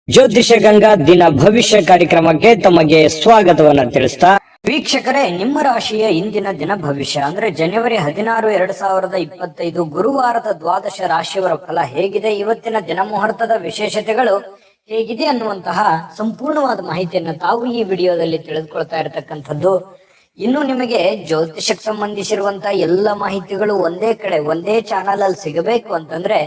ಜ್ಯೋತಿಷ ಗಂಗಾ ದಿನ ಭವಿಷ್ಯ ಕಾರ್ಯಕ್ರಮಕ್ಕೆ ತಮಗೆ ಸ್ವಾಗತವನ್ನ ತಿಳಿಸ್ತಾ ವೀಕ್ಷಕರೇ, ನಿಮ್ಮ ರಾಶಿಯ ಇಂದಿನ ದಿನ ಭವಿಷ್ಯ ಅಂದ್ರೆ ಜನವರಿ 16, 2025 ಗುರುವಾರದ ದ್ವಾದಶ ರಾಶಿಯವರ ಫಲ ಹೇಗಿದೆ, ಇವತ್ತಿನ ದಿನ ಮುಹೂರ್ತದ ವಿಶೇಷತೆಗಳು ಹೇಗಿದೆ ಅನ್ನುವಂತಹ ಸಂಪೂರ್ಣವಾದ ಮಾಹಿತಿಯನ್ನ ತಾವು ಈ ವಿಡಿಯೋದಲ್ಲಿ ತಿಳಿದುಕೊಳ್ತಾ ಇರತಕ್ಕಂಥದ್ದು. ಇನ್ನು ನಿಮಗೆ ಜ್ಯೋತಿಷಕ್ಕೆ ಸಂಬಂಧಿಸಿರುವಂತಹ ಎಲ್ಲ ಮಾಹಿತಿಗಳು ಒಂದೇ ಕಡೆ ಒಂದೇ ಚಾನಲ್ ಅಲ್ಲಿ ಸಿಗಬೇಕು ಅಂತಂದ್ರೆ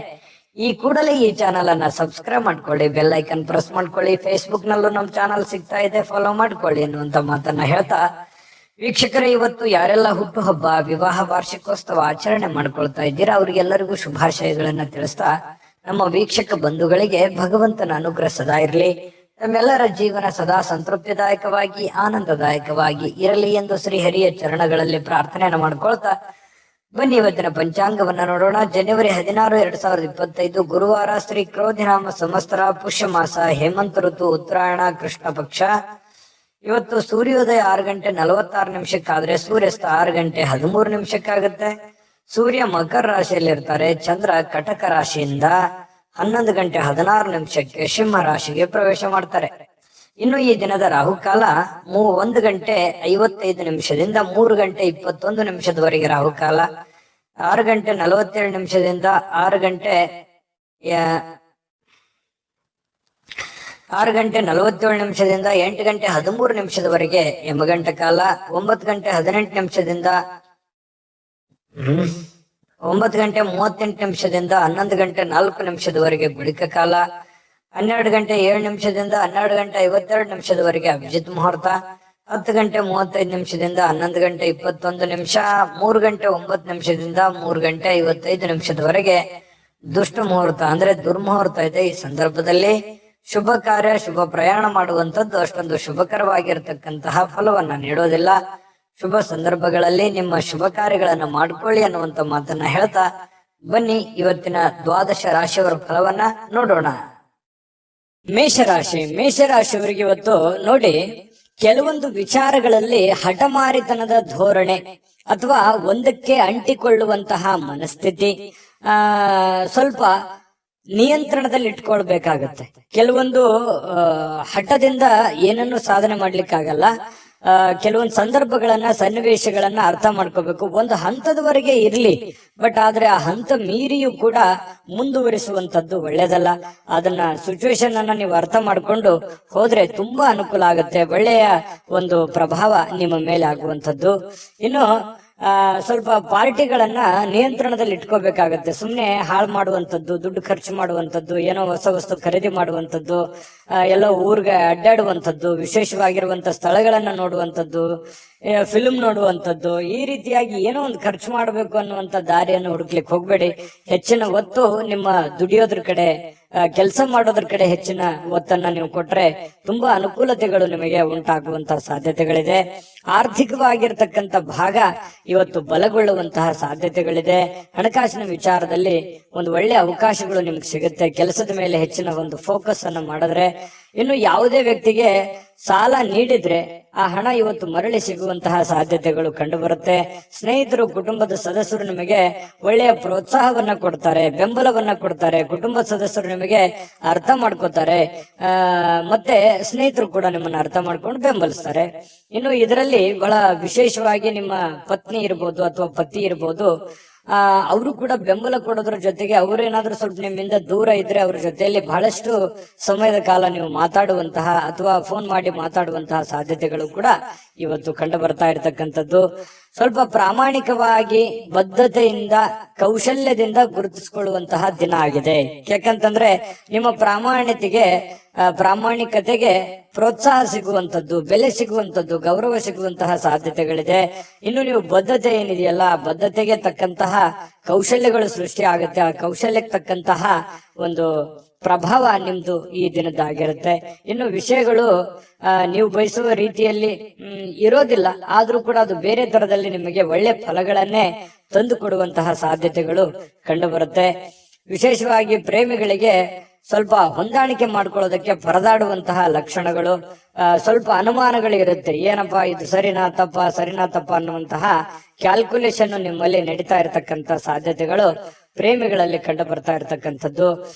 ಈ ಕೂಡಲೇ ಈ ಚಾನಲ್ ಅನ್ನ ಸಬ್ಸ್ಕ್ರೈಬ್ ಮಾಡ್ಕೊಳ್ಳಿ, ಬೆಲ್ ಐಕನ್ ಪ್ರೆಸ್ ಮಾಡ್ಕೊಳ್ಳಿ. ಫೇಸ್ಬುಕ್ ನಲ್ಲೂ ನಮ್ಮ ಚಾನಲ್ ಸಿಗ್ತಾ ಇದೆ, ಫಾಲೋ ಮಾಡ್ಕೊಳ್ಳಿ ಅನ್ನುವಂತ ಮಾತನ್ನ ಹೇಳ್ತಾ ವೀಕ್ಷಕರೇ, ಇವತ್ತು ಯಾರೆಲ್ಲ ಹುಟ್ಟುಹಬ್ಬ, ವಿವಾಹ ವಾರ್ಷಿಕೋತ್ಸವ ಆಚರಣೆ ಮಾಡ್ಕೊಳ್ತಾ ಇದ್ದೀರಾ ಅವರಿಗೆಲ್ಲರಿಗೂ ಶುಭಾಶಯಗಳನ್ನ ತಿಳಿಸ್ತಾ ನಮ್ಮ ವೀಕ್ಷಕ ಬಂಧುಗಳಿಗೆ ಭಗವಂತನ ಅನುಗ್ರಹ ಸದಾ ಇರಲಿ, ನಮ್ಮೆಲ್ಲರ ಜೀವನ ಸದಾ ಸಂತೃಪ್ತಿದಾಯಕವಾಗಿ ಆನಂದದಾಯಕವಾಗಿ ಇರಲಿ ಎಂದು ಶ್ರೀಹರಿಯ ಚರಣಗಳಲ್ಲಿ ಪ್ರಾರ್ಥನೆಯನ್ನು ಮಾಡ್ಕೊಳ್ತಾ ಬನ್ನಿ ಇವತ್ತಿನ ಪಂಚಾಂಗವನ್ನ ನೋಡೋಣ. ಜನವರಿ 16, 2025 ಗುರುವಾರ, ಶ್ರೀ ಕ್ರೋಧಿನಾಮ ಸಂವತ್ಸರ, ಪುಷ್ಯ ಮಾಸ, ಹೇಮಂತ ಋತು, ಉತ್ತರಾಯಣ, ಕೃಷ್ಣ ಪಕ್ಷ. ಇವತ್ತು ಸೂರ್ಯೋದಯ 6 ಗಂಟೆ 46 ನಿಮಿಷಕ್ಕಾದ್ರೆ ಸೂರ್ಯಾಸ್ತ 6 ಗಂಟೆ 13 ನಿಮಿಷಕ್ಕಾಗುತ್ತೆ. ಸೂರ್ಯ ಮಕರ ರಾಶಿಯಲ್ಲಿ ಇರ್ತಾರೆ, ಚಂದ್ರ ಕಟಕ ರಾಶಿಯಿಂದ 11 ಗಂಟೆ 16 ನಿಮಿಷಕ್ಕೆ ಸಿಂಹ ರಾಶಿಗೆ ಪ್ರವೇಶ ಮಾಡ್ತಾರೆ. ಇನ್ನು ಈ ದಿನದ ರಾಹುಕಾಲ 1 ಗಂಟೆ 55 ನಿಮಿಷದಿಂದ 3 ಗಂಟೆ 21 ನಿಮಿಷದವರೆಗೆ ರಾಹುಕಾಲ, 6 ಗಂಟೆ 47 ನಿಮಿಷದಿಂದ 6 ಗಂಟೆ 47 ನಿಮಿಷದಿಂದ 8 ಗಂಟೆ 13 ನಿಮಿಷದವರೆಗೆ ಯಮಗಂಟ ಕಾಲ, 9 ಗಂಟೆ 18 ನಿಮಿಷದಿಂದ 9 ಗಂಟೆ 38 ನಿಮಿಷದಿಂದ 11 ಗಂಟೆ 4 ನಿಮಿಷದವರೆಗೆ ಗುಳಿಕ ಕಾಲ, 12 ಗಂಟೆ 7 ನಿಮಿಷದಿಂದ 12 ಗಂಟೆ 52 ನಿಮಿಷದವರೆಗೆ ಅಭಿಜಿತ್ ಮುಹೂರ್ತ, 10 ಗಂಟೆ 35 ನಿಮಿಷದಿಂದ 11 ಗಂಟೆ 21 ನಿಮಿಷ, 3 ಗಂಟೆ 9 ನಿಮಿಷದಿಂದ 3 ಗಂಟೆ 55 ನಿಮಿಷದವರೆಗೆ ದುಷ್ಟ ಮುಹೂರ್ತ ಅಂದ್ರೆ ದುರ್ಮುಹೂರ್ತ ಇದೆ. ಈ ಸಂದರ್ಭದಲ್ಲಿ ಶುಭ ಕಾರ್ಯ, ಶುಭ ಪ್ರಯಾಣ ಮಾಡುವಂತದ್ದು ಅಷ್ಟೊಂದು ಶುಭಕರವಾಗಿರ್ತಕ್ಕಂತಹ ಫಲವನ್ನ ನೀಡೋದಿಲ್ಲ. ಶುಭ ಸಂದರ್ಭಗಳಲ್ಲಿ ನಿಮ್ಮ ಶುಭ ಕಾರ್ಯಗಳನ್ನ ಮಾಡ್ಕೊಳ್ಳಿ ಅನ್ನುವಂತ ಮಾತನ್ನ ಹೇಳ್ತಾ ಬನ್ನಿ ಇವತ್ತಿನ ದ್ವಾದಶ ರಾಶಿಯವರ ಫಲವನ್ನ ನೋಡೋಣ. ಮೇಷರಾಶಿಯವರಿಗೆ ಇವತ್ತು ನೋಡಿ, ಕೆಲವೊಂದು ವಿಚಾರಗಳಲ್ಲಿ ಹಠಮಾರಿತನದ ಧೋರಣೆ ಅಥವಾ ಒಂದಕ್ಕೆ ಅಂಟಿಕೊಳ್ಳುವಂತಹ ಮನಸ್ಥಿತಿ ಸ್ವಲ್ಪ ನಿಯಂತ್ರಣದಲ್ಲಿ ಇಟ್ಕೊಳ್ಬೇಕಾಗತ್ತೆ. ಕೆಲವೊಂದು ಹಠದಿಂದ ಏನನ್ನು ಸಾಧನೆ ಮಾಡ್ಲಿಕ್ಕಾಗಲ್ಲ. ಕೆಲವೊಂದು ಸಂದರ್ಭಗಳನ್ನ, ಸನ್ನಿವೇಶಗಳನ್ನ ಅರ್ಥ ಮಾಡ್ಕೋಬೇಕು. ಒಂದು ಹಂತದವರೆಗೆ ಇರ್ಲಿ, ಬಟ್ ಆದ್ರೆ ಆ ಹಂತ ಮೀರಿಯೂ ಕೂಡ ಮುಂದುವರಿಸುವಂತದ್ದು ಒಳ್ಳೇದಲ್ಲ. ಅದನ್ನ ಸಿಚುವೇಶನ್ ಅನ್ನ ನೀವು ಅರ್ಥ ಮಾಡ್ಕೊಂಡು ಹೋದ್ರೆ ತುಂಬಾ ಅನುಕೂಲ ಆಗುತ್ತೆ, ಒಳ್ಳೆಯ ಒಂದು ಪ್ರಭಾವ ನಿಮ್ಮ ಮೇಲೆ ಆಗುವಂಥದ್ದು. ಇನ್ನು ಸ್ವಲ್ಪ ಪಾರ್ಟಿಗಳನ್ನ ನಿಯಂತ್ರಣದಲ್ಲಿ ಇಟ್ಕೋಬೇಕಾಗತ್ತೆ. ಸುಮ್ನೆ ಹಾಳು ಮಾಡುವಂಥದ್ದು, ದುಡ್ಡು ಖರ್ಚು ಮಾಡುವಂಥದ್ದು, ಏನೋ ಹೊಸ ವಸ್ತು ಖರೀದಿ ಮಾಡುವಂಥದ್ದು, ಎಲ್ಲೋ ಊರ್ಗೆ ಅಡ್ಡಾಡುವಂಥದ್ದು, ವಿಶೇಷವಾಗಿರುವಂತ ಸ್ಥಳಗಳನ್ನ ನೋಡುವಂಥದ್ದು, ಫಿಲ್ಮ್ ನೋಡುವಂಥದ್ದು, ಈ ರೀತಿಯಾಗಿ ಏನೋ ಒಂದು ಖರ್ಚು ಮಾಡಬೇಕು ಅನ್ನುವಂತ ದಾರಿಯನ್ನು ಹುಡುಕ್ಲಿಕ್ಕೆ ಹೋಗ್ಬೇಡಿ. ಹೆಚ್ಚಿನ ಒತ್ತು ನಿಮ್ಮ ದುಡಿಯೋದ್ರ ಕಡೆ, ಕೆಲಸ ಮಾಡೋದ್ರ ಕಡೆ ಹೆಚ್ಚಿನ ಒತ್ತನ್ನ ನೀವು ಕೊಟ್ರೆ ತುಂಬಾ ಅನುಕೂಲತೆಗಳು ನಿಮಗೆ ಉಂಟಾಗುವಂತಹ ಸಾಧ್ಯತೆಗಳಿದೆ. ಆರ್ಥಿಕವಾಗಿರ್ತಕ್ಕಂಥ ಭಾಗ ಇವತ್ತು ಬಲಗೊಳ್ಳುವಂತಹ ಸಾಧ್ಯತೆಗಳಿದೆ. ಹಣಕಾಸಿನ ವಿಚಾರದಲ್ಲಿ ಒಂದು ಒಳ್ಳೆ ಅವಕಾಶಗಳು ನಿಮ್ಗೆ ಸಿಗುತ್ತೆ. ಕೆಲಸದ ಮೇಲೆ ಹೆಚ್ಚಿನ ಒಂದು ಫೋಕಸ್ ಅನ್ನ ಮಾಡಿದ್ರೆ, ಇನ್ನು ಯಾವುದೇ ವ್ಯಕ್ತಿಗೆ ಸಾಲ ನೀಡಿದ್ರೆ ಆ ಹಣ ಇವತ್ತು ಮರಳಿ ಸಿಗುವಂತಹ ಸಾಧ್ಯತೆಗಳು ಕಂಡು ಬರುತ್ತೆ. ಸ್ನೇಹಿತರು, ಕುಟುಂಬದ ಸದಸ್ಯರು ನಿಮಗೆ ಒಳ್ಳೆಯ ಪ್ರೋತ್ಸಾಹವನ್ನ ಕೊಡ್ತಾರೆ, ಬೆಂಬಲವನ್ನ ಕೊಡ್ತಾರೆ. ಕುಟುಂಬದ ಸದಸ್ಯರು ನಿಮಗೆ ಅರ್ಥ ಮಾಡ್ಕೋತಾರೆ, ಮತ್ತೆ ಸ್ನೇಹಿತರು ಕೂಡ ನಿಮ್ಮನ್ನ ಅರ್ಥ ಮಾಡ್ಕೊಂಡು ಬೆಂಬಲಿಸ್ತಾರೆ. ಇನ್ನು ಇದರಲ್ಲಿ ಬಹಳ ವಿಶೇಷವಾಗಿ ನಿಮ್ಮ ಪತ್ನಿ ಇರ್ಬೋದು ಅಥವಾ ಪತಿ ಇರ್ಬೋದು, ಅವರು ಕೂಡ ಬೆಂಬಲ ಕೊಡೋದ್ರ ಜೊತೆಗೆ ಅವರೇನಾದ್ರೂ ಸ್ವಲ್ಪ ನಿಮ್ಮಿಂದ ದೂರ ಇದ್ರೆ ಅವ್ರ ಜೊತೆಯಲ್ಲಿ ಬಹಳಷ್ಟು ಸಮಯದ ಕಾಲ ನೀವು ಮಾತಾಡುವಂತಹ ಅಥವಾ ಫೋನ್ ಮಾಡಿ ಮಾತಾಡುವಂತಹ ಸಾಧ್ಯತೆಗಳು ಕೂಡ ಇವತ್ತು ಕಂಡು ಬರ್ತಾ ಇರತಕ್ಕಂಥದ್ದು. ಸ್ವಲ್ಪ ಪ್ರಾಮಾಣಿಕವಾಗಿ, ಬದ್ಧತೆಯಿಂದ, ಕೌಶಲ್ಯದಿಂದ ಗುರುತಿಸಿಕೊಳ್ಳುವಂತಹ ದಿನ ಆಗಿದೆ. ಯಾಕಂತಂದ್ರೆ ನಿಮ್ಮ ಪ್ರಾಮಾಣಿಕತೆಗೆ ಪ್ರೋತ್ಸಾಹ ಸಿಗುವಂತದ್ದು, ಬೆಲೆ ಸಿಗುವಂತದ್ದು, ಗೌರವ ಸಿಗುವಂತಹ ಸಾಧ್ಯತೆಗಳಿದೆ. ಇನ್ನು ನೀವು ಬದ್ಧತೆ ಏನಿದೆಯಲ್ಲ, ಆ ಬದ್ಧತೆಗೆ ತಕ್ಕಂತಹ ಕೌಶಲ್ಯಗಳು ಸೃಷ್ಟಿ ಆಗುತ್ತೆ. ಆ ಕೌಶಲ್ಯಕ್ಕೆ ತಕ್ಕಂತಹ ಒಂದು ಪ್ರಭಾವ ನಿಮ್ದು ಈ ದಿನದ್ದಾಗಿರುತ್ತೆ. ಇನ್ನು ವಿಷಯಗಳು ನೀವು ಬಯಸುವ ರೀತಿಯಲ್ಲಿ ಇರೋದಿಲ್ಲ, ಆದ್ರೂ ಕೂಡ ಅದು ಬೇರೆ ತರದಲ್ಲಿ ನಿಮಗೆ ಒಳ್ಳೆ ಫಲಗಳನ್ನೇ ತಂದು ಕೊಡುವಂತಹ ಸಾಧ್ಯತೆಗಳು ಕಂಡು ಬರುತ್ತೆ. ವಿಶೇಷವಾಗಿ ಪ್ರೇಮಿಗಳಿಗೆ ಸ್ವಲ್ಪ ಹೊಂದಾಣಿಕೆ ಮಾಡ್ಕೊಳ್ಳೋದಕ್ಕೆ ಪರದಾಡುವಂತಹ ಲಕ್ಷಣಗಳು, ಸ್ವಲ್ಪ ಅನುಮಾನಗಳು ಇರುತ್ತೆ. ಏನಪ್ಪಾ ಇದು ಸರಿನಾ ತಪ್ಪ ಅನ್ನುವಂತಹ ಕ್ಯಾಲ್ಕುಲೇಷನ್ ನಿಮ್ಮಲ್ಲಿ ನಡೀತಾ ಇರತಕ್ಕಂತ ಸಾಧ್ಯತೆಗಳು ಪ್ರೇಮಿಗಳಲ್ಲಿ ಕಂಡು ಬರ್ತಾ ಇರತಕ್ಕಂಥದ್ದು.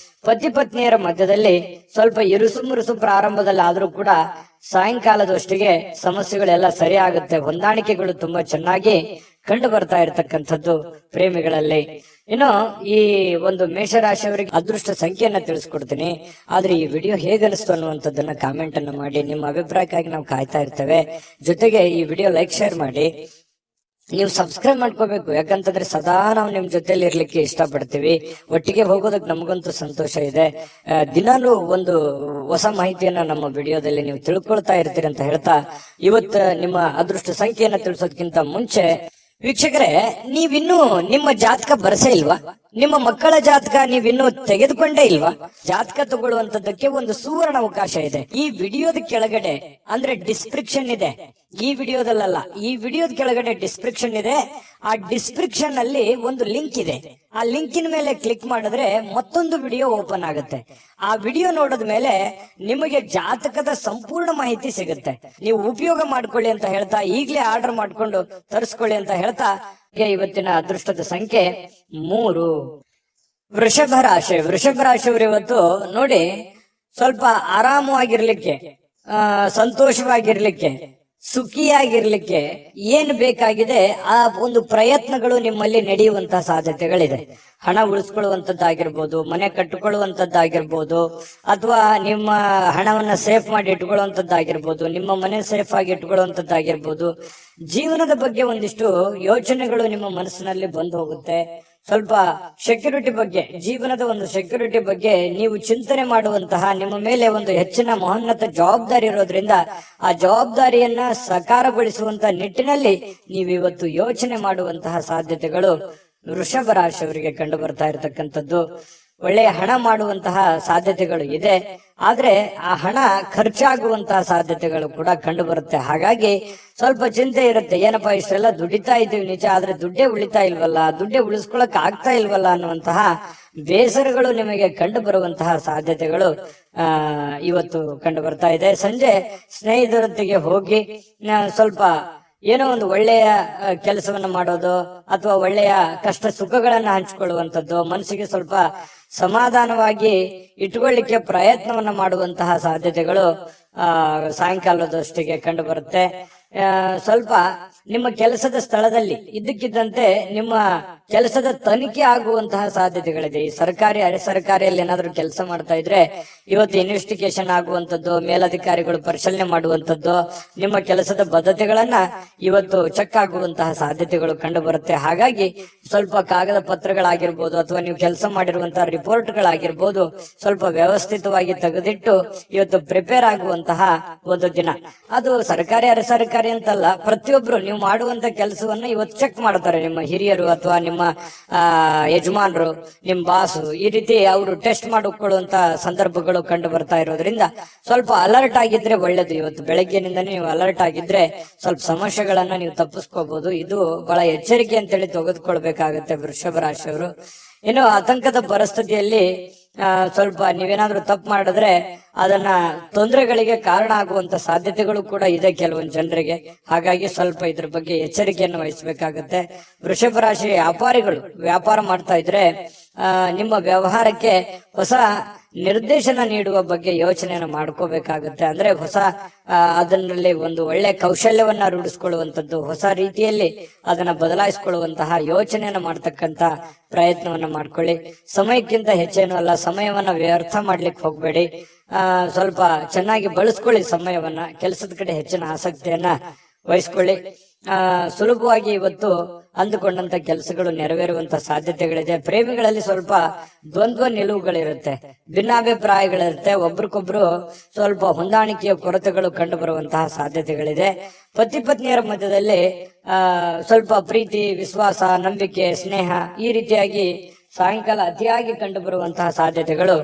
ಪತಿ ಪತ್ನಿಯರ ಮಧ್ಯದಲ್ಲಿ ಸ್ವಲ್ಪ ಇರುಸು ಮುರುಸು ಪ್ರಾರಂಭದಲ್ಲಿ ಆದ್ರೂ ಕೂಡ ಸಾಯಂಕಾಲದಷ್ಟಿಗೆ ಸಮಸ್ಯೆಗಳೆಲ್ಲ ಸರಿ ಆಗುತ್ತೆ. ಹೊಂದಾಣಿಕೆಗಳು ತುಂಬಾ ಚೆನ್ನಾಗಿ ಕಂಡು ಬರ್ತಾ ಇರತಕ್ಕಂಥದ್ದು ಪ್ರೇಮಿಗಳಲ್ಲಿ. ಇನ್ನು ಈ ಒಂದು ಮೇಷರಾಶಿಯವರಿಗೆ ಅದೃಷ್ಟ ಸಂಖ್ಯೆಯನ್ನ ತಿಳಿಸ್ಕೊಡ್ತೀನಿ. ಆದ್ರೆ ಈ ವಿಡಿಯೋ ಹೇಗನಿಸ್ತು ಅನ್ನುವಂಥದ್ದನ್ನ ಕಾಮೆಂಟ್ ಅನ್ನು ಮಾಡಿ. ನಿಮ್ಮ ಅಭಿಪ್ರಾಯಕ್ಕಾಗಿ ನಾವು ಕಾಯ್ತಾ ಇರ್ತೇವೆ. ಜೊತೆಗೆ ಈ ವಿಡಿಯೋ ಲೈಕ್ ಶೇರ್ ಮಾಡಿ. ನೀವು ಸಬ್ಸ್ಕ್ರೈಬ್ ಮಾಡ್ಕೋಬೇಕು, ಯಾಕಂತಂದ್ರೆ ಸದಾ ನಾವು ನಿಮ್ ಜೊತೆಲಿ ಇರ್ಲಿಕ್ಕೆ ಇಷ್ಟಪಡ್ತೀವಿ. ಒಟ್ಟಿಗೆ ಹೋಗೋದಕ್ಕೆ ನಮಗಂತೂ ಸಂತೋಷ ಇದೆ. ದಿನಾಲೂ ಒಂದು ಹೊಸ ಮಾಹಿತಿಯನ್ನ ನಮ್ಮ ವಿಡಿಯೋದಲ್ಲಿ ನೀವು ತಿಳ್ಕೊಳ್ತಾ ಇರ್ತೀರಿ ಅಂತ ಹೇಳ್ತಾ, ಇವತ್ತು ನಿಮ್ಮ ಅದೃಷ್ಟ ಸಂಖ್ಯೆಯನ್ನ ತಿಳಿಸೋದಕ್ಕಿಂತ ಮುಂಚೆ ವೀಕ್ಷಕರೇ, ನೀವಿನ್ನೂ ನಿಮ್ಮ ಜಾತಕ ಬರಸೇ ಇಲ್ವಾ? ನಿಮ್ಮ ಮಕ್ಕಳ ಜಾತಕ ನೀವಿನ್ನೂ ತೆಗೆದುಕೊಂಡೇ ಇಲ್ವಾ? ಜಾತಕ ತಗೊಳ್ಳುವಂತದ್ದಕ್ಕೆ ಒಂದು ಸುವರ್ಣ ಅವಕಾಶ ಇದೆ. ಈ ವಿಡಿಯೋದ ಕೆಳಗಡೆ ಅಂದ್ರೆ ಡಿಸ್ಕ್ರಿಪ್ಷನ್ ಇದೆ. ಈ ವಿಡಿಯೋದಲ್ಲ, ಈ ವಿಡಿಯೋದ ಕೆಳಗಡೆ ಡಿಸ್ಕ್ರಿಪ್ಷನ್ ಇದೆ. ಆ ಡಿಸ್ಕ್ರಿಪ್ಷನ್ ಅಲ್ಲಿ ಒಂದು ಲಿಂಕ್ ಇದೆ. ಆ ಲಿಂಕಿನ ಮೇಲೆ ಕ್ಲಿಕ್ ಮಾಡಿದ್ರೆ ಮತ್ತೊಂದು ವಿಡಿಯೋ ಓಪನ್ ಆಗುತ್ತೆ. ಆ ವಿಡಿಯೋ ನೋಡಿದ ಮೇಲೆ ನಿಮಗೆ ಜಾತಕದ ಸಂಪೂರ್ಣ ಮಾಹಿತಿ ಸಿಗುತ್ತೆ. ನೀವು ಉಪಯೋಗ ಮಾಡ್ಕೊಳ್ಳಿ ಅಂತ ಹೇಳ್ತಾ, ಈಗಲೇ ಆರ್ಡರ್ ಮಾಡ್ಕೊಂಡು ತರಿಸ್ಕೊಳ್ಳಿ ಅಂತ ಹೇಳ್ತಾ, ಇವತ್ತಿನ ಅದೃಷ್ಟದ ಸಂಖ್ಯೆ 3. ವೃಷಭ ರಾಶಿ. ವೃಷಭ ರಾಶಿಯವರು ಇವತ್ತು ನೋಡಿ, ಸ್ವಲ್ಪ ಆರಾಮವಾಗಿರ್ಲಿಕ್ಕೆ, ಸಂತೋಷವಾಗಿರ್ಲಿಕ್ಕೆ, ಸುಖಿಯಾಗಿರ್ಲಿಕ್ಕೆ ಏನು ಬೇಕಾಗಿದೆ ಆ ಒಂದು ಪ್ರಯತ್ನಗಳು ನಿಮ್ಮಲ್ಲಿ ನಡೆಯುವಂತಹ ಸಾಧ್ಯತೆಗಳಿದೆ. ಹಣ ಉಳಿಸ್ಕೊಳ್ಳುವಂತದ್ದಾಗಿರ್ಬೋದು, ಮನೆ ಕಟ್ಟಿಕೊಳ್ಳುವಂತದ್ದಾಗಿರ್ಬೋದು, ಅಥವಾ ನಿಮ್ಮ ಹಣವನ್ನ ಸೇಫ್ ಮಾಡಿ ಇಟ್ಕೊಳ್ಳುವಂತದ್ದಾಗಿರ್ಬೋದು, ನಿಮ್ಮ ಮನೆ ಸೇಫ್ ಆಗಿ ಇಟ್ಕೊಳ್ಳುವಂತದ್ದಾಗಿರ್ಬೋದು. ಜೀವನದ ಬಗ್ಗೆ ಒಂದಿಷ್ಟು ಯೋಚನೆಗಳು ನಿಮ್ಮ ಮನಸ್ಸಿನಲ್ಲಿ ಬಂದು ಹೋಗುತ್ತೆ. ಸ್ವಲ್ಪ ಸೆಕ್ಯೂರಿಟಿ ಬಗ್ಗೆ, ಜೀವನದ ಒಂದು ಸೆಕ್ಯೂರಿಟಿ ಬಗ್ಗೆ ನೀವು ಚಿಂತನೆ ಮಾಡುವಂತಹ, ನಿಮ್ಮ ಮೇಲೆ ಒಂದು ಹೆಚ್ಚಿನ ಮಹೋನ್ನತ ಜವಾಬ್ದಾರಿ ಇರೋದ್ರಿಂದ ಆ ಜವಾಬ್ದಾರಿಯನ್ನ ಸಾಕಾರಗೊಳಿಸುವಂತಹ ನಿಟ್ಟಿನಲ್ಲಿ ನೀವು ಇವತ್ತು ಯೋಚನೆ ಮಾಡುವಂತಹ ಸಾಧ್ಯತೆಗಳು ವೃಷಭ ರಾಶಿಯವರಿಗೆ ಕಂಡು ಬರ್ತಾ ಇರತಕ್ಕಂಥದ್ದು. ಒಳ್ಳೆಯ ಹಣ ಮಾಡುವಂತಹ ಸಾಧ್ಯತೆಗಳು ಇದೆ. ಆದ್ರೆ ಆ ಹಣ ಖರ್ಚಾಗುವಂತಹ ಸಾಧ್ಯತೆಗಳು ಕೂಡ ಕಂಡು ಬರುತ್ತೆ. ಹಾಗಾಗಿ ಸ್ವಲ್ಪ ಚಿಂತೆ ಇರುತ್ತೆ. ಏನಪ್ಪಾ, ಇಷ್ಟೆಲ್ಲ ದುಡಿತಾ ಇದ್ದೀವಿ ನಿಜ, ಆದ್ರೆ ದುಡ್ಡೇ ಉಳಿತಾ ಇಲ್ವಲ್ಲ, ದುಡ್ಡೇ ಉಳಿಸ್ಕೊಳಕ್ ಆಗ್ತಾ ಇಲ್ವಲ್ಲ ಅನ್ನುವಂತಹ ಬೇಸರಗಳು ನಿಮಗೆ ಕಂಡು ಬರುವಂತಹ ಸಾಧ್ಯತೆಗಳು ಇವತ್ತು ಕಂಡು ಬರ್ತಾ ಇದೆ. ಸಂಜೆ ಸ್ನೇಹಿತರೊಂದಿಗೆ ಹೋಗಿ ಸ್ವಲ್ಪ ಏನೋ ಒಂದು ಒಳ್ಳೆಯ ಕೆಲಸವನ್ನ ಮಾಡೋದು, ಅಥವಾ ಒಳ್ಳೆಯ ಕಷ್ಟ ಸುಖಗಳನ್ನ ಹಂಚಿಕೊಳ್ಳುವಂಥದ್ದು, ಮನಸ್ಸಿಗೆ ಸ್ವಲ್ಪ ಸಮಾಧಾನವಾಗಿ ಇಟ್ಕೊಳ್ಳಿಕ್ಕೆ ಪ್ರಯತ್ನವನ್ನ ಮಾಡುವಂತಹ ಸಾಧ್ಯತೆಗಳು ಸಾಯಂಕಾಲದಷ್ಟಿಗೆ ಕಂಡು ಬರುತ್ತೆ. ಸ್ವಲ್ಪ ನಿಮ್ಮ ಕೆಲಸದ ಸ್ಥಳದಲ್ಲಿ ಇದ್ದಕ್ಕಿದ್ದಂತೆ ನಿಮ್ಮ ಕೆಲಸದ ತನಿಖೆ ಆಗುವಂತಹ ಸಾಧ್ಯತೆಗಳಿದೆ. ಈ ಸರ್ಕಾರಿ ಅರೆ ಸರ್ಕಾರಿಯಲ್ಲಿ ಏನಾದ್ರೂ ಕೆಲಸ ಮಾಡ್ತಾ ಇದ್ರೆ ಇವತ್ತು ಇನ್ವೆಸ್ಟಿಗೇಷನ್ ಆಗುವಂತದ್ದು, ಮೇಲಧಿಕಾರಿಗಳು ಪರಿಶೀಲನೆ ಮಾಡುವಂತದ್ದು, ನಿಮ್ಮ ಕೆಲಸದ ಬದ್ಧತೆಗಳನ್ನ ಇವತ್ತು ಚೆಕ್ ಆಗುವಂತಹ ಸಾಧ್ಯತೆಗಳು ಕಂಡು ಬರುತ್ತೆ. ಹಾಗಾಗಿ ಸ್ವಲ್ಪ ಕಾಗದ ಪತ್ರಗಳಾಗಿರ್ಬೋದು, ಅಥವಾ ನೀವು ಕೆಲಸ ಮಾಡಿರುವಂತಹ ರಿಪೋರ್ಟ್ಗಳಾಗಿರ್ಬೋದು, ಸ್ವಲ್ಪ ವ್ಯವಸ್ಥಿತವಾಗಿ ತೆಗೆದಿಟ್ಟು ಇವತ್ತು ಪ್ರಿಪೇರ್ ಆಗುವಂತಹ ಒಂದು ದಿನ. ಅದು ಸರ್ಕಾರಿ ಅರೆ ಸರ್ಕಾರಿ ಅಂತಲ್ಲ, ಪ್ರತಿಯೊಬ್ರು ನೀವು ಮಾಡುವಂತ ಕೆಲಸವನ್ನ ಇವತ್ತು ಚೆಕ್ ಮಾಡ್ತಾರೆ. ನಿಮ್ಮ ಹಿರಿಯರು ಅಥವಾ ನಿಮ್ಮ ಯಜಮಾನರು, ನಿಮ್ ಬಾಸು, ಈ ರೀತಿ ಅವರು ಟೆಸ್ಟ್ ಮಾಡಿಕೊಳ್ಳುವಂತ ಸಂದರ್ಭಗಳು ಕಂಡು ಬರ್ತಾ ಇರೋದ್ರಿಂದ ಸ್ವಲ್ಪ ಅಲರ್ಟ್ ಆಗಿದ್ರೆ ಒಳ್ಳೇದು. ಇವತ್ತು ಬೆಳಗ್ಗೆನಿಂದ ನೀವು ಅಲರ್ಟ್ ಆಗಿದ್ರೆ ಸ್ವಲ್ಪ ಸಮಸ್ಯೆಗಳನ್ನ ನೀವು ತಪ್ಪಿಸ್ಕೋಬಹುದು. ಇದು ಬಹಳ ಎಚ್ಚರಿಕೆ ಅಂತೇಳಿ ತೆಗೆದುಕೊಳ್ಬೇಕಾಗತ್ತೆ ವೃಷಭ ರಾಶಿಯವರು. ಇನ್ನು ಆತಂಕದ ಪರಿಸ್ಥಿತಿಯಲ್ಲಿ ಸ್ವಲ್ಪ ನೀವೇನಾದ್ರೂ ತಪ್ಪು ಮಾಡಿದ್ರೆ ಅದನ್ನ ತೊಂದರೆಗಳಿಗೆ ಕಾರಣ ಆಗುವಂತ ಸಾಧ್ಯತೆಗಳು ಕೂಡ ಇದೆ ಕೆಲವೊಂದು ಜನರಿಗೆ. ಹಾಗಾಗಿ ಸ್ವಲ್ಪ ಇದ್ರ ಬಗ್ಗೆ ಎಚ್ಚರಿಕೆಯನ್ನು ವಹಿಸಬೇಕಾಗತ್ತೆ. ವೃಷಭ ರಾಶಿ ವ್ಯಾಪಾರಿಗಳು ವ್ಯಾಪಾರ ಮಾಡ್ತಾ ಇದ್ರೆ ನಿಮ್ಮ ವ್ಯವಹಾರಕ್ಕೆ ಹೊಸ ನಿರ್ದೇಶನ ನೀಡುವ ಬಗ್ಗೆ ಯೋಚನೆಯನ್ನು ಮಾಡ್ಕೋಬೇಕಾಗುತ್ತೆ. ಅಂದ್ರೆ ಹೊಸ ಅದರಲ್ಲಿ ಒಂದು ಒಳ್ಳೆ ಕೌಶಲ್ಯವನ್ನ ರೂಢಿಸ್ಕೊಳ್ಳುವಂಥದ್ದು, ಹೊಸ ರೀತಿಯಲ್ಲಿ ಅದನ್ನ ಬದಲಾಯಿಸಿಕೊಳ್ಳುವಂತಹ ಯೋಚನೆಯನ್ನ ಮಾಡ್ತಕ್ಕಂತ ಪ್ರಯತ್ನವನ್ನ ಮಾಡ್ಕೊಳ್ಳಿ. ಸಮಯಕ್ಕಿಂತ ಹೆಚ್ಚೇನು ಅಲ್ಲ, ಸಮಯವನ್ನ ವ್ಯರ್ಥ ಮಾಡ್ಲಿಕ್ಕೆ ಹೋಗ್ಬೇಡಿ. ಸ್ವಲ್ಪ ಚೆನ್ನಾಗಿ ಬಳಸ್ಕೊಳ್ಳಿ ಸಮಯವನ್ನ, ಕೆಲಸದ ಕಡೆ ಹೆಚ್ಚಿನ ಆಸಕ್ತಿಯನ್ನ ವಹಿಸ್ಕೊಳ್ಳಿ. ಸುಲಭವಾಗಿ ಇವತ್ತು ಅಂದುಕೊಂಡಂತ ಕೆಲಸಗಳು ನೆರವೇರುವಂತ ಸಾಧ್ಯತೆಗಳಿದೆ. ಪ್ರೇಮಿಗಳಲ್ಲಿ ಸ್ವಲ್ಪ ದ್ವಂದ್ವ ನಿಲುವುಗಳಿರುತ್ತೆ, ಭಿನ್ನಾಭಿಪ್ರಾಯಗಳಿರುತ್ತೆ, ಒಬ್ರಿಗೊಬ್ರು ಸ್ವಲ್ಪ ಹೊಂದಾಣಿಕೆಯ ಕೊರತೆಗಳು ಕಂಡು ಬರುವಂತಹ ಸಾಧ್ಯತೆಗಳಿದೆ. ಪತಿ ಪತ್ನಿಯರ ಮಧ್ಯದಲ್ಲಿ ಸ್ವಲ್ಪ ಪ್ರೀತಿ, ವಿಶ್ವಾಸ, ನಂಬಿಕೆ, ಸ್ನೇಹ ಈ ರೀತಿಯಾಗಿ ಸಾಯಂಕಾಲ ಅತಿಯಾಗಿ ಕಂಡು ಬರುವಂತಹ ಸಾಧ್ಯತೆಗಳು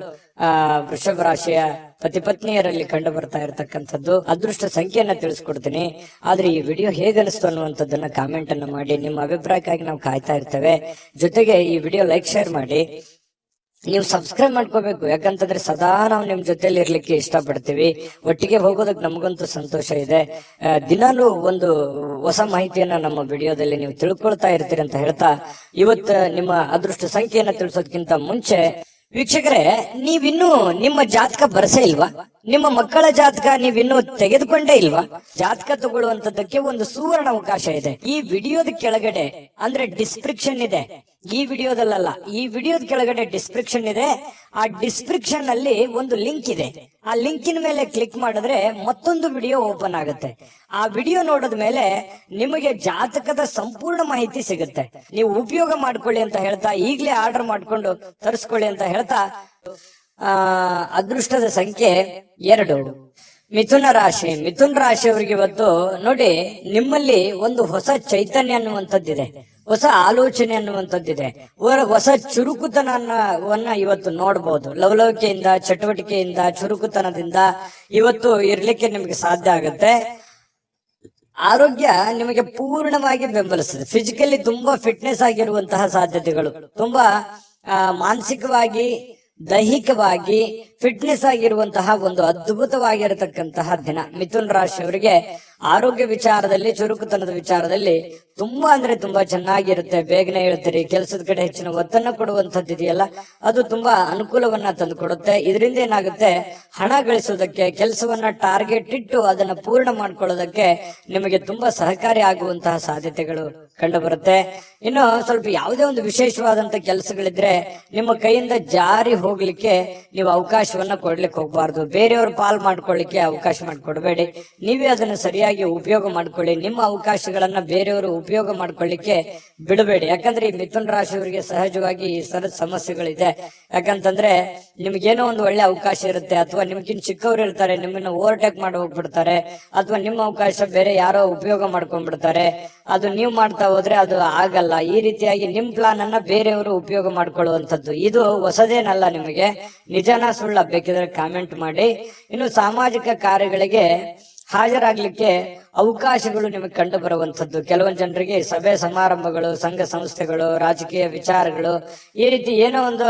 ವೃಷಭ ರಾಶಿಯ ಪತಿ ಪತ್ನಿಯರಲ್ಲಿ ಕಂಡು ಬರ್ತಾ ಇರತಕ್ಕಂಥದ್ದು. ಅದೃಷ್ಟ ಸಂಖ್ಯೆಯನ್ನ ತಿಳಿಸ್ಕೊಡ್ತೀನಿ. ಆದ್ರೆ ಈ ವಿಡಿಯೋ ಹೇಗನಿಸ್ತು ಅನ್ನುವಂಥದ್ದನ್ನ ಕಾಮೆಂಟ್ ಅನ್ನ ಮಾಡಿ. ನಿಮ್ಮ ಅಭಿಪ್ರಾಯಕ್ಕಾಗಿ ನಾವು ಕಾಯ್ತಾ ಇರ್ತೇವೆ. ಜೊತೆಗೆ ಈ ವಿಡಿಯೋ ಲೈಕ್ ಶೇರ್ ಮಾಡಿ. ನೀವು ಸಬ್ಸ್ಕ್ರೈಬ್ ಮಾಡ್ಕೋಬೇಕು. ಯಾಕಂತಂದ್ರೆ ಸದಾ ನಾವು ನಿಮ್ ಜೊತೆಲಿ ಇರ್ಲಿಕ್ಕೆ ಇಷ್ಟಪಡ್ತೀವಿ. ಒಟ್ಟಿಗೆ ಹೋಗೋದಕ್ಕೆ ನಮಗಂತೂ ಸಂತೋಷ ಇದೆ. ದಿನಾಲೂ ಒಂದು ಹೊಸ ಮಾಹಿತಿಯನ್ನ ನಮ್ಮ ವಿಡಿಯೋದಲ್ಲಿ ನೀವು ತಿಳ್ಕೊಳ್ತಾ ಇರ್ತೀರಿ ಅಂತ ಹೇಳ್ತಾ, ಇವತ್ತು ನಿಮ್ಮ ಅದೃಷ್ಟ ಸಂಖ್ಯೆಯನ್ನ ತಿಳಿಸೋದಕ್ಕಿಂತ ಮುಂಚೆ ವೀಕ್ಷಕರೇ, ನೀವಿನ್ನೂ ನಿಮ್ಮ ಜಾತಕ ಬರಸೇ ಇಲ್ವಾ? ನಿಮ್ಮ ಮಕ್ಕಳ ಜಾತಕ ನೀವಿನ್ನೂ ತೆಗೆದುಕೊಂಡೇ ಇಲ್ವಾ? ಜಾತಕ ತಗೊಳ್ಳುವಂತದ್ದಕ್ಕೆ ಒಂದು ಸುವರ್ಣ ಅವಕಾಶ ಇದೆ. ಈ ವಿಡಿಯೋದ ಕೆಳಗಡೆ ಅಂದ್ರೆ ಡಿಸ್ಕ್ರಿಪ್ಷನ್ ಇದೆ. ಈ ವಿಡಿಯೋದಲ್ಲ, ಈ ವಿಡಿಯೋದ ಕೆಳಗಡೆ ಡಿಸ್ಕ್ರಿಪ್ಷನ್ ಇದೆ. ಆ ಡಿಸ್ಕ್ರಿಪ್ಷನ್ ಅಲ್ಲಿ ಒಂದು ಲಿಂಕ್ ಇದೆ. ಆ ಲಿಂಕಿನ ಮೇಲೆ ಕ್ಲಿಕ್ ಮಾಡಿದ್ರೆ ಮತ್ತೊಂದು ವಿಡಿಯೋ ಓಪನ್ ಆಗುತ್ತೆ. ಆ ವಿಡಿಯೋ ನೋಡಿದ ಮೇಲೆ ನಿಮಗೆ ಜಾತಕದ ಸಂಪೂರ್ಣ ಮಾಹಿತಿ ಸಿಗುತ್ತೆ. ನೀವು ಉಪಯೋಗ ಮಾಡ್ಕೊಳ್ಳಿ ಅಂತ ಹೇಳ್ತಾ, ಈಗಲೇ ಆರ್ಡರ್ ಮಾಡ್ಕೊಂಡು ತರಿಸ್ಕೊಳ್ಳಿ ಅಂತ ಹೇಳ್ತಾ, ಅದೃಷ್ಟದ ಸಂಖ್ಯೆ 2 ಮಿಥುನ ರಾಶಿ. ಮಿಥುನ ರಾಶಿಯವರಿಗೆ ಇವತ್ತು ನೋಡಿ, ನಿಮ್ಮಲ್ಲಿ ಒಂದು ಹೊಸ ಚೈತನ್ಯ ಅನ್ನುವಂಥದ್ದಿದೆ, ಹೊಸ ಆಲೋಚನೆ ಅನ್ನುವಂಥದ್ದಿದೆ, ಹೊಸ ಚುರುಕುತನವನ್ನ ಇವತ್ತು ನೋಡಬಹುದು. ಲವಲವಿಕೆಯಿಂದ, ಚಟುವಟಿಕೆಯಿಂದ, ಚುರುಕುತನದಿಂದ ಇವತ್ತು ಇರ್ಲಿಕ್ಕೆ ನಿಮಗೆ ಸಾಧ್ಯ ಆಗುತ್ತೆ. ಆರೋಗ್ಯ ನಿಮಗೆ ಪೂರ್ಣವಾಗಿ ಬೆಂಬಲಿಸ್ತದೆ. ಫಿಸಿಕಲಿ ತುಂಬಾ ಫಿಟ್ನೆಸ್ ಆಗಿರುವಂತಹ ಸಾಧ್ಯತೆಗಳು, ತುಂಬಾ ಮಾನಸಿಕವಾಗಿ, ದೈಹಿಕವಾಗಿ ಫಿಟ್ನೆಸ್ ಆಗಿರುವಂತಹ ಒಂದು ಅದ್ಭುತವಾಗಿರತಕ್ಕಂತಹ ದಿನ. ಮಿಥುನ್ ರಾಶಿಯವರಿಗೆ ಆರೋಗ್ಯ ವಿಚಾರದಲ್ಲಿ, ಚುರುಕುತನದ ವಿಚಾರದಲ್ಲಿ ತುಂಬಾ ಅಂದ್ರೆ ತುಂಬಾ ಚೆನ್ನಾಗಿರುತ್ತೆ. ಬೇಗನೆ ಹೇಳ್ತೀರಿ, ಕೆಲಸದ ಕಡೆ ಹೆಚ್ಚಿನ ಒತ್ತನ್ನು ಕೊಡುವಂತದ್ದು ಇದೆಯಲ್ಲ, ಅದು ತುಂಬಾ ಅನುಕೂಲವನ್ನ ತಂದು ಕೊಡುತ್ತೆ. ಇದರಿಂದ ಏನಾಗುತ್ತೆ, ಹಣ ಗಳಿಸೋದಕ್ಕೆ, ಕೆಲಸವನ್ನ ಟಾರ್ಗೆಟ್ ಇಟ್ಟು ಅದನ್ನ ಪೂರ್ಣ ಮಾಡ್ಕೊಳ್ಳೋದಕ್ಕೆ ನಿಮಗೆ ತುಂಬಾ ಸಹಕಾರಿ ಆಗುವಂತಹ ಸಾಧ್ಯತೆಗಳು ಕಂಡು ಬರುತ್ತೆ. ಇನ್ನು ಸ್ವಲ್ಪ ಯಾವುದೇ ಒಂದು ವಿಶೇಷವಾದಂತ ಕೆಲಸಗಳಿದ್ರೆ ನಿಮ್ಮ ಕೈಯಿಂದ ಜಾರಿ ಹೋಗ್ಲಿಕ್ಕೆ ನೀವು ಅವಕಾಶವನ್ನ ಕೊಡ್ಲಿಕ್ಕೆ ಹೋಗ್ಬಾರ್ದು. ಬೇರೆಯವ್ರ ಪಾಲ್ ಮಾಡ್ಕೊಳ್ಳಿಕ್ಕೆ ಅವಕಾಶ ಮಾಡಿಕೊಡ್ಬೇಡಿ. ನೀವೇ ಅದನ್ನ ಸರಿಯಾಗಿ ಉಪಯೋಗ ಮಾಡ್ಕೊಳ್ಳಿ. ನಿಮ್ಮ ಅವಕಾಶಗಳನ್ನ ಬೇರೆಯವರು ಉಪಯೋಗ ಮಾಡ್ಕೊಳ್ಳಿಕ್ಕೆ ಬಿಡಬೇಡಿ. ಯಾಕಂದ್ರೆ ಈ ಮಿಥುನ್ ರಾಶಿಯವರಿಗೆ ಸಹಜವಾಗಿ ಈ ಸರದ ಸಮಸ್ಯೆಗಳಿದೆ. ಯಾಕಂತಂದ್ರೆ ನಿಮ್ಗೇನೋ ಒಂದು ಒಳ್ಳೆ ಅವಕಾಶ ಇರುತ್ತೆ, ಅಥವಾ ನಿಮ್ಗಿನ್ ಚಿಕ್ಕವ್ರು ಇರ್ತಾರೆ, ನಿಮ್ಮನ್ನ ಓವರ್ಟೇಕ್ ಮಾಡಿ ಹೋಗ್ಬಿಡ್ತಾರೆ, ಅಥವಾ ನಿಮ್ಮ ಅವಕಾಶ ಬೇರೆ ಯಾರೋ ಉಪಯೋಗ ಮಾಡ್ಕೊಂಡ್ಬಿಡ್ತಾರೆ. ಅದು ನೀವು ಮಾಡ್ತಾ ಹೋದ್ರೆ ಅದು ಆಗಲ್ಲ. ಈ ರೀತಿಯಾಗಿ ನಿಮ್ ಪ್ಲಾನ್ ಅನ್ನ ಬೇರೆಯವರು ಉಪಯೋಗ ಮಾಡ್ಕೊಳ್ಳುವಂಥದ್ದು ಇದು ಹೊಸದೇನಲ್ಲ. ನಿಮಗೆ ನಿಜಾನ ಸುಳ್ಳ ಬೇಕಿದ್ರೆ ಕಾಮೆಂಟ್ ಮಾಡಿ. ಇನ್ನು ಸಾಮಾಜಿಕ ಕಾರ್ಯಗಳಿಗೆ ಹಾಜರಾಗ್ಲಿಕ್ಕೆ ಅವಕಾಶಗಳು ನಿಮಗೆ ಕಂಡು ಬರುವಂತದ್ದು. ಕೆಲವೊಂದು ಜನರಿಗೆ ಸಭೆ ಸಮಾರಂಭಗಳು, ಸಂಘ ಸಂಸ್ಥೆಗಳು, ರಾಜಕೀಯ ವಿಚಾರಗಳು, ಈ ರೀತಿ ಏನೋ ಒಂದು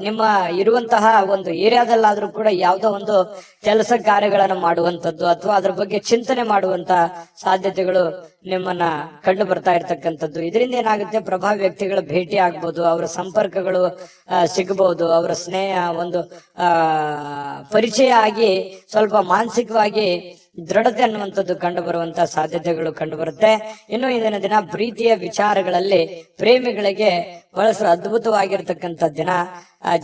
ನಿಮ್ಮ ಇರುವಂತಹ ಒಂದು ಏರಿಯಾದಲ್ಲಾದ್ರೂ ಕೂಡ ಯಾವುದೋ ಒಂದು ಕೆಲಸ ಕಾರ್ಯಗಳನ್ನು ಮಾಡುವಂತದ್ದು, ಅಥವಾ ಅದ್ರ ಬಗ್ಗೆ ಚಿಂತನೆ ಮಾಡುವಂತ ಸಾಧ್ಯತೆಗಳು ನಿಮ್ಮನ್ನ ಕಂಡು ಬರ್ತಾ ಇರ್ತಕ್ಕಂಥದ್ದು. ಇದರಿಂದ ಏನಾಗುತ್ತೆ, ಪ್ರಭಾವಿ ವ್ಯಕ್ತಿಗಳ ಭೇಟಿ ಆಗ್ಬೋದು, ಅವರ ಸಂಪರ್ಕಗಳು ಸಿಗಬಹುದು, ಅವರ ಸ್ನೇಹ ಒಂದು ಪರಿಚಯ ಆಗಿ ಸ್ವಲ್ಪ ಮಾನಸಿಕವಾಗಿ ದೃಢತೆ ಅನ್ನುವಂಥದ್ದು ಕಂಡು ಬರುವಂತಹ ಸಾಧ್ಯತೆಗಳು ಕಂಡು ಬರುತ್ತೆ. ಇನ್ನು ಇಂದಿನ ದಿನ ಪ್ರೀತಿಯ ವಿಚಾರಗಳಲ್ಲಿ ಪ್ರೇಮಿಗಳಿಗೆ ಬಹಳಷ್ಟು ಅದ್ಭುತವಾಗಿರ್ತಕ್ಕಂಥ ದಿನ.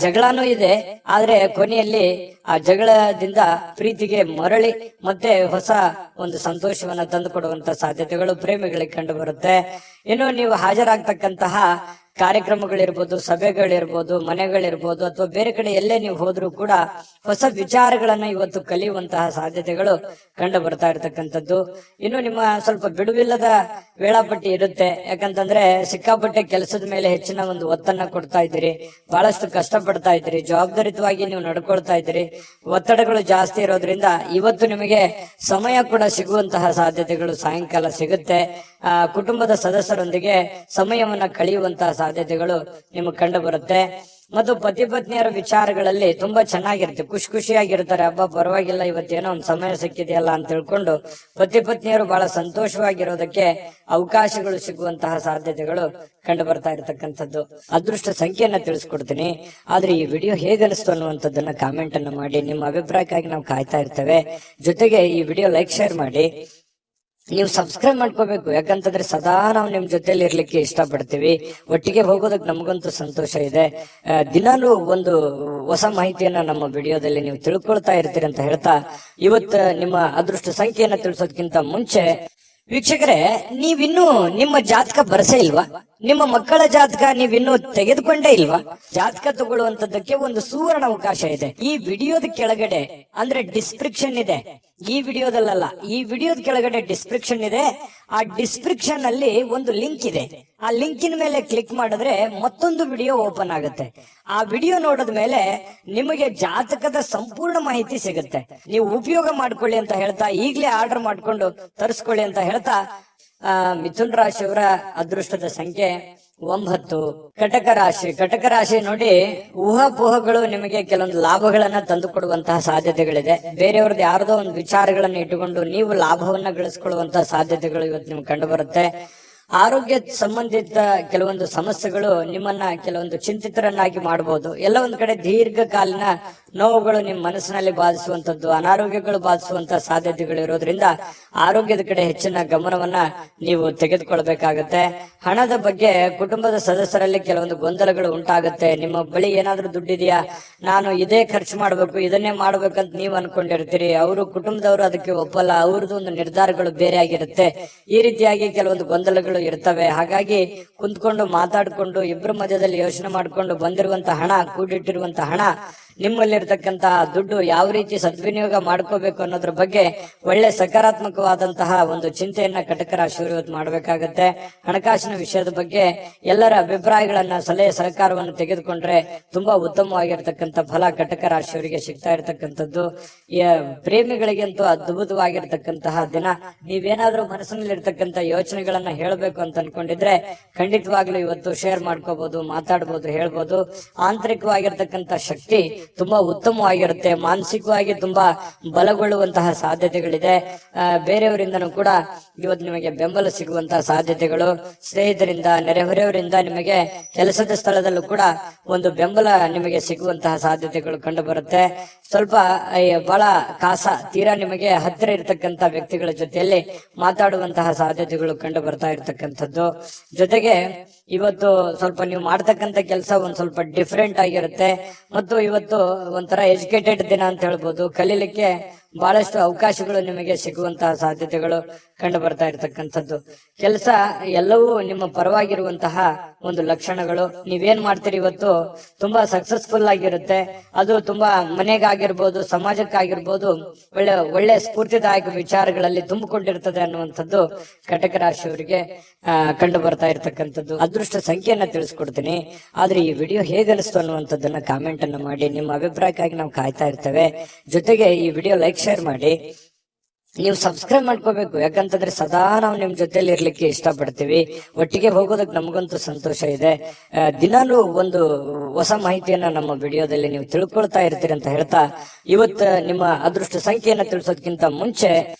ಜಗಳನೂ ಇದೆ, ಆದ್ರೆ ಕೊನೆಯಲ್ಲಿ ಆ ಜಗಳದಿಂದ ಪ್ರೀತಿಗೆ ಮರಳಿ ಮತ್ತೆ ಹೊಸ ಒಂದು ಸಂತೋಷವನ್ನ ತಂದು ಕೊಡುವಂತ ಸಾಧ್ಯತೆಗಳು ಪ್ರೇಮಿಗಳಿಗೆ ಕಂಡು ಬರುತ್ತೆ. ಇನ್ನು ನೀವು ಹಾಜರಾಗ್ತಕ್ಕಂತಹ ಕಾರ್ಯಕ್ರಮಗಳಿರ್ಬೋದು, ಸಭೆಗಳಿರ್ಬೋದು, ಮನೆಗಳಿರ್ಬೋದು, ಅಥವಾ ಬೇರೆ ಕಡೆ ಎಲ್ಲೇ ನೀವು ಹೋದ್ರೂ ಕೂಡ ಹೊಸ ವಿಚಾರಗಳನ್ನ ಇವತ್ತು ಕಲಿಯುವಂತಹ ಸಾಧ್ಯತೆಗಳು ಕಂಡು ಬರ್ತಾ ಇರತಕ್ಕಂಥದ್ದು. ಇನ್ನು ನಿಮ್ಮ ಸ್ವಲ್ಪ ಬಿಡುವಿಲ್ಲದ ವೇಳಾಪಟ್ಟಿ ಇರುತ್ತೆ. ಯಾಕಂತಂದ್ರೆ ಸಿಕ್ಕಾಪಟ್ಟೆ ಕೆಲಸದ ಮೇಲೆ ಹೆಚ್ಚಿನ ಒಂದು ಒತ್ತನ್ನ ಕೊಡ್ತಾ ಇದ್ದೀರಿ, ಬಹಳಷ್ಟು ಕಷ್ಟಪಡ್ತಾ ಇದ್ದೀರಿ, ಜವಾಬ್ದಾರಿತವಾಗಿ ನೀವು ನಡ್ಕೊಳ್ತಾ ಇದ್ದೀರಿ. ಒತ್ತಡಗಳು ಜಾಸ್ತಿ ಇರೋದ್ರಿಂದ ಇವತ್ತು ನಿಮಗೆ ಸಮಯ ಕೂಡ ಸಿಗುವಂತಹ ಸಾಧ್ಯತೆಗಳು ಸಾಯಂಕಾಲ ಸಿಗುತ್ತೆ. ಕುಟುಂಬದ ಸದಸ್ಯರೊಂದಿಗೆ ಸಮಯವನ್ನ ಕಳೆಯುವಂತಹ ಸಾಧ್ಯತೆಗಳು ನಿಮಗೆ ಕಂಡು ಬರುತ್ತೆ. ಮತ್ತು ಪತಿ ಪತ್ನಿಯರ ವಿಚಾರಗಳಲ್ಲಿ ತುಂಬಾ ಚೆನ್ನಾಗಿರುತ್ತೆ, ಖುಷಿಯಾಗಿರ್ತಾರೆ. ಹಬ್ಬ ಪರವಾಗಿಲ್ಲ, ಇವತ್ತೇನೋ ಒಂದು ಸಮಯ ಸಿಕ್ಕಿದೆಯಲ್ಲ ಅಂತ ತಿಳ್ಕೊಂಡು ಪತಿ ಪತ್ನಿಯರು ಬಹಳ ಸಂತೋಷವಾಗಿರೋದಕ್ಕೆ ಅವಕಾಶಗಳು ಸಿಗುವಂತಹ ಸಾಧ್ಯತೆಗಳು ಕಂಡು ಬರ್ತಾ ಇರತಕ್ಕಂಥದ್ದು. ಅದೃಷ್ಟ ಸಂಖ್ಯೆಯನ್ನ ತಿಳಿಸ್ಕೊಡ್ತೀನಿ, ಆದ್ರೆ ಈ ವಿಡಿಯೋ ಹೇಗನಿಸ್ತು ಅನ್ನುವಂಥದ್ದನ್ನ ಕಾಮೆಂಟ್ ಅನ್ನ ಮಾಡಿ. ನಿಮ್ಮ ಅಭಿಪ್ರಾಯಕ್ಕಾಗಿ ನಾವು ಕಾಯ್ತಾ ಇರ್ತೇವೆ. ಜೊತೆಗೆ ಈ ವಿಡಿಯೋ ಲೈಕ್, ಶೇರ್ ಮಾಡಿ. ನೀವು ಸಬ್ಸ್ಕ್ರೈಬ್ ಮಾಡ್ಕೋಬೇಕು. ಯಾಕಂತಂದ್ರೆ ಸದಾ ನಾವು ನಿಮ್ ಜೊತೆಲಿ ಇರ್ಲಿಕ್ಕೆ ಇಷ್ಟಪಡ್ತೀವಿ. ಒಟ್ಟಿಗೆ ಹೋಗೋದಕ್ಕೆ ನಮಗಂತೂ ಸಂತೋಷ ಇದೆ. ದಿನಾಲೂ ಒಂದು ಹೊಸ ಮಾಹಿತಿಯನ್ನ ನಮ್ಮ ವಿಡಿಯೋದಲ್ಲಿ ನೀವು ತಿಳ್ಕೊಳ್ತಾ ಇರ್ತೀರಿ ಅಂತ ಹೇಳ್ತಾ, ಇವತ್ತು ನಿಮ್ಮ ಅದೃಷ್ಟ ಸಂಖ್ಯೆಯನ್ನ ತಿಳಿಸೋದಕ್ಕಿಂತ ಮುಂಚೆ ವೀಕ್ಷಕರೇ, ನೀವಿನ್ನೂ ನಿಮ್ಮ ಜಾತಕ ಬರಸೇ ಇಲ್ವಾ? ನಿಮ್ಮ ಮಕ್ಕಳ ಜಾತಕ ನೀವಿನ್ನೂ ತೆಗೆದುಕೊಂಡೇ ಇಲ್ವಾ? ಜಾತಕ ತಗೊಳ್ಳುವಂತದ್ದಕ್ಕೆ ಒಂದು ಸುವರ್ಣ ಅವಕಾಶ ಇದೆ. ಈ ವಿಡಿಯೋದ ಕೆಳಗಡೆ ಅಂದ್ರೆ ಡಿಸ್ಕ್ರಿಪ್ಷನ್ ಇದೆ. ಈ ವಿಡಿಯೋದಲ್ಲ, ಈ ವಿಡಿಯೋದ ಕೆಳಗಡೆ ಡಿಸ್ಕ್ರಿಪ್ಷನ್ ಇದೆ. ಆ ಡಿಸ್ಕ್ರಿಪ್ಷನ್ ಅಲ್ಲಿ ಒಂದು ಲಿಂಕ್ ಇದೆ. ಆ ಲಿಂಕಿನ ಮೇಲೆ ಕ್ಲಿಕ್ ಮಾಡಿದ್ರೆ ಮತ್ತೊಂದು ವಿಡಿಯೋ ಓಪನ್ ಆಗುತ್ತೆ. ಆ ವಿಡಿಯೋ ನೋಡಿದ ಮೇಲೆ ನಿಮಗೆ ಜಾತಕದ ಸಂಪೂರ್ಣ ಮಾಹಿತಿ ಸಿಗುತ್ತೆ. ನೀವು ಉಪಯೋಗ ಮಾಡ್ಕೊಳ್ಳಿ ಅಂತ ಹೇಳ್ತಾ, ಈಗಲೇ ಆರ್ಡರ್ ಮಾಡ್ಕೊಂಡು ತರಿಸ್ಕೊಳ್ಳಿ ಅಂತ ಹೇಳ್ತಾ, ಮಿಥುನ್ ರಾಶಿಯವರ ಅದೃಷ್ಟದ ಸಂಖ್ಯೆ 9 ಕಟಕ ರಾಶಿ ನೋಡಿ, ಊಹಾಪೋಹಗಳು ನಿಮಗೆ ಕೆಲವೊಂದು ಲಾಭಗಳನ್ನ ತಂದು ಕೊಡುವಂತಹ ಸಾಧ್ಯತೆಗಳಿದೆ. ಬೇರೆಯವ್ರದ್ದು ಯಾರದೋ ಒಂದು ವಿಚಾರಗಳನ್ನ ಇಟ್ಟುಕೊಂಡು ನೀವು ಲಾಭವನ್ನ ಗಳಿಸ್ಕೊಳ್ಳುವಂತಹ ಸಾಧ್ಯತೆಗಳು ಇವತ್ತು ನಿಮ್ಗೆ ಕಂಡು ಬರುತ್ತೆ. ಆರೋಗ್ಯ ಸಂಬಂಧಿತ ಕೆಲವೊಂದು ಸಮಸ್ಯೆಗಳು ನಿಮ್ಮನ್ನ ಕೆಲವೊಂದು ಚಿಂತಿತರನ್ನಾಗಿ ಮಾಡಬಹುದು. ಎಲ್ಲ ಒಂದ್ ಕಡೆ ದೀರ್ಘಕಾಲೀನ ನೋವುಗಳು ನಿಮ್ಮ ಮನಸ್ಸಿನಲ್ಲಿ ಬಾಧಿಸುವಂತದ್ದು, ಅನಾರೋಗ್ಯಗಳು ಬಾಧಿಸುವಂತಹ ಸಾಧ್ಯತೆಗಳು ಇರೋದ್ರಿಂದ ಆರೋಗ್ಯದ ಕಡೆ ಹೆಚ್ಚಿನ ಗಮನವನ್ನ ನೀವು ತೆಗೆದುಕೊಳ್ಬೇಕಾಗತ್ತೆ. ಹಣದ ಬಗ್ಗೆ ಕುಟುಂಬದ ಸದಸ್ಯರಲ್ಲಿ ಕೆಲವೊಂದು ಗೊಂದಲಗಳು ಉಂಟಾಗುತ್ತೆ. ನಿಮ್ಮ ಬಳಿ ಏನಾದ್ರೂ ದುಡ್ಡಿದೆಯಾ, ನಾನು ಇದೇ ಖರ್ಚು ಮಾಡ್ಬೇಕು, ಇದನ್ನೇ ಮಾಡ್ಬೇಕಂತ ನೀವು ಅನ್ಕೊಂಡಿರ್ತೀರಿ. ಅವರು ಕುಟುಂಬದವರು ಅದಕ್ಕೆ ಒಪ್ಪಲ್ಲ, ಅವ್ರದ್ದು ಒಂದು ನಿರ್ಧಾರಗಳು ಬೇರೆ ಆಗಿರುತ್ತೆ. ಈ ರೀತಿಯಾಗಿ ಕೆಲವೊಂದು ಗೊಂದಲಗಳು ಇರ್ತವೆ. ಹಾಗಾಗಿ ಕುಂತ್ಕೊಂಡು ಮಾತಾಡ್ಕೊಂಡು ಇಬ್ಬರ ಮಧ್ಯದಲ್ಲಿ ಯೋಚನೆ ಮಾಡ್ಕೊಂಡು ಬಂದಿರುವಂತಹ ಹಣ, ಕೂಡಿಟ್ಟಿರುವಂತಹ ಹಣ, ನಿಮ್ಮಲ್ಲಿರ್ತಕ್ಕಂತಹ ದುಡ್ಡು ಯಾವ ರೀತಿ ಸದ್ವಿನಿಯೋಗ ಮಾಡ್ಕೋಬೇಕು ಅನ್ನೋದ್ರ ಬಗ್ಗೆ ಒಳ್ಳೆ ಸಕಾರಾತ್ಮಕವಾದಂತಹ ಒಂದು ಚಿಂತೆಯನ್ನ ಕಟಕ ರಾಶಿಯವರು ಇವತ್ತು ಮಾಡಬೇಕಾಗತ್ತೆ. ಹಣಕಾಸಿನ ವಿಷಯದ ಬಗ್ಗೆ ಎಲ್ಲರ ಅಭಿಪ್ರಾಯಗಳನ್ನ, ಸಲಹೆ ಸಹಕಾರವನ್ನು ತೆಗೆದುಕೊಂಡ್ರೆ ತುಂಬಾ ಉತ್ತಮವಾಗಿರ್ತಕ್ಕಂಥ ಫಲ ಕಟಕ ರಾಶಿಯವರಿಗೆ ಸಿಗ್ತಾ ಇರತಕ್ಕಂಥದ್ದು. ಪ್ರೇಮಿಗಳಿಗಂತೂ ಅದ್ಭುತವಾಗಿರ್ತಕ್ಕಂತಹ ದಿನ. ನೀವೇನಾದ್ರೂ ಮನಸ್ಸಿನಲ್ಲಿರ್ತಕ್ಕಂಥ ಯೋಚನೆಗಳನ್ನ ಹೇಳಬೇಕು ಅಂತ ಅನ್ಕೊಂಡಿದ್ರೆ ಖಂಡಿತವಾಗ್ಲೂ ಇವತ್ತು ಶೇರ್ ಮಾಡ್ಕೋಬಹುದು, ಮಾತಾಡ್ಬೋದು, ಹೇಳ್ಬೋದು. ಆಂತರಿಕವಾಗಿರ್ತಕ್ಕಂಥ ಶಕ್ತಿ ತುಂಬಾ ಉತ್ತಮವಾಗಿರುತ್ತೆ. ಮಾನಸಿಕವಾಗಿ ತುಂಬಾ ಬಲಗೊಳ್ಳುವಂತಹ ಸಾಧ್ಯತೆಗಳಿದೆ. ಬೇರೆಯವರಿಂದನೂ ಕೂಡ ಇವತ್ತು ನಿಮಗೆ ಬೆಂಬಲ ಸಿಗುವಂತಹ ಸಾಧ್ಯತೆಗಳು, ಸ್ನೇಹಿತರಿಂದ, ನೆರೆಹೊರೆಯವರಿಂದ, ನಿಮಗೆ ಕೆಲಸದ ಸ್ಥಳದಲ್ಲೂ ಕೂಡ ಒಂದು ಬೆಂಬಲ ನಿಮಗೆ ಸಿಗುವಂತಹ ಸಾಧ್ಯತೆಗಳು ಕಂಡು ಬರುತ್ತೆ. ಸ್ವಲ್ಪ ಬಹಳ ತೀರಾ ನಿಮಗೆ ಹತ್ತಿರ ಇರತಕ್ಕಂತ ವ್ಯಕ್ತಿಗಳ ಜೊತೆಯಲ್ಲಿ ಮಾತಾಡುವಂತಹ ಸಾಧ್ಯತೆಗಳು ಕಂಡು ಬರ್ತಾ ಇರತಕ್ಕಂಥದ್ದು. ಜೊತೆಗೆ ಇವತ್ತು ಸ್ವಲ್ಪ ನೀವು ಮಾಡ್ತಕ್ಕಂಥ ಕೆಲಸ ಒಂದ್ ಸ್ವಲ್ಪ ಡಿಫ್ರೆಂಟ್ ಆಗಿರುತ್ತೆ. ಮತ್ತು ಇವತ್ತು ಒಂಥರ ಎಜುಕೇಟೆಡ್ ದಿನ ಅಂತ ಹೇಳ್ಬೋದು. ಕಲೀಲಿಕ್ಕೆ ಬಹಳಷ್ಟು ಅವಕಾಶಗಳು ನಿಮಗೆ ಸಿಗುವಂತಹ ಸಾಧ್ಯತೆಗಳು ಕಂಡು ಬರ್ತಾ ಇರತಕ್ಕಂಥದ್ದು. ಕೆಲಸ ಎಲ್ಲವೂ ನಿಮ್ಮ ಪರವಾಗಿರುವಂತಹ ಒಂದು ಲಕ್ಷಣಗಳು. ನೀವೇನ್ ಮಾಡ್ತೀರಿ ಇವತ್ತು ತುಂಬಾ ಸಕ್ಸಸ್ಫುಲ್ ಆಗಿರುತ್ತೆ. ಅದು ತುಂಬಾ ಮನೆಗಾಗಿರ್ಬೋದು, ಸಮಾಜಕ್ಕಾಗಿರ್ಬೋದು, ಒಳ್ಳೆ ಸ್ಫೂರ್ತಿದಾಯಕ ವಿಚಾರಗಳಲ್ಲಿ ತುಂಬಿಕೊಂಡಿರ್ತದೆ ಅನ್ನುವಂಥದ್ದು ಕಟಕ ರಾಶಿಯವರಿಗೆ ಕಂಡು ಬರ್ತಾ ಇರತಕ್ಕಂಥದ್ದು. ಅದೃಷ್ಟ ಸಂಖ್ಯೆಯನ್ನ ತಿಳಿಸ್ಕೊಡ್ತೀನಿ. ಆದ್ರೆ ಈ ವಿಡಿಯೋ ಹೇಗನಿಸ್ತು ಅನ್ನುವಂಥದ್ದನ್ನ ಕಾಮೆಂಟ್ ಅನ್ನ ಮಾಡಿ. ನಿಮ್ಮ ಅಭಿಪ್ರಾಯಕ್ಕಾಗಿ ನಾವು ಕಾಯ್ತಾ ಇರ್ತೇವೆ. ಜೊತೆಗೆ ಈ ವಿಡಿಯೋ ಲೈಕ್, ಶೇರ್ ಮಾಡಿ. ನೀವು ಸಬ್ಸ್ಕ್ರೈಬ್ ಮಾಡ್ಕೋಬೇಕು. ಯಾಕಂತಂದ್ರೆ ಸದಾ ನಾವು ನಿಮ್ ಜೊತೆಲಿ ಇರ್ಲಿಕ್ಕೆ ಇಷ್ಟಪಡ್ತೀವಿ. ಒಟ್ಟಿಗೆ ಹೋಗೋದಕ್ಕೆ ನಮಗಂತೂ ಸಂತೋಷ ಇದೆ. ದಿನಾಲೂ ಒಂದು ಹೊಸ ಮಾಹಿತಿಯನ್ನ ನಮ್ಮ ವಿಡಿಯೋದಲ್ಲಿ ನೀವು ತಿಳ್ಕೊಳ್ತಾ ಇರ್ತೀರಿ ಅಂತ ಹೇಳ್ತಾ, ಇವತ್ತು ನಿಮ್ಮ ಅದೃಷ್ಟ ಸಂಖ್ಯೆಯನ್ನ ತಿಳಿಸೋದಕ್ಕಿಂತ ಮುಂಚೆ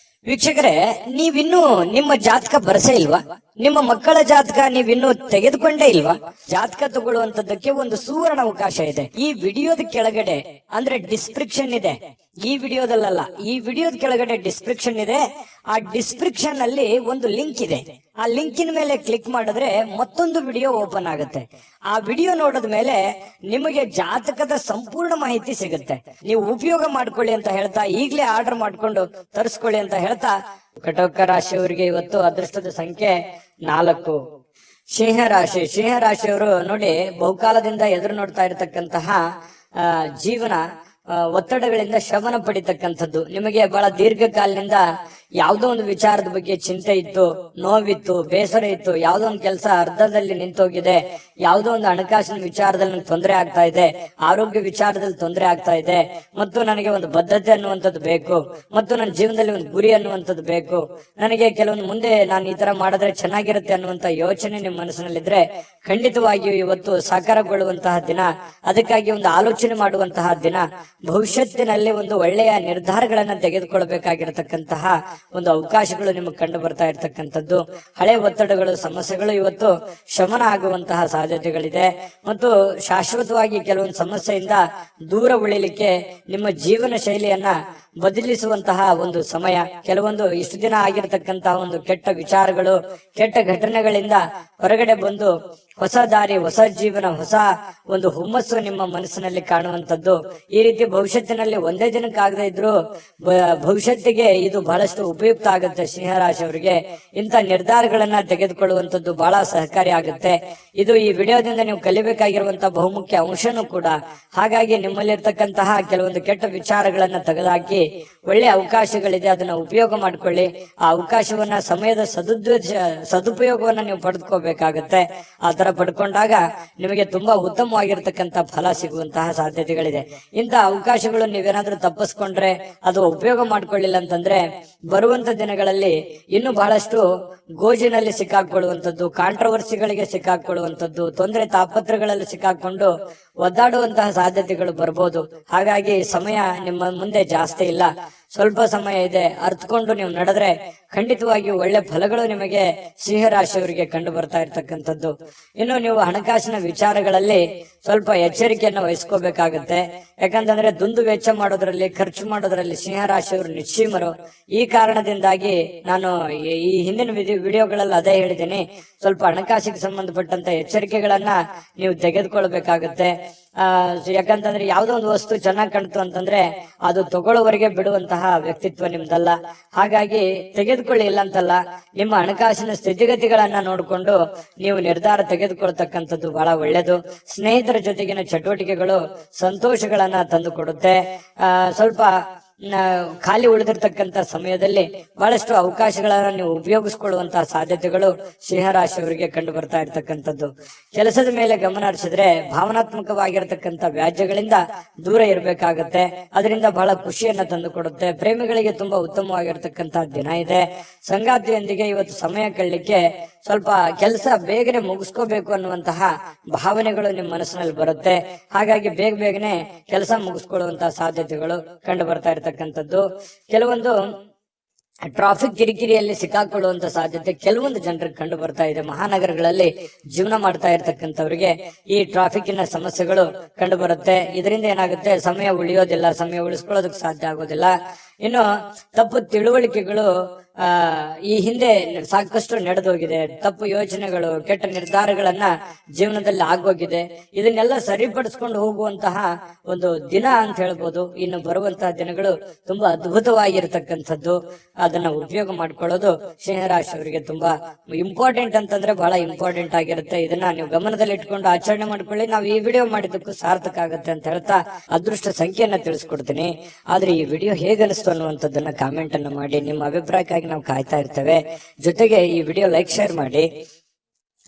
ವೀಕ್ಷಕರೇ, ನೀವಿನ್ನೂ ನಿಮ್ಮ ಜಾತಕ ಬರಸೇ ಇಲ್ವಾ? ನಿಮ್ಮ ಮಕ್ಕಳ ಜಾತಕ ನೀವಿನ್ನೂ ತೆಗೆದುಕೊಂಡೇ ಇಲ್ವಾ? ಜಾತಕ ತಗೊಳ್ಳುವಂತದ್ದಕ್ಕೆ ಒಂದು ಸುವರ್ಣ ಅವಕಾಶ ಇದೆ. ಈ ವಿಡಿಯೋದ ಕೆಳಗಡೆ ಅಂದ್ರೆ ಡಿಸ್ಕ್ರಿಪ್ಷನ್ ಇದೆ. ಈ ವಿಡಿಯೋದಲ್ಲ, ಈ ವಿಡಿಯೋದ ಕೆಳಗಡೆ ಡಿಸ್ಕ್ರಿಪ್ಷನ್ ಇದೆ. ಆ ಡಿಸ್ಕ್ರಿಪ್ಷನ್ ಅಲ್ಲಿ ಒಂದು ಲಿಂಕ್ ಇದೆ. ಆ ಲಿಂಕಿನ ಮೇಲೆ ಕ್ಲಿಕ್ ಮಾಡಿದ್ರೆ ಮತ್ತೊಂದು ವಿಡಿಯೋ ಓಪನ್ ಆಗುತ್ತೆ. ಆ ವಿಡಿಯೋ ನೋಡಿದ ಮೇಲೆ ನಿಮಗೆ ಜಾತಕದ ಸಂಪೂರ್ಣ ಮಾಹಿತಿ ಸಿಗುತ್ತೆ. ನೀವು ಉಪಯೋಗ ಮಾಡ್ಕೊಳ್ಳಿ ಅಂತ ಹೇಳ್ತಾ, ಈಗಲೇ ಆರ್ಡರ್ ಮಾಡ್ಕೊಂಡು ತರಿಸ್ಕೊಳ್ಳಿ ಅಂತ ಹೇಳ್ತಾ, ಕಟಕ ರಾಶಿಯವರಿಗೆ ಇವತ್ತು ಅದೃಷ್ಟದ ಸಂಖ್ಯೆ 4. ಸಿಂಹ ರಾಶಿಯವರು ನೋಡಿ, ಬಹುಕಾಲದಿಂದ ಎದುರು ನೋಡ್ತಾ ಇರತಕ್ಕಂತಹ ಜೀವನ ಒತ್ತಡಗಳಿಂದ ಶಮನ ಪಡಿತಕ್ಕಂಥದ್ದು. ನಿಮಗೆ ಬಹಳ ದೀರ್ಘಕಾಲದಿಂದ ಯಾವುದೋ ಒಂದು ವಿಚಾರದ ಬಗ್ಗೆ ಚಿಂತೆ ಇತ್ತು, ನೋವಿತ್ತು, ಬೇಸರ ಇತ್ತು. ಯಾವುದೋ ಒಂದು ಕೆಲಸ ಅರ್ಧದಲ್ಲಿ ನಿಂತೋಗಿದೆ, ಯಾವುದೋ ಒಂದು ಹಣಕಾಸಿನ ವಿಚಾರದಲ್ಲಿ ನನಗೆ ತೊಂದರೆ ಆಗ್ತಾ ಇದೆ, ಆರೋಗ್ಯ ವಿಚಾರದಲ್ಲಿ ತೊಂದರೆ ಆಗ್ತಾ ಇದೆ, ಮತ್ತು ನನಗೆ ಒಂದು ಬದ್ಧತೆ ಅನ್ನುವಂಥದ್ದು ಬೇಕು, ಮತ್ತು ನನ್ನ ಜೀವನದಲ್ಲಿ ಒಂದು ಗುರಿ ಅನ್ನುವಂಥದ್ದು ಬೇಕು, ನನಗೆ ಕೆಲವೊಂದು ಮುಂದೆ ನಾನು ಈ ತರ ಮಾಡಿದ್ರೆ ಚೆನ್ನಾಗಿರುತ್ತೆ ಅನ್ನುವಂತ ಯೋಚನೆ ನಿಮ್ಮ ಮನಸ್ಸಿನಲ್ಲಿದ್ರೆ ಖಂಡಿತವಾಗಿಯೂ ಇವತ್ತು ಸಾಕಾರಗೊಳ್ಳುವಂತಹ ದಿನ. ಅದಕ್ಕಾಗಿ ಒಂದು ಆಲೋಚನೆ ಮಾಡುವಂತಹ ದಿನ. ಭವಿಷ್ಯತ್ತಿನಲ್ಲಿ ಒಂದು ಒಳ್ಳೆಯ ನಿರ್ಧಾರಗಳನ್ನ ತೆಗೆದುಕೊಳ್ಬೇಕಾಗಿರತಕ್ಕಂತಹ ಒಂದು ಅವಕಾಶಗಳು ನಿಮಗೆ ಕಂಡು ಬರ್ತಾ ಇರ್ತಕ್ಕಂಥದ್ದು. ಹಳೆ ಒತ್ತಡಗಳು, ಸಮಸ್ಯೆಗಳು ಇವತ್ತು ಶಮನ ಆಗುವಂತಹ ಸಾಧ್ಯತೆಗಳಿದೆ. ಮತ್ತು ಶಾಶ್ವತವಾಗಿ ಕೆಲವೊಂದು ಸಮಸ್ಯೆಯಿಂದ ದೂರ ಉಳಿಲಿಕ್ಕೆ ನಿಮ್ಮ ಜೀವನ ಶೈಲಿಯನ್ನ ಬದಲಿಸುವಂತಹ ಒಂದು ಸಮಯ. ಕೆಲವೊಂದು ಇಷ್ಟು ದಿನ ಆಗಿರತಕ್ಕಂತಹ ಒಂದು ಕೆಟ್ಟ ವಿಚಾರಗಳು, ಕೆಟ್ಟ ಘಟನೆಗಳಿಂದ ಹೊರಗಡೆ ಬಂದು ಹೊಸ ದಾರಿ, ಹೊಸ ಜೀವನ, ಹೊಸ ಒಂದು ಹುಮ್ಮಸ್ಸು ನಿಮ್ಮ ಮನಸ್ಸಿನಲ್ಲಿ ಕಾಣುವಂಥದ್ದು. ಈ ರೀತಿ ಭವಿಷ್ಯತ್ತಿನಲ್ಲಿ ಒಂದೇ ದಿನಕ್ಕಾಗದೇ ಇದ್ರು ಭವಿಷ್ಯತ್ತಿಗೆ ಇದು ಬಹಳಷ್ಟು ಉಪಯುಕ್ತ ಆಗುತ್ತೆ. ಸಿಂಹರಾಶಿಯವರಿಗೆ ಇಂಥ ನಿರ್ಧಾರಗಳನ್ನ ತೆಗೆದುಕೊಳ್ಳುವಂಥದ್ದು ಬಹಳ ಸಹಕಾರಿ ಆಗುತ್ತೆ. ಇದು ಈ ವಿಡಿಯೋದಿಂದ ನೀವು ಕಲಿಬೇಕಾಗಿರುವಂತಹ ಬಹುಮುಖ್ಯ ಅಂಶನೂ ಕೂಡ. ಹಾಗಾಗಿ ನಿಮ್ಮಲ್ಲಿರ್ತಕ್ಕಂತಹ ಕೆಲವೊಂದು ಕೆಟ್ಟ ವಿಚಾರಗಳನ್ನ ತೆಗೆದುಹಾಕಿ ಒಳ್ಳೆ ಅವಕಾಶಗಳಿದೆ, ಅದನ್ನ ಉಪಯೋಗ ಮಾಡ್ಕೊಳ್ಳಿ. ಆ ಅವಕಾಶವನ್ನ ಸಮಯದ ಸದುಪಯೋಗವನ್ನ ನೀವು ಪಡೆದುಕೋಬೇಕಾಗತ್ತೆ. ಆ ತರ ಪಡ್ಕೊಂಡಾಗ ನಿಮಗೆ ತುಂಬಾ ಉತ್ತಮವಾಗಿರ್ತಕ್ಕಂಥ ಫಲ ಸಿಗುವಂತಹ ಸಾಧ್ಯತೆಗಳಿದೆ. ಇಂಥ ಅವಕಾಶಗಳು ನೀವೇನಾದ್ರೂ ತಪ್ಪಿಸ್ಕೊಂಡ್ರೆ, ಅದು ಉಪಯೋಗ ಮಾಡ್ಕೊಳ್ಳಿಲ್ಲ ಅಂತಂದ್ರೆ ಬರುವಂತ ದಿನಗಳಲ್ಲಿ ಇನ್ನು ಬಹಳಷ್ಟು ಗೋಜಿನಲ್ಲಿ ಸಿಕ್ಕಾಕೊಳ್ಳುವಂಥದ್ದು, ಕಾಂಟ್ರವರ್ಸಿಗಳಿಗೆ ಸಿಕ್ಕಾಕೊಳ್ಳುವಂಥದ್ದು, ತೊಂದರೆ ತಾಪತ್ರಗಳಲ್ಲಿ ಸಿಕ್ಕಾಕೊಂಡು ಒದ್ದಾಡುವಂತಹ ಸಾಧ್ಯತೆಗಳು ಬರ್ಬೋದು. ಹಾಗಾಗಿ ಸಮಯ ನಿಮ್ಮ ಮುಂದೆ ಜಾಸ್ತಿ ಇಲ್ಲ, ಸ್ವಲ್ಪ ಸಮಯ ಇದೆ. ಅರ್ಥಕೊಂಡು ನೀವು ನಡೆದ್ರೆ ಖಂಡಿತವಾಗಿಯೂ ಒಳ್ಳೆ ಫಲಗಳು ನಿಮಗೆ ಸಿಂಹರಾಶಿಯವರಿಗೆ ಕಂಡು ಬರ್ತಾ ಇರ್ತಕ್ಕಂಥದ್ದು. ಇನ್ನು ನೀವು ಹಣಕಾಸಿನ ವಿಚಾರಗಳಲ್ಲಿ ಸ್ವಲ್ಪ ಎಚ್ಚರಿಕೆಯನ್ನು ವಹಿಸ್ಕೋಬೇಕಾಗತ್ತೆ. ಯಾಕಂತಂದ್ರೆ ದುಂದು ವೆಚ್ಚ ಮಾಡೋದ್ರಲ್ಲಿ, ಖರ್ಚು ಮಾಡೋದ್ರಲ್ಲಿ ಸಿಂಹರಾಶಿಯವರು ನಿಶ್ಚೀಮರು. ಈ ಕಾರಣದಿಂದಾಗಿ ನಾನು ಈ ಹಿಂದಿನ ವಿಡಿಯೋಗಳಲ್ಲಿ ಅದೇ ಹೇಳಿದ್ದೀನಿ, ಸ್ವಲ್ಪ ಹಣಕಾಸಿಗೆ ಸಂಬಂಧಪಟ್ಟಂತ ಎಚ್ಚರಿಕೆಗಳನ್ನ ನೀವು ತೆಗೆದುಕೊಳ್ಬೇಕಾಗತ್ತೆ. ಯಾಕಂತಂದ್ರೆ ಯಾವುದೋ ಒಂದು ವಸ್ತು ಚೆನ್ನಾಗಿ ಕಾಣ್ತು ಅಂತಂದ್ರೆ ಅದು ತಗೊಳ್ಳೋವರೆಗೆ ಬಿಡುವಂತಹ ವ್ಯಕ್ತಿತ್ವ ನಿಮ್ದಲ್ಲ. ಹಾಗಾಗಿ ತೆಗೆದುಕೊಳ್ಳಿ ಇಲ್ಲ ಅಂತಲ್ಲ, ನಿಮ್ಮ ಹಣಕಾಸಿನ ಸ್ಥಿತಿಗತಿಗಳನ್ನ ನೋಡಿಕೊಂಡು ನೀವು ನಿರ್ಧಾರ ತೆಗೆದುಕೊಳ್ತಕ್ಕಂಥದ್ದು ಬಹಳ ಒಳ್ಳೆಯದು. ಸ್ನೇಹಿತರ ಜೊತೆಗಿನ ಚಟುವಟಿಕೆಗಳು ಸಂತೋಷಗಳನ್ನ ತಂದು ಕೊಡುತ್ತೆ. ಸ್ವಲ್ಪ ಖಾಲಿ ಉಳಿದಿರ್ತಕ್ಕಂಥ ಸಮಯದಲ್ಲಿ ಬಹಳಷ್ಟು ಅವಕಾಶಗಳನ್ನ ನೀವು ಉಪಯೋಗಿಸ್ಕೊಳ್ಳುವಂತಹ ಸಾಧ್ಯತೆಗಳು ಸಿಂಹರಾಶಿಯವರಿಗೆ ಕಂಡು ಬರ್ತಾ ಇರ್ತಕ್ಕಂಥದ್ದು. ಕೆಲಸದ ಮೇಲೆ ಗಮನ ಹರಿಸಿದ್ರೆ ಭಾವನಾತ್ಮಕವಾಗಿರ್ತಕ್ಕಂಥ ವ್ಯಾಜ್ಯಗಳಿಂದ ದೂರ ಇರಬೇಕಾಗತ್ತೆ. ಅದರಿಂದ ಬಹಳ ಖುಷಿಯನ್ನ ತಂದು ಕೊಡುತ್ತೆ. ಪ್ರೇಮಿಗಳಿಗೆ ತುಂಬಾ ಉತ್ತಮವಾಗಿರ್ತಕ್ಕಂಥ ದಿನ ಇದೆ. ಸಂಗಾತಿಯೊಂದಿಗೆ ಇವತ್ತು ಸಮಯ ಕಳಲಿಕ್ಕೆ ಸ್ವಲ್ಪ ಕೆಲಸ ಬೇಗನೆ ಮುಗಿಸ್ಕೋಬೇಕು ಅನ್ನುವಂತಹ ಭಾವನೆಗಳು ನಿಮ್ಮ ಮನಸ್ಸಿನಲ್ಲಿ ಬರುತ್ತೆ. ಹಾಗಾಗಿ ಬೇಗನೆ ಕೆಲಸ ಮುಗಿಸ್ಕೊಳ್ಳುವಂತಹ ಸಾಧ್ಯತೆಗಳು ಕಂಡು ಬರ್ತಾ ಇರತಕ್ಕಂಥದ್ದು. ಕೆಲವೊಂದು ಟ್ರಾಫಿಕ್ ಕಿರಿಕಿರಿಯಲ್ಲಿ ಸಿಕ್ಕಾಕೊಳ್ಳುವಂತ ಸಾಧ್ಯತೆ ಕೆಲವೊಂದು ಜನರಿಗೆ ಕಂಡು ಬರ್ತಾ ಇದೆ. ಮಹಾನಗರಗಳಲ್ಲಿ ಜೀವನ ಮಾಡ್ತಾ ಇರ್ತಕ್ಕಂಥವ್ರಿಗೆ ಈ ಟ್ರಾಫಿಕ್ನ ಸಮಸ್ಯೆಗಳು ಕಂಡು ಬರುತ್ತೆ. ಇದರಿಂದ ಏನಾಗುತ್ತೆ, ಸಮಯ ಉಳಿಯೋದಿಲ್ಲ, ಸಮಯ ಉಳಿಸ್ಕೊಳ್ಳೋದಕ್ಕೆ ಸಾಧ್ಯ ಆಗೋದಿಲ್ಲ. ಇನ್ನು ತಪ್ಪು ತಿಳುವಳಿಕೆಗಳು ಈ ಹಿಂದೆ ಸಾಕಷ್ಟು ನಡೆದೋಗಿದೆ. ತಪ್ಪು ಯೋಚನೆಗಳು, ಕೆಟ್ಟ ನಿರ್ಧಾರಗಳನ್ನ ಜೀವನದಲ್ಲಿ ಆಗೋಗಿದೆ. ಇದನ್ನೆಲ್ಲ ಸರಿಪಡಿಸ್ಕೊಂಡು ಹೋಗುವಂತಹ ಒಂದು ದಿನ ಅಂತ ಹೇಳ್ಬೋದು. ಇನ್ನು ಬರುವಂತಹ ದಿನಗಳು ತುಂಬಾ ಅದ್ಭುತವಾಗಿರ್ತಕ್ಕಂಥದ್ದು. ಅದನ್ನ ಉಪಯೋಗ ಮಾಡ್ಕೊಳ್ಳೋದು ಸಿಂಹರಾಶಿಯವರಿಗೆ ತುಂಬಾ ಇಂಪಾರ್ಟೆಂಟ್ ಅಂತಂದ್ರೆ ಬಹಳ ಇಂಪಾರ್ಟೆಂಟ್ ಆಗಿರುತ್ತೆ. ಇದನ್ನ ನೀವು ಗಮನದಲ್ಲಿ ಇಟ್ಕೊಂಡು ಆಚರಣೆ ಮಾಡ್ಕೊಳ್ಳಿ. ನಾವು ಈ ವಿಡಿಯೋ ಮಾಡಿದ್ದಕ್ಕೂ ಸಾರ್ಥಕ ಆಗುತ್ತೆ ಅಂತ ಹೇಳ್ತಾ ಅದೃಷ್ಟ ಸಂಖ್ಯೆಯನ್ನ ತಿಳಿಸ್ಕೊಡ್ತೀನಿ. ಆದ್ರೆ ಈ ವಿಡಿಯೋ ಹೇಗನಿಸ್ತು ಅನ್ನುವಂಥದ್ದನ್ನ ಕಾಮೆಂಟ್ ಅನ್ನ ಮಾಡಿ. ನಿಮ್ಮ ಅಭಿಪ್ರಾಯಕ್ಕಾಗಿ ನಾವು ಕಾಯ್ತಾ ಇರ್ತೇವೆ. ಜೊತೆಗೆ ಈ ವಿಡಿಯೋ ಲೈಕ್, ಶೇರ್ ಮಾಡಿ.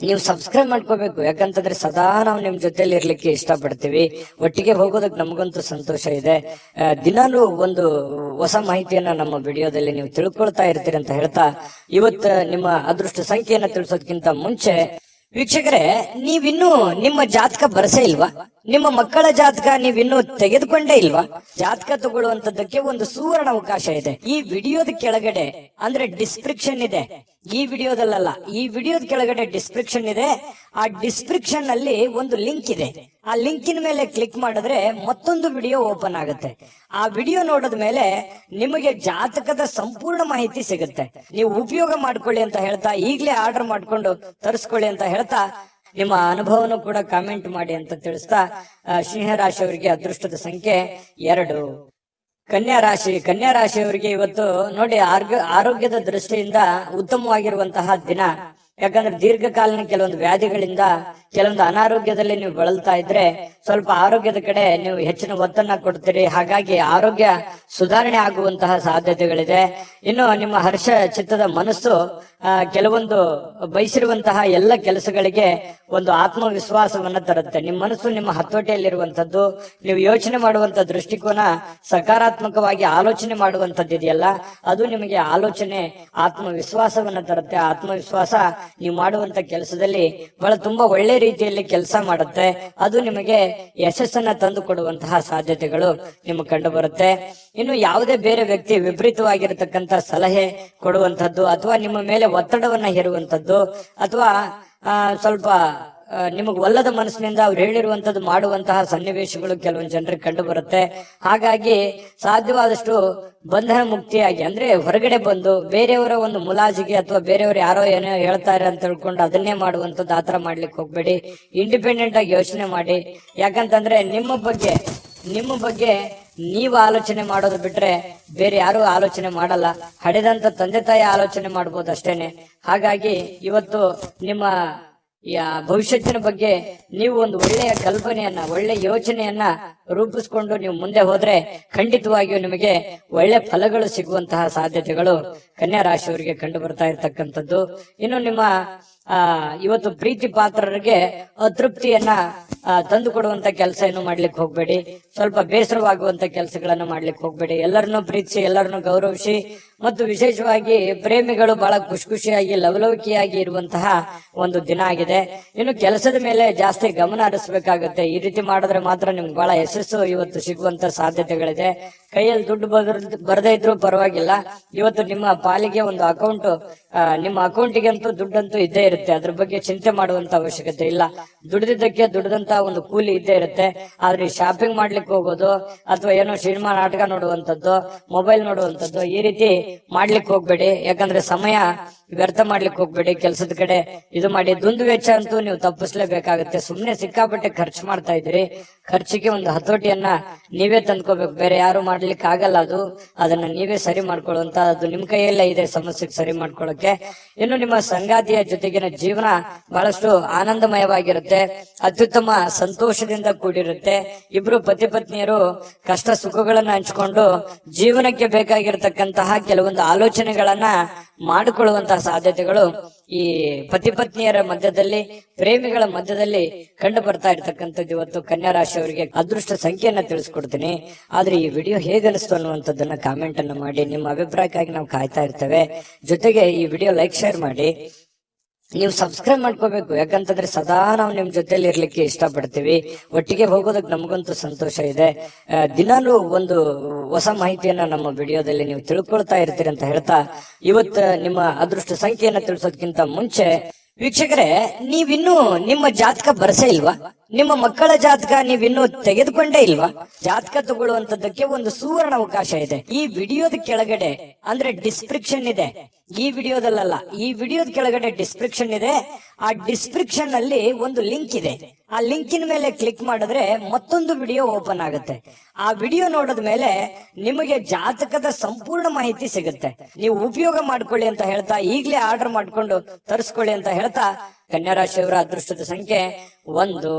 ನೀವು ಸಬ್ಸ್ಕ್ರೈಬ್ ಮಾಡ್ಕೋಬೇಕು. ಯಾಕಂತಂದ್ರೆ ಸದಾ ನಾವು ನಿಮ್ ಜೊತೆಲಿ ಇರ್ಲಿಕ್ಕೆ ಇಷ್ಟಪಡ್ತೀವಿ. ಒಟ್ಟಿಗೆ ಹೋಗೋದಕ್ಕೆ ನಮಗಂತೂ ಸಂತೋಷ ಇದೆ. ದಿನಾಲೂ ಒಂದು ಹೊಸ ಮಾಹಿತಿಯನ್ನ ನಮ್ಮ ವಿಡಿಯೋದಲ್ಲಿ ನೀವು ತಿಳ್ಕೊಳ್ತಾ ಇರ್ತೀರಿ ಅಂತ ಹೇಳ್ತಾ ಇವತ್ತು ನಿಮ್ಮ ಅದೃಷ್ಟ ಸಂಖ್ಯೆಯನ್ನ ತಿಳಿಸೋದಕ್ಕಿಂತ ಮುಂಚೆ ವೀಕ್ಷಕರೇ, ನೀವಿನ್ನೂ ನಿಮ್ಮ ಜಾತಕ ಬರಸೇ ಇಲ್ವಾ? ನಿಮ್ಮ ಮಕ್ಕಳ ಜಾತಕ ನೀವಿನ್ನೂ ತೆಗೆದುಕೊಂಡೇ ಇಲ್ವಾ? ಜಾತಕ ತಗೊಳ್ಳುವಂತದ್ದಕ್ಕೆ ಒಂದು ಸುವರ್ಣ ಅವಕಾಶ ಇದೆ. ಈ ವಿಡಿಯೋದ ಕೆಳಗಡೆ ಅಂದ್ರೆ ಡಿಸ್ಕ್ರಿಪ್ಷನ್ ಇದೆ. ಈ ವಿಡಿಯೋದಲ್ಲ, ಈ ವಿಡಿಯೋದ ಕೆಳಗಡೆ ಡಿಸ್ಕ್ರಿಪ್ಷನ್ ಇದೆ. ಆ ಡಿಸ್ಕ್ರಿಪ್ಷನ್ ಅಲ್ಲಿ ಒಂದು ಲಿಂಕ್ ಇದೆ. ಆ ಲಿಂಕಿನ ಮೇಲೆ ಕ್ಲಿಕ್ ಮಾಡಿದ್ರೆ ಮತ್ತೊಂದು ವಿಡಿಯೋ ಓಪನ್ ಆಗುತ್ತೆ. ಆ ವಿಡಿಯೋ ನೋಡಿದ ಮೇಲೆ ನಿಮಗೆ ಜಾತಕದ ಸಂಪೂರ್ಣ ಮಾಹಿತಿ ಸಿಗುತ್ತೆ. ನೀವು ಉಪಯೋಗ ಮಾಡ್ಕೊಳ್ಳಿ ಅಂತ ಹೇಳ್ತಾ, ಈಗಲೇ ಆರ್ಡರ್ ಮಾಡ್ಕೊಂಡು ತರಿಸ್ಕೊಳ್ಳಿ ಅಂತ ಹೇಳ್ತಾ, ನಿಮ್ಮ ಅನುಭವನೂ ಕೂಡ ಕಾಮೆಂಟ್ ಮಾಡಿ ಅಂತ ತಿಳಿಸ್ತಾ, ಸಿಂಹರಾಶಿಯವರಿಗೆ ಅದೃಷ್ಟದ ಸಂಖ್ಯೆ 2. ಕನ್ಯಾ ರಾಶಿಯವರಿಗೆ ಇವತ್ತು ನೋಡಿ ಆರೋಗ್ಯದ ದೃಷ್ಟಿಯಿಂದ ಉತ್ತಮವಾಗಿರುವಂತಹ ದಿನ. ಯಾಕಂದ್ರೆ ದೀರ್ಘಕಾಲೀನ ಕೆಲವೊಂದು ವ್ಯಾಧಿಗಳಿಂದ, ಕೆಲವೊಂದು ಅನಾರೋಗ್ಯದಲ್ಲಿ ನೀವು ಬಳಲ್ತಾ ಇದ್ರೆ ಸ್ವಲ್ಪ ಆರೋಗ್ಯದ ಕಡೆ ನೀವು ಹೆಚ್ಚಿನ ಒತ್ತನ್ನ ಕೊಡ್ತೀರಿ. ಹಾಗಾಗಿ ಆರೋಗ್ಯ ಸುಧಾರಣೆ ಆಗುವಂತಹ ಸಾಧ್ಯತೆಗಳಿದೆ. ಇನ್ನು ನಿಮ್ಮ ಹರ್ಷ ಚಿತ್ತದ ಮನಸ್ಸು ಕೆಲವೊಂದು ಬಯಸಿರುವಂತಹ ಎಲ್ಲ ಕೆಲಸಗಳಿಗೆ ಒಂದು ಆತ್ಮವಿಶ್ವಾಸವನ್ನ ತರುತ್ತೆ. ನಿಮ್ಮ ಮನಸ್ಸು ನಿಮ್ಮ ಹತೋಟಿಯಲ್ಲಿರುವಂತದ್ದು. ನೀವು ಯೋಚನೆ ಮಾಡುವಂತ ದೃಷ್ಟಿಕೋನ ಸಕಾರಾತ್ಮಕವಾಗಿ ಆಲೋಚನೆ ಮಾಡುವಂತದ್ದು ಇದೆಯಲ್ಲ, ಅದು ನಿಮಗೆ ಆಲೋಚನೆ ಆತ್ಮವಿಶ್ವಾಸವನ್ನ ತರುತ್ತೆ. ಆತ್ಮವಿಶ್ವಾಸ ನೀವು ಮಾಡುವಂತ ಕೆಲಸದಲ್ಲಿ ಬಹಳ ತುಂಬಾ ಒಳ್ಳೆ ರೀತಿಯಲ್ಲಿ ಕೆಲಸ ಮಾಡುತ್ತೆ. ಅದು ನಿಮಗೆ ಯಶಸ್ಸನ್ನ ತಂದು ಕೊಡುವಂತಹ ಸಾಧ್ಯತೆಗಳು ನಿಮಗೆ ಕಂಡು ಬರುತ್ತೆ. ಇನ್ನು ಯಾವುದೇ ಬೇರೆ ವ್ಯಕ್ತಿ ವಿಪರೀತವಾಗಿರತಕ್ಕಂತ ಸಲಹೆ ಕೊಡುವಂತದ್ದು, ಅಥವಾ ನಿಮ್ಮ ಮೇಲೆ ಒತ್ತಡವನ್ನ ಹೇರುವಂತದ್ದು, ಅಥವಾ ಸ್ವಲ್ಪ ನಿಮಗೆ ಒಲ್ಲದ ಮನಸ್ಸಿನಿಂದ ಅವ್ರು ಹೇಳಿರುವಂತದ್ದು ಮಾಡುವಂತಹ ಸನ್ನಿವೇಶಗಳು ಕೆಲವೊಂದು ಜನರಿಗೆ ಕಂಡು ಬರುತ್ತೆ. ಹಾಗಾಗಿ ಸಾಧ್ಯವಾದಷ್ಟು ಬಂಧನ ಮುಕ್ತಿಯಾಗಿ, ಅಂದ್ರೆ ಹೊರಗಡೆ ಬಂದು ಬೇರೆಯವರ ಒಂದು ಮುಲಾಜಿಗೆ ಅಥವಾ ಬೇರೆಯವರು ಯಾರೋ ಏನೋ ಹೇಳ್ತಾರೆ ಅಂತ ತಿಳ್ಕೊಂಡು ಅದನ್ನೇ ಮಾಡುವಂತದ್ದು, ಆತರ ಮಾಡ್ಲಿಕ್ಕೆ ಹೋಗ್ಬೇಡಿ. ಇಂಡಿಪೆಂಡೆಂಟ್ ಆಗಿ ಯೋಚನೆ ಮಾಡಿ. ಯಾಕಂತಂದ್ರೆ ನಿಮ್ಮ ಬಗ್ಗೆ ನೀವು ಆಲೋಚನೆ ಮಾಡೋದು ಬಿಟ್ರೆ ಬೇರೆ ಯಾರು ಆಲೋಚನೆ ಮಾಡಲ್ಲ. ಹಡೆದಂತ ತಂದೆ ತಾಯಿ ಆಲೋಚನೆ ಮಾಡ್ಬೋದು ಅಷ್ಟೇನೆ. ಹಾಗಾಗಿ ಇವತ್ತು ನಿಮ್ಮ ಭವಿಷ್ಯತ್ತಿನ ಬಗ್ಗೆ ನೀವು ಒಂದು ಒಳ್ಳೆಯ ಕಲ್ಪನೆಯನ್ನ, ಒಳ್ಳೆಯ ಯೋಚನೆಯನ್ನ ರೂಪಿಸ್ಕೊಂಡು ನೀವು ಮುಂದೆ ಹೋದ್ರೆ ಖಂಡಿತವಾಗಿಯೂ ನಿಮಗೆ ಒಳ್ಳೆ ಫಲಗಳು ಸಿಗುವಂತಹ ಸಾಧ್ಯತೆಗಳು ಕನ್ಯಾ ರಾಶಿಯವರಿಗೆ ಕಂಡು ಬರ್ತಾ ಇರ್ತಕ್ಕಂಥದ್ದು. ಇನ್ನು ನಿಮ್ಮ ಇವತ್ತು ಪ್ರೀತಿ ಪಾತ್ರರಿಗೆ ಅತೃಪ್ತಿಯನ್ನ ತಂದು ಕೊಡುವಂತ ಕೆಲಸ ಏನು ಮಾಡ್ಲಿಕ್ಕೆ ಹೋಗ್ಬೇಡಿ. ಸ್ವಲ್ಪ ಬೇಸರವಾಗುವಂತ ಕೆಲಸಗಳನ್ನ ಮಾಡ್ಲಿಕ್ಕೆ ಹೋಗ್ಬೇಡಿ. ಎಲ್ಲರನ್ನೂ ಪ್ರೀತಿಸಿ, ಎಲ್ಲರನ್ನೂ ಗೌರವಿಸಿ, ಮತ್ತು ವಿಶೇಷವಾಗಿ ಪ್ರೇಮಿಗಳು ಬಹಳ ಖುಷಿಯಾಗಿ ಲವಲವಿಕೆಯಾಗಿ ಇರುವಂತಹ ಒಂದು ದಿನ ಆಗಿದೆ. ಇನ್ನು ಕೆಲಸದ ಮೇಲೆ ಜಾಸ್ತಿ ಗಮನ ಹರಿಸಬೇಕಾಗುತ್ತೆ. ಈ ರೀತಿ ಮಾಡಿದ್ರೆ ಮಾತ್ರ ನಿಮ್ಗೆ ಬಹಳ ಯಶಸ್ಸು ಇವತ್ತು ಸಿಗುವಂತ ಸಾಧ್ಯತೆಗಳಿದೆ. ಕೈಯಲ್ಲಿ ದುಡ್ಡು ಬರದೇ ಇದ್ರೂ ಪರವಾಗಿಲ್ಲ, ಇವತ್ತು ನಿಮ್ಮ ಪಾಲಿಗೆ ಒಂದು ಅಕೌಂಟ್, ನಿಮ್ಮ ಅಕೌಂಟಿಗಂತೂ ದುಡ್ಡಂತೂ ಇದ್ದೇ ಇರುತ್ತೆ. ಅದ್ರ ಬಗ್ಗೆ ಚಿಂತೆ ಮಾಡುವಂತ ಅವಶ್ಯಕತೆ ಇಲ್ಲ. ದುಡಿದಿದ್ದಕ್ಕೆ ದುಡಿದಂತ ಒಂದು ಕೂಲಿ ಇದ್ದೇ ಇರುತ್ತೆ. ಆದ್ರೆ ಶಾಪಿಂಗ್ ಮಾಡ್ಲಿಕ್ಕೆ ಹೋಗೋದು ಅಥವಾ ಏನೋ ಸಿನಿಮಾ ನಾಟಕ ನೋಡುವಂತದ್ದು, ಮೊಬೈಲ್ ನೋಡುವಂತದ್ದು, ಈ ರೀತಿ ಮಾಡ್ಲಿಕ್ಕೆ ಹೋಗ್ಬೇಡಿ. ಯಾಕಂದ್ರೆ ಸಮಯ ವ್ಯರ್ಥ ಮಾಡ್ಲಿಕ್ಕೆ ಹೋಗ್ಬೇಡಿ. ಕೆಲಸದ ಕಡೆ ಇದು ಮಾಡಿ. ದುಂದು ವೆಚ್ಚ ಅಂತೂ ನೀವು ತಪ್ಪಿಸ್ಲೇಬೇಕಾಗುತ್ತೆ. ಸುಮ್ನೆ ಸಿಕ್ಕಾಪಟ್ಟೆ ಖರ್ಚು ಮಾಡ್ತಾ ಇದ್ದೀರಿ. ಖರ್ಚಿಗೆ ಒಂದು ಹತೋಟಿಯನ್ನ ನೀವೇ ತಂದ್ಕೋಬೇಕು, ಬೇರೆ ಯಾರು ಮಾಡ್ಲಿಕ್ಕೆ ಆಗಲ್ಲ. ಅದನ್ನ ನೀವೇ ಸರಿ ಮಾಡ್ಕೊಳ್ಳುವಂತ, ಅದು ನಿಮ್ ಕೈಯಲ್ಲೇ ಇದೆ ಸಮಸ್ಯೆ ಸರಿ ಮಾಡ್ಕೊಳ್ಳೋಕೆ. ಇನ್ನು ನಿಮ್ಮ ಸಂಗಾತಿಯ ಜೊತೆಗಿನ ಜೀವನ ಬಹಳಷ್ಟು ಆನಂದಮಯವಾಗಿರುತ್ತೆ, ಅತ್ಯುತ್ತಮ ಸಂತೋಷದಿಂದ ಕೂಡಿರುತ್ತೆ. ಇಬ್ರು ಪತಿ ಪತ್ನಿಯರು ಕಷ್ಟ ಸುಖಗಳನ್ನ ಹಂಚಿಕೊಂಡು ಜೀವನಕ್ಕೆ ಬೇಕಾಗಿರತಕ್ಕಂತಹ ಕೆಲವೊಂದು ಆಲೋಚನೆಗಳನ್ನ ಮಾಡಿಕೊಳ್ಳುವಂತಹ ಸಾಧ್ಯತೆಗಳು ಈ ಪತಿ ಪತ್ನಿಯರ ಮಧ್ಯದಲ್ಲಿ, ಪ್ರೇಮಿಗಳ ಮಧ್ಯದಲ್ಲಿ ಕಂಡು ಬರ್ತಾ ಇರ್ತಕ್ಕಂಥದ್ದು. ಇವತ್ತು ಕನ್ಯಾ ರಾಶಿಯವರಿಗೆ ಅದೃಷ್ಟ ಸಂಖ್ಯೆಯನ್ನ ತಿಳಿಸ್ಕೊಡ್ತೀನಿ. ಆದ್ರೆ ಈ ವಿಡಿಯೋ ಹೇಗನಿಸ್ತು ಅನ್ನುವಂಥದ್ದನ್ನ ಕಾಮೆಂಟ್ ಅನ್ನ ಮಾಡಿ. ನಿಮ್ಮ ಅಭಿಪ್ರಾಯಕ್ಕಾಗಿ ನಾವು ಕಾಯ್ತಾ ಇರ್ತೇವೆ. ಜೊತೆಗೆ ಈ ವಿಡಿಯೋ ಲೈಕ್, ಶೇರ್ ಮಾಡಿ. ನೀವು ಸಬ್ಸ್ಕ್ರೈಬ್ ಮಾಡ್ಕೋಬೇಕು, ಯಾಕಂತಂದ್ರೆ ಸದಾ ನಾವು ನಿಮ್ ಜೊತೆಲಿ ಇರ್ಲಿಕ್ಕೆ ಇಷ್ಟಪಡ್ತೀವಿ. ಒಟ್ಟಿಗೆ ಹೋಗೋದಕ್ಕೆ ನಮಗಂತೂ ಸಂತೋಷ ಇದೆ. ದಿನಾಲೂ ಒಂದು ಹೊಸ ಮಾಹಿತಿಯನ್ನ ನಮ್ಮ ವಿಡಿಯೋದಲ್ಲಿ ನೀವು ತಿಳ್ಕೊಳ್ತಾ ಇರ್ತೀರಿ ಅಂತ ಹೇಳ್ತಾ, ಇವತ್ತು ನಿಮ್ಮ ಅದೃಷ್ಟ ಸಂಖ್ಯೆಯನ್ನ ತಿಳಿಸೋದಕ್ಕಿಂತ ಮುಂಚೆ ವೀಕ್ಷಕರೇ, ನೀವಿನ್ನೂ ನಿಮ್ಮ ಜಾತಕ ಬರ್ಸೇ ಇಲ್ವಾ? ನಿಮ್ಮ ಮಕ್ಕಳ ಜಾತಕ ನೀವಿನ್ನೂ ತೆಗೆದುಕೊಂಡೇ ಇಲ್ವಾ? ಜಾತಕ ತಗೊಳ್ಳುವಂತದ್ದಕ್ಕೆ ಒಂದು ಸುವರ್ಣ ಅವಕಾಶ ಇದೆ. ಈ ವಿಡಿಯೋದ ಕೆಳಗಡೆ ಅಂದ್ರೆ ಡಿಸ್ಕ್ರಿಪ್ಷನ್ ಇದೆ. ಈ ವಿಡಿಯೋದಲ್ಲ, ಈ ವಿಡಿಯೋದ ಕೆಳಗಡೆ ಡಿಸ್ಕ್ರಿಪ್ಷನ್ ಇದೆ. ಆ ಡಿಸ್ಕ್ರಿಪ್ಷನ್ ಅಲ್ಲಿ ಒಂದು ಲಿಂಕ್ ಇದೆ. ಆ ಲಿಂಕಿನ ಮೇಲೆ ಕ್ಲಿಕ್ ಮಾಡಿದ್ರೆ ಮತ್ತೊಂದು ವಿಡಿಯೋ ಓಪನ್ ಆಗುತ್ತೆ. ಆ ವಿಡಿಯೋ ನೋಡಿದ ಮೇಲೆ ನಿಮಗೆ ಜಾತಕದ ಸಂಪೂರ್ಣ ಮಾಹಿತಿ ಸಿಗುತ್ತೆ. ನೀವು ಉಪಯೋಗ ಮಾಡ್ಕೊಳ್ಳಿ ಅಂತ ಹೇಳ್ತಾ, ಈಗಲೇ ಆರ್ಡರ್ ಮಾಡ್ಕೊಂಡು ತರಿಸ್ಕೊಳ್ಳಿ ಅಂತ ಹೇಳ್ತಾ, ಕನ್ಯಾ ರಾಶಿಯವರ ಅದೃಷ್ಟದ ಸಂಖ್ಯೆ 1.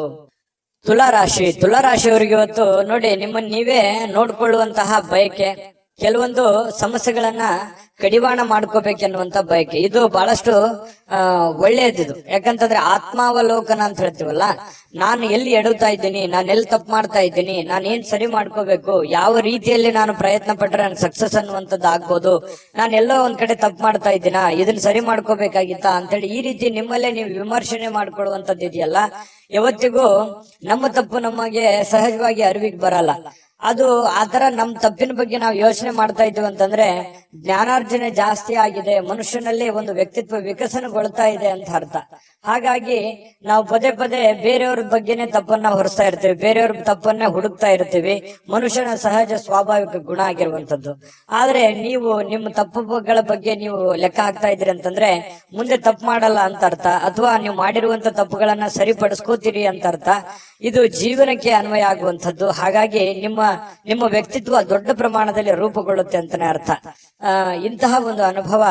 ತುಲಾರಾಶಿಯವರಿಗೆ ಇವತ್ತು ನೋಡಿ, ನಿಮ್ಮನ್ನ ನೀವೇ ನೋಡ್ಕೊಳ್ಳುವಂತಹ ಬಯಕೆ, ಕೆಲವೊಂದು ಸಮಸ್ಯೆಗಳನ್ನ ಕಡಿವಾಣ ಮಾಡ್ಕೋಬೇಕೆನ್ನುವಂತ ಬಯಕೆ, ಇದು ಬಹಳಷ್ಟು ಒಳ್ಳೆಯದಿದು. ಯಾಕಂತಂದ್ರೆ ಆತ್ಮಾವಲೋಕನ ಅಂತ ಹೇಳ್ತೀವಲ್ಲ, ನಾನು ಎಲ್ಲಿ ಎಡುತ್ತಾ ಇದ್ದೀನಿ, ನಾನು ಎಲ್ಲಿ ತಪ್ಪು ಮಾಡ್ತಾ ಇದ್ದೀನಿ, ನಾನು ಏನ್ ಸರಿ ಮಾಡ್ಕೋಬೇಕು, ಯಾವ ರೀತಿಯಲ್ಲಿ ನಾನು ಪ್ರಯತ್ನ ಪಟ್ರೆ ನಾನು ಸಕ್ಸಸ್ ಅನ್ನುವಂಥದ್ದು ಆಗ್ಬೋದು, ನಾನು ಎಲ್ಲೋ ಒಂದ್ ಕಡೆ ತಪ್ಪು ಮಾಡ್ತಾ ಇದ್ದೀನಾ, ಇದನ್ನ ಸರಿ ಮಾಡ್ಕೋಬೇಕಾಗಿತ್ತಾ ಅಂತೇಳಿ ಈ ರೀತಿ ನಿಮ್ಮಲ್ಲೇ ನೀವು ವಿಮರ್ಶನೆ ಮಾಡ್ಕೊಳ್ಳುವಂಥದ್ದು ಇದೆಯಲ್ಲ, ಯಾವತ್ತಿಗೂ ನಮ್ಮ ತಪ್ಪು ನಮಗೆ ಸಹಜವಾಗಿ ಅರಿವಿಗೆ ಬರಲ್ಲ. ಅದು ಆತರ ನಮ್ ತಪ್ಪಿನ ಬಗ್ಗೆ ನಾವು ಯೋಚನೆ ಮಾಡ್ತಾ ಇದ್ದೀವಿ ಅಂತಂದ್ರೆ ಜ್ಞಾನಾರ್ಜನೆ ಜಾಸ್ತಿ ಆಗಿದೆ, ಮನುಷ್ಯನಲ್ಲಿ ಒಂದು ವ್ಯಕ್ತಿತ್ವ ವಿಕಸನಗೊಳ್ತಾ ಇದೆ ಅಂತ ಅರ್ಥ. ಹಾಗಾಗಿ ನಾವು ಪದೇ ಪದೇ ಬೇರೆಯವ್ರ ಬಗ್ಗೆನೆ ತಪ್ಪನ್ನ ಹೊರಿಸ್ತಾ ಇರ್ತೀವಿ, ಬೇರೆಯವ್ರ ತಪ್ಪನ್ನ ಹುಡುಕ್ತಾ ಇರ್ತೀವಿ. ಮನುಷ್ಯನ ಸಹಜ ಸ್ವಾಭಾವಿಕ ಗುಣ ಆಗಿರುವಂತದ್ದು. ಆದ್ರೆ ನೀವು ನಿಮ್ಮ ತಪ್ಪುಗಳ ಬಗ್ಗೆ ನೀವು ಲೆಕ್ಕ ಹಾಕ್ತಾ ಇದ್ರಿ ಅಂತಂದ್ರೆ ಮುಂದೆ ತಪ್ಪು ಮಾಡಲ್ಲ ಅಂತ ಅರ್ಥ, ಅಥವಾ ನೀವು ಮಾಡಿರುವಂತ ತಪ್ಪುಗಳನ್ನ ಸರಿಪಡಿಸ್ಕೋತೀರಿ ಅಂತ ಅರ್ಥ. ಇದು ಜೀವನಕ್ಕೆ ಅನ್ವಯ ಆಗುವಂತದ್ದು. ಹಾಗಾಗಿ ನಿಮ್ಮ ವ್ಯಕ್ತಿತ್ವ ದೊಡ್ಡ ಪ್ರಮಾಣದಲ್ಲಿ ರೂಪುಗೊಳ್ಳುತ್ತೆ ಅಂತಾನೆ ಅರ್ಥ. ಇಂತಹ ಒಂದು ಅನುಭವ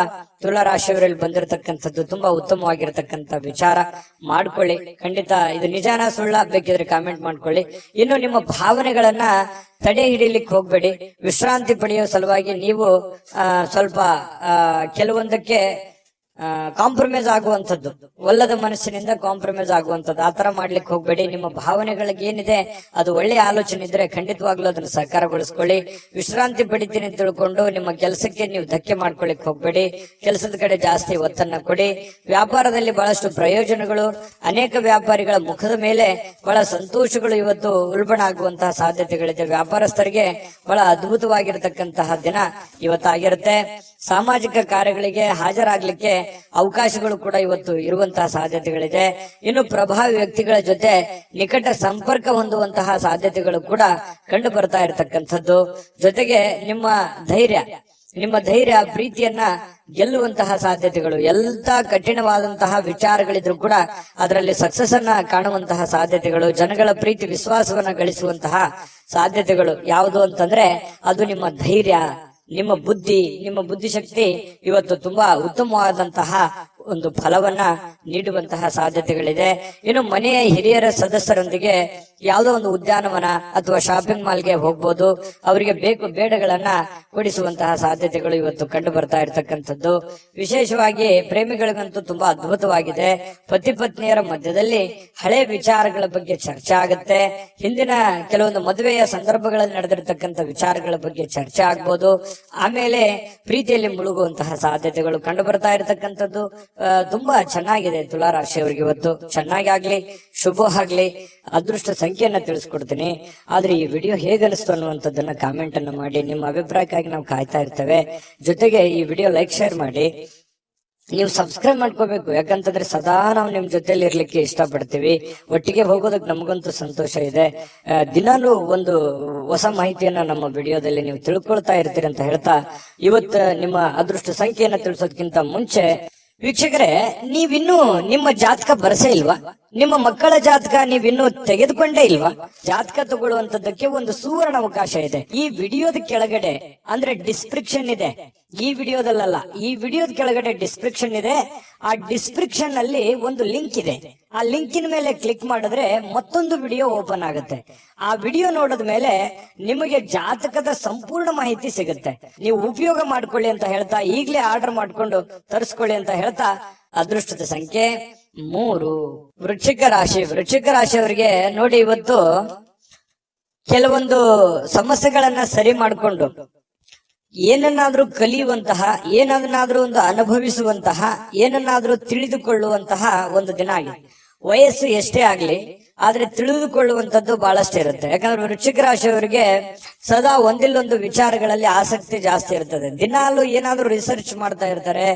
ತುಲಾರಾಶಿಯವರಲ್ಲಿ ಬಂದಿರತಕ್ಕಂಥದ್ದು ತುಂಬಾ ಉತ್ತಮವಾಗಿರತಕ್ಕಂಥ ವಿಚಾರ. ಮಾಡ್ಕೊಳ್ಳಿ, ಖಂಡಿತ ಇದು ನಿಜಾನ ಸುಳ್ಳ ಬೇಕಿದ್ರೆ ಕಾಮೆಂಟ್ ಮಾಡ್ಕೊಳ್ಳಿ. ಇನ್ನು ನಿಮ್ಮ ಭಾವನೆಗಳನ್ನ ತಡೆ ಹಿಡಿಲಿಕ್ಕೆ ಹೋಗ್ಬೇಡಿ. ವಿಶ್ರಾಂತಿ ಪಡೆಯೋ ಸಲುವಾಗಿ ನೀವು ಸ್ವಲ್ಪ ಕೆಲವೊಂದಕ್ಕೆ ಕಾಂಪ್ರಮೈಸ್ ಆಗುವಂಥದ್ದು, ಒಲ್ಲದ ಮನಸ್ಸಿನಿಂದ ಕಾಂಪ್ರಮೈಸ್ ಆಗುವಂಥದ್ದು, ಆತರ ಮಾಡ್ಲಿಕ್ಕೆ ಹೋಗ್ಬೇಡಿ. ನಿಮ್ಮ ಭಾವನೆಗಳಿಗೆ ಏನಿದೆ ಅದು ಒಳ್ಳೆಯ ಆಲೋಚನೆ ಇದ್ರೆ ಖಂಡಿತವಾಗ್ಲೂ ಅದನ್ನ ಸಹಕಾರಗೊಳಿಸ್ಕೊಳ್ಳಿ. ವಿಶ್ರಾಂತಿ ಪಡಿತೀನಿ ಅಂತ ತಿಳ್ಕೊಂಡು ನಿಮ್ಮ ಕೆಲಸಕ್ಕೆ ನೀವು ಧಕ್ಕೆ ಮಾಡ್ಕೊಳ್ಳಿಕ್ ಹೋಗ್ಬೇಡಿ. ಕೆಲಸದ ಕಡೆ ಜಾಸ್ತಿ ಒತ್ತನ್ನ ಕೊಡಿ. ವ್ಯಾಪಾರದಲ್ಲಿ ಬಹಳಷ್ಟು ಪ್ರಯೋಜನಗಳು, ಅನೇಕ ವ್ಯಾಪಾರಿಗಳ ಮುಖದ ಮೇಲೆ ಬಹಳ ಸಂತೋಷಗಳು ಇವತ್ತು ಉಲ್ಬಣ ಆಗುವಂತಹ ಸಾಧ್ಯತೆಗಳಿದೆ. ವ್ಯಾಪಾರಸ್ಥರಿಗೆ ಬಹಳ ಅದ್ಭುತವಾಗಿರತಕ್ಕಂತಹ ದಿನ ಇವತ್ತಾಗಿರುತ್ತೆ. ಸಾಮಾಜಿಕ ಕಾರ್ಯಗಳಿಗೆ ಹಾಜರಾಗ್ಲಿಕ್ಕೆ ಅವಕಾಶಗಳು ಕೂಡ ಇವತ್ತು ಇರುವಂತಹ ಸಾಧ್ಯತೆಗಳಿದೆ. ಇನ್ನು ಪ್ರಭಾವಿ ವ್ಯಕ್ತಿಗಳ ಜೊತೆ ನಿಕಟ ಸಂಪರ್ಕ ಹೊಂದುವಂತಹ ಸಾಧ್ಯತೆಗಳು ಕೂಡ ಕಂಡು ಬರ್ತಾ ಇರತಕ್ಕಂಥದ್ದು. ಜೊತೆಗೆ ನಿಮ್ಮ ಧೈರ್ಯ ಪ್ರೀತಿಯನ್ನ ಗೆಲ್ಲುವಂತಹ ಸಾಧ್ಯತೆಗಳು, ಎಂತ ಕಠಿಣವಾದಂತಹ ವಿಚಾರಗಳಿದ್ರು ಕೂಡ ಅದರಲ್ಲಿ ಸಕ್ಸಸ್ ಅನ್ನ ಕಾಣುವಂತಹ ಸಾಧ್ಯತೆಗಳು, ಜನಗಳ ಪ್ರೀತಿ ವಿಶ್ವಾಸವನ್ನ ಗಳಿಸುವಂತಹ ಸಾಧ್ಯತೆಗಳು ಯಾವುದು ಅಂತಂದ್ರೆ ಅದು ನಿಮ್ಮ ಧೈರ್ಯ, ನಿಮ್ಮ ಬುದ್ಧಿಶಕ್ತಿ ಇವತ್ತು ತುಂಬಾ ಉತ್ತಮವಾದಂತಹ ಒಂದು ಫಲವನ್ನ ನೀಡುವಂತಹ ಸಾಧ್ಯತೆಗಳಿದೆ. ಇನ್ನು ಮನೆಯ ಹಿರಿಯರ ಸದಸ್ಯರೊಂದಿಗೆ ಯಾವುದೋ ಒಂದು ಉದ್ಯಾನವನ ಅಥವಾ ಶಾಪಿಂಗ್ ಮಾಲ್ಗೆ ಹೋಗ್ಬೋದು. ಅವರಿಗೆ ಬೇಕು ಬೇಡಗಳನ್ನ ಕೊಡಿಸುವಂತಹ ಸಾಧ್ಯತೆಗಳು ಇವತ್ತು ಕಂಡು ಬರ್ತಾ ಇರತಕ್ಕಂಥದ್ದು. ವಿಶೇಷವಾಗಿ ಪ್ರೇಮಿಗಳಿಗಂತೂ ತುಂಬಾ ಅದ್ಭುತವಾಗಿದೆ. ಪತಿ ಪತ್ನಿಯರ ಮಧ್ಯದಲ್ಲಿ ಹಳೆ ವಿಚಾರಗಳ ಬಗ್ಗೆ ಚರ್ಚೆ ಆಗುತ್ತೆ. ಹಿಂದಿನ ಕೆಲವೊಂದು ಮದುವೆಯ ಸಂದರ್ಭಗಳಲ್ಲಿ ನಡೆದಿರ್ತಕ್ಕಂಥ ವಿಚಾರಗಳ ಬಗ್ಗೆ ಚರ್ಚೆ ಆಗ್ಬೋದು. ಆಮೇಲೆ ಪ್ರೀತಿಯಲ್ಲಿ ಮುಳುಗುವಂತಹ ಸಾಧ್ಯತೆಗಳು ಕಂಡು ಬರ್ತಾ ಇರತಕ್ಕಂಥದ್ದು. ತುಂಬಾ ಚೆನ್ನಾಗಿದೆ ತುಲಾ ರಾಶಿಯವರಿಗೆ ಇವತ್ತು. ಚೆನ್ನಾಗಿ ಆಗ್ಲಿ, ಶುಭ ಆಗ್ಲಿ. ಅದೃಷ್ಟ ಸಂಖ್ಯೆಯನ್ನ ತಿಳಿಸ್ಕೊಡ್ತೀನಿ. ಆದ್ರೆ ಈ ವಿಡಿಯೋ ಹೇಗನಿಸ್ತು ಅನ್ನುವಂಥದ್ದನ್ನ ಕಾಮೆಂಟ್ ಅನ್ನ ಮಾಡಿ. ನಿಮ್ಮ ಅಭಿಪ್ರಾಯಕ್ಕಾಗಿ ನಾವು ಕಾಯ್ತಾ ಇರ್ತೇವೆ. ಜೊತೆಗೆ ಈ ವಿಡಿಯೋ ಲೈಕ್, ಶೇರ್ ಮಾಡಿ. ನೀವು ಸಬ್ಸ್ಕ್ರೈಬ್ ಮಾಡ್ಕೋಬೇಕು. ಯಾಕಂತಂದ್ರೆ ಸದಾ ನಾವು ನಿಮ್ ಜೊತೆಲಿ ಇರ್ಲಿಕ್ಕೆ ಇಷ್ಟಪಡ್ತೀವಿ. ಒಟ್ಟಿಗೆ ಹೋಗೋದಕ್ಕೆ ನಮಗಂತೂ ಸಂತೋಷ ಇದೆ. ದಿನಾಲೂ ಒಂದು ಹೊಸ ಮಾಹಿತಿಯನ್ನ ನಮ್ಮ ವಿಡಿಯೋದಲ್ಲಿ ನೀವು ತಿಳ್ಕೊಳ್ತಾ ಇರ್ತೀರಿ ಅಂತ ಹೇಳ್ತಾ, ಇವತ್ತು ನಿಮ್ಮ ಅದೃಷ್ಟ ಸಂಖ್ಯೆಯನ್ನ ತಿಳಿಸೋದಕ್ಕಿಂತ ಮುಂಚೆ ವೀಕ್ಷಕರೇ, ನೀವಿನ್ನೂ ನಿಮ್ಮ ಜಾತಕ ಬರಸೇ ಇಲ್ವಾ? ನಿಮ್ಮ ಮಕ್ಕಳ ಜಾತಕ ನೀವಿನ್ನೂ ತೆಗೆದುಕೊಂಡೇ ಇಲ್ವಾ? ಜಾತಕ ತಗೊಳ್ಳುವಂತದ್ದಕ್ಕೆ ಒಂದು ಸುವರ್ಣ ಅವಕಾಶ ಇದೆ. ಈ ವಿಡಿಯೋದ ಕೆಳಗಡೆ ಅಂದ್ರೆ ಡಿಸ್ಕ್ರಿಪ್ಷನ್ ಇದೆ. ಈ ವಿಡಿಯೋದಲ್ಲ, ಈ ವಿಡಿಯೋದ ಕೆಳಗಡೆ ಡಿಸ್ಕ್ರಿಪ್ಷನ್ ಇದೆ. ಆ ಡಿಸ್ಕ್ರಿಪ್ಷನ್ ಅಲ್ಲಿ ಒಂದು ಲಿಂಕ್ ಇದೆ. ಆ ಲಿಂಕಿನ ಮೇಲೆ ಕ್ಲಿಕ್ ಮಾಡಿದ್ರೆ ಮತ್ತೊಂದು ವಿಡಿಯೋ ಓಪನ್ ಆಗುತ್ತೆ. ಆ ವಿಡಿಯೋ ನೋಡಿದ ಮೇಲೆ ನಿಮಗೆ ಜಾತಕದ ಸಂಪೂರ್ಣ ಮಾಹಿತಿ ಸಿಗುತ್ತೆ. ನೀವು ಉಪಯೋಗ ಮಾಡ್ಕೊಳ್ಳಿ ಅಂತ ಹೇಳ್ತಾ, ಈಗಲೇ ಆರ್ಡರ್ ಮಾಡ್ಕೊಂಡು ತರಿಸ್ಕೊಳ್ಳಿ ಅಂತ ಹೇಳ್ತಾ, ಅದೃಷ್ಟದ ಸಂಖ್ಯೆ 3 ವೃಶ್ಚಿಕ ರಾಶಿ. ವೃಶ್ಚಿಕ ರಾಶಿಯವರಿಗೆ ನೋಡಿ, ಇವತ್ತು ಕೆಲವೊಂದು ಸಮಸ್ಯೆಗಳನ್ನ ಸರಿ ಮಾಡಿಕೊಂಡು ಏನನ್ನಾದ್ರೂ ಕಲಿಯುವಂತಹ, ಏನನ್ನಾದ್ರೂ ಒಂದು ಅನುಭವಿಸುವಂತಹ, ಏನನ್ನಾದ್ರೂ ತಿಳಿದುಕೊಳ್ಳುವಂತಹ ಒಂದು ದಿನ ಆಗಿದೆ. ವಯಸ್ಸು ಎಷ್ಟೇ ಆಗ್ಲಿ, ಆದ್ರೆ ತಿಳಿದುಕೊಳ್ಳುವಂತದ್ದು ಬಹಳಷ್ಟು ಇರುತ್ತೆ. ಯಾಕಂದ್ರೆ ವೃಶ್ಚಿಕ ರಾಶಿಯವರಿಗೆ ಸದಾ ಒಂದಿಲ್ಲೊಂದು ವಿಚಾರಗಳಲ್ಲಿ ಆಸಕ್ತಿ ಜಾಸ್ತಿ ಇರ್ತದೆ. ದಿನಾಲು ಏನಾದ್ರೂ ರಿಸರ್ಚ್ ಮಾಡ್ತಾ ಇರ್ತಾರೆ.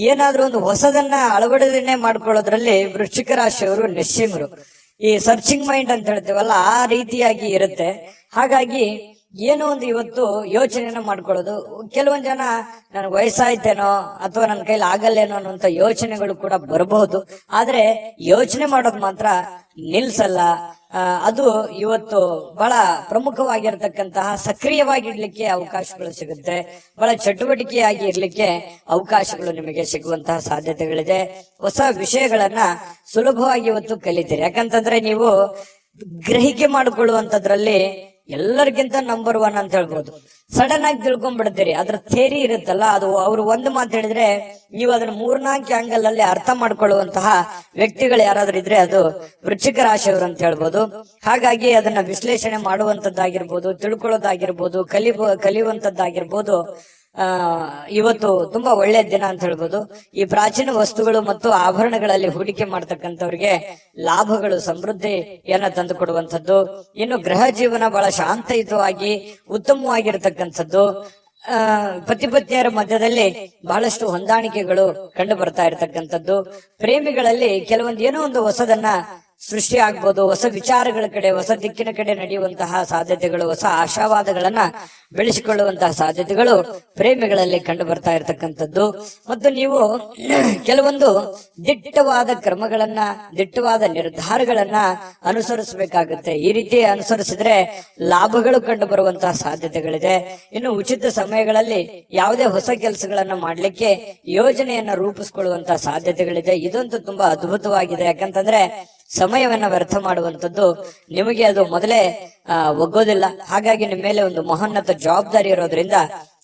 ಏನಾದ್ರೂ ಒಂದು ಹೊಸದನ್ನ ಅಳವಡಿಕೆ ಮಾಡ್ಕೊಳ್ಳೋದ್ರಲ್ಲಿ ವೃಶ್ಚಿಕ ರಾಶಿಯವರು ನಿಶ್ಚಿಮರು. ಈ ಸರ್ಚಿಂಗ್ ಮೈಂಡ್ ಅಂತ ಹೇಳ್ತೀವಲ್ಲ, ಆ ರೀತಿಯಾಗಿ ಇರುತ್ತೆ. ಹಾಗಾಗಿ ಏನೋ ಒಂದು ಇವತ್ತು ಯೋಚನೆನ ಮಾಡ್ಕೊಳ್ಳೋದು. ಕೆಲವೊಂದ್ ಜನ ನನಗೆ ವಯಸ್ಸಾಯ್ತೇನೋ ಅಥವಾ ನನ್ನ ಕೈಲಿ ಆಗಲ್ಲೇನೋ ಅನ್ನುವಂತ ಯೋಚನೆಗಳು ಕೂಡ ಬರಬಹುದು. ಆದ್ರೆ ಯೋಚನೆ ಮಾಡೋದು ಮಾತ್ರ ನಿಲ್ಸಲ್ಲ. ಅದು ಇವತ್ತು ಬಹಳ ಪ್ರಮುಖವಾಗಿರ್ತಕ್ಕಂತಹ, ಸಕ್ರಿಯವಾಗಿರ್ಲಿಕ್ಕೆ ಅವಕಾಶಗಳು ಸಿಗುತ್ತೆ. ಬಹಳ ಚಟುವಟಿಕೆಯಾಗಿ ಇರ್ಲಿಕ್ಕೆ ಅವಕಾಶಗಳು ನಿಮಗೆ ಸಿಗುವಂತಹ ಸಾಧ್ಯತೆಗಳಿದೆ. ಹೊಸ ವಿಷಯಗಳನ್ನ ಸುಲಭವಾಗಿ ಇವತ್ತು ಕಲಿತೀರಿ. ಯಾಕಂತಂದ್ರೆ ನೀವು ಗ್ರಹಿಕೆ ಮಾಡಿಕೊಳ್ಳುವಂತದ್ರಲ್ಲಿ ಎಲ್ಲರಿಗಿಂತ ನಂಬರ್ 1 ಅಂತ ಹೇಳ್ಬೋದು. ಸಡನ್ ಆಗಿ ತಿಳ್ಕೊಂಡ್ಬಿಡ್ತೀರಿ. ಅದ್ರ ಥೇರಿ ಇರುತ್ತಲ್ಲ, ಅದು ಅವ್ರು ಒಂದು ಮಾತು ಹೇಳಿದ್ರೆ ನೀವು ಅದನ್ನ 3-4 ಆಂಗಲ್ ಅಲ್ಲಿ ಅರ್ಥ ಮಾಡ್ಕೊಳ್ಳುವಂತಹ ವ್ಯಕ್ತಿಗಳು ಯಾರಾದ್ರೂ ಇದ್ರೆ ಅದು ವೃಶ್ಚಿಕ ರಾಶಿಯವರು ಅಂತ ಹೇಳ್ಬೋದು. ಹಾಗಾಗಿ ಅದನ್ನ ವಿಶ್ಲೇಷಣೆ ಮಾಡುವಂತದ್ದಾಗಿರ್ಬೋದು, ತಿಳ್ಕೊಳ್ಳೋದಾಗಿರ್ಬೋದು, ಕಲಿಯುವಂತದ್ದಾಗಿರ್ಬೋದು. ಇವತ್ತು ತುಂಬಾ ಒಳ್ಳೆ ದಿನ ಅಂತ ಹೇಳ್ಬೋದು. ಈ ಪ್ರಾಚೀನ ವಸ್ತುಗಳು ಮತ್ತು ಆಭರಣಗಳಲ್ಲಿ ಹೂಡಿಕೆ ಮಾಡ್ತಕ್ಕಂಥವ್ರಿಗೆ ಲಾಭಗಳು, ಸಮೃದ್ಧಿಯನ್ನ ತಂದು ಕೊಡುವಂಥದ್ದು. ಇನ್ನು ಗೃಹ ಜೀವನ ಬಹಳ ಶಾಂತಯುತವಾಗಿ ಉತ್ತಮವಾಗಿರ್ತಕ್ಕಂಥದ್ದು. ಪತಿ ಪತ್ನಿಯರ ಮಧ್ಯದಲ್ಲಿ ಬಹಳಷ್ಟು ಹೊಂದಾಣಿಕೆಗಳು ಕಂಡು ಬರ್ತಾ ಇರತಕ್ಕಂಥದ್ದು. ಪ್ರೇಮಿಗಳಲ್ಲಿ ಕೆಲವೊಂದು ಏನೋ ಒಂದು ಹೊಸದನ್ನ ಸೃಷ್ಟಿ ಆಗ್ಬೋದು. ಹೊಸ ವಿಚಾರಗಳ ಕಡೆ, ಹೊಸ ದಿಕ್ಕಿನ ಕಡೆ ನಡೆಯುವಂತಹ ಸಾಧ್ಯತೆಗಳು, ಹೊಸ ಆಶಾವಾದಗಳನ್ನ ಬೆಳೆಸಿಕೊಳ್ಳುವಂತಹ ಸಾಧ್ಯತೆಗಳು ಪ್ರೇಮಿಗಳಲ್ಲಿ ಕಂಡು ಬರ್ತಾ ಇರತಕ್ಕಂಥದ್ದು. ಮತ್ತು ನೀವು ಕೆಲವೊಂದು ದಿಟ್ಟವಾದ ಕ್ರಮಗಳನ್ನ, ದಿಟ್ಟವಾದ ನಿರ್ಧಾರಗಳನ್ನ ಅನುಸರಿಸಬೇಕಾಗುತ್ತೆ. ಈ ರೀತಿ ಅನುಸರಿಸಿದ್ರೆ ಲಾಭಗಳು ಕಂಡು ಬರುವಂತಹ ಸಾಧ್ಯತೆಗಳಿದೆ. ಇನ್ನು ಉಚಿತ ಸಮಯಗಳಲ್ಲಿ ಯಾವುದೇ ಹೊಸ ಕೆಲಸಗಳನ್ನ ಮಾಡ್ಲಿಕ್ಕೆ ಯೋಜನೆಯನ್ನ ರೂಪಿಸಿಕೊಳ್ಳುವಂತಹ ಸಾಧ್ಯತೆಗಳಿದೆ. ಇದಂತೂ ತುಂಬಾ ಅದ್ಭುತವಾಗಿದೆ. ಯಾಕಂತಂದ್ರೆ ಸಮಯವನ್ನ ವ್ಯರ್ಥ ಮಾಡುವಂತದ್ದು ನಿಮಗೆ ಅದು ಮೊದಲೇ ಒಗ್ಗೋದಿಲ್ಲ. ಹಾಗಾಗಿ ನಿಮ್ಮ ಮೇಲೆ ಒಂದು ಮಹೋನ್ನತ ಜವಾಬ್ದಾರಿ ಇರೋದ್ರಿಂದ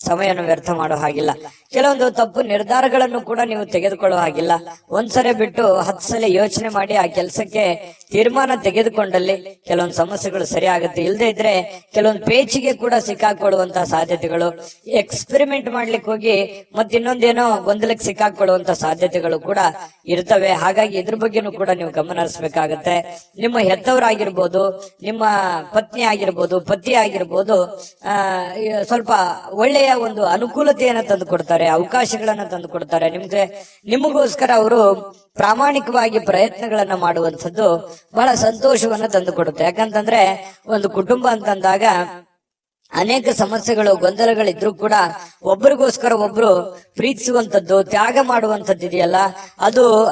ಸಮಯವನ್ನು ವ್ಯರ್ಥ ಮಾಡೋ ಹಾಗಿಲ್ಲ. ಕೆಲವೊಂದು ತಪ್ಪು ನಿರ್ಧಾರಗಳನ್ನು ಕೂಡ ನೀವು ತೆಗೆದುಕೊಳ್ಳೋ ಹಾಗಿಲ್ಲ. ಒಂದ್ಸರಿ ಬಿಟ್ಟು 10 ಸಲ ಯೋಚನೆ ಮಾಡಿ ಆ ಕೆಲಸಕ್ಕೆ ತೀರ್ಮಾನ ತೆಗೆದುಕೊಂಡಲ್ಲಿ ಕೆಲವೊಂದು ಸಮಸ್ಯೆಗಳು ಸರಿ ಆಗುತ್ತೆ. ಇಲ್ಲದೆ ಇದ್ರೆ ಕೆಲವೊಂದು ಪೇಚಿಗೆ ಕೂಡ ಸಿಕ್ಕಾಕೊಳ್ಳುವಂತಹ ಸಾಧ್ಯತೆಗಳು, ಎಕ್ಸ್ಪೆರಿಮೆಂಟ್ ಮಾಡ್ಲಿಕ್ಕೆ ಹೋಗಿ ಮತ್ತಿನ್ನೊಂದೇನೋ ಗೊಂದಲಕ್ಕೆ ಸಿಕ್ಕಾಕೊಳ್ಳುವಂತ ಸಾಧ್ಯತೆಗಳು ಕೂಡ ಇರ್ತವೆ. ಹಾಗಾಗಿ ಇದ್ರ ಬಗ್ಗೆನೂ ಕೂಡ ನೀವು ಗಮನ ಹರಿಸಬೇಕಾಗತ್ತೆ. ನಿಮ್ಮ ಹೆತ್ತವರಾಗಿರ್ಬೋದು, ನಿಮ್ಮ ಪತ್ನಿ ಆಗಿರ್ಬೋದು, ಪತಿ ಆಗಿರ್ಬೋದು, ಸ್ವಲ್ಪ ಒಳ್ಳೆಯ ಒಂದು ಅನುಕೂಲತೆಯನ್ನ ತಂದು ಕೊಡ್ತಾರೆ, ಅವಕಾಶಗಳನ್ನ ತಂದು ಕೊಡ್ತಾರೆ. ನಿಮಗೋಸ್ಕರ ಅವರು ಪ್ರಾಮಾಣಿಕವಾಗಿ ಪ್ರಯತ್ನಗಳನ್ನ ಮಾಡುವಂಥದ್ದು ಬಹಳ ಸಂತೋಷವನ್ನ ತಂದು ಕೊಡುತ್ತೆ. ಯಾಕಂತಂದ್ರೆ ಒಂದು ಕುಟುಂಬ ಅಂತಂದಾಗ ಅನೇಕ ಸಮಸ್ಯೆಗಳು, ಗೊಂದಲಗಳಿದ್ರು ಕೂಡ ಒಬ್ಬರಿಗೋಸ್ಕರ ಒಬ್ರು ಪ್ರೀತಿಸುವಂತದ್ದು, ತ್ಯಾಗ ಮಾಡುವಂತದ್ದು ಇದೆಯಲ್ಲ,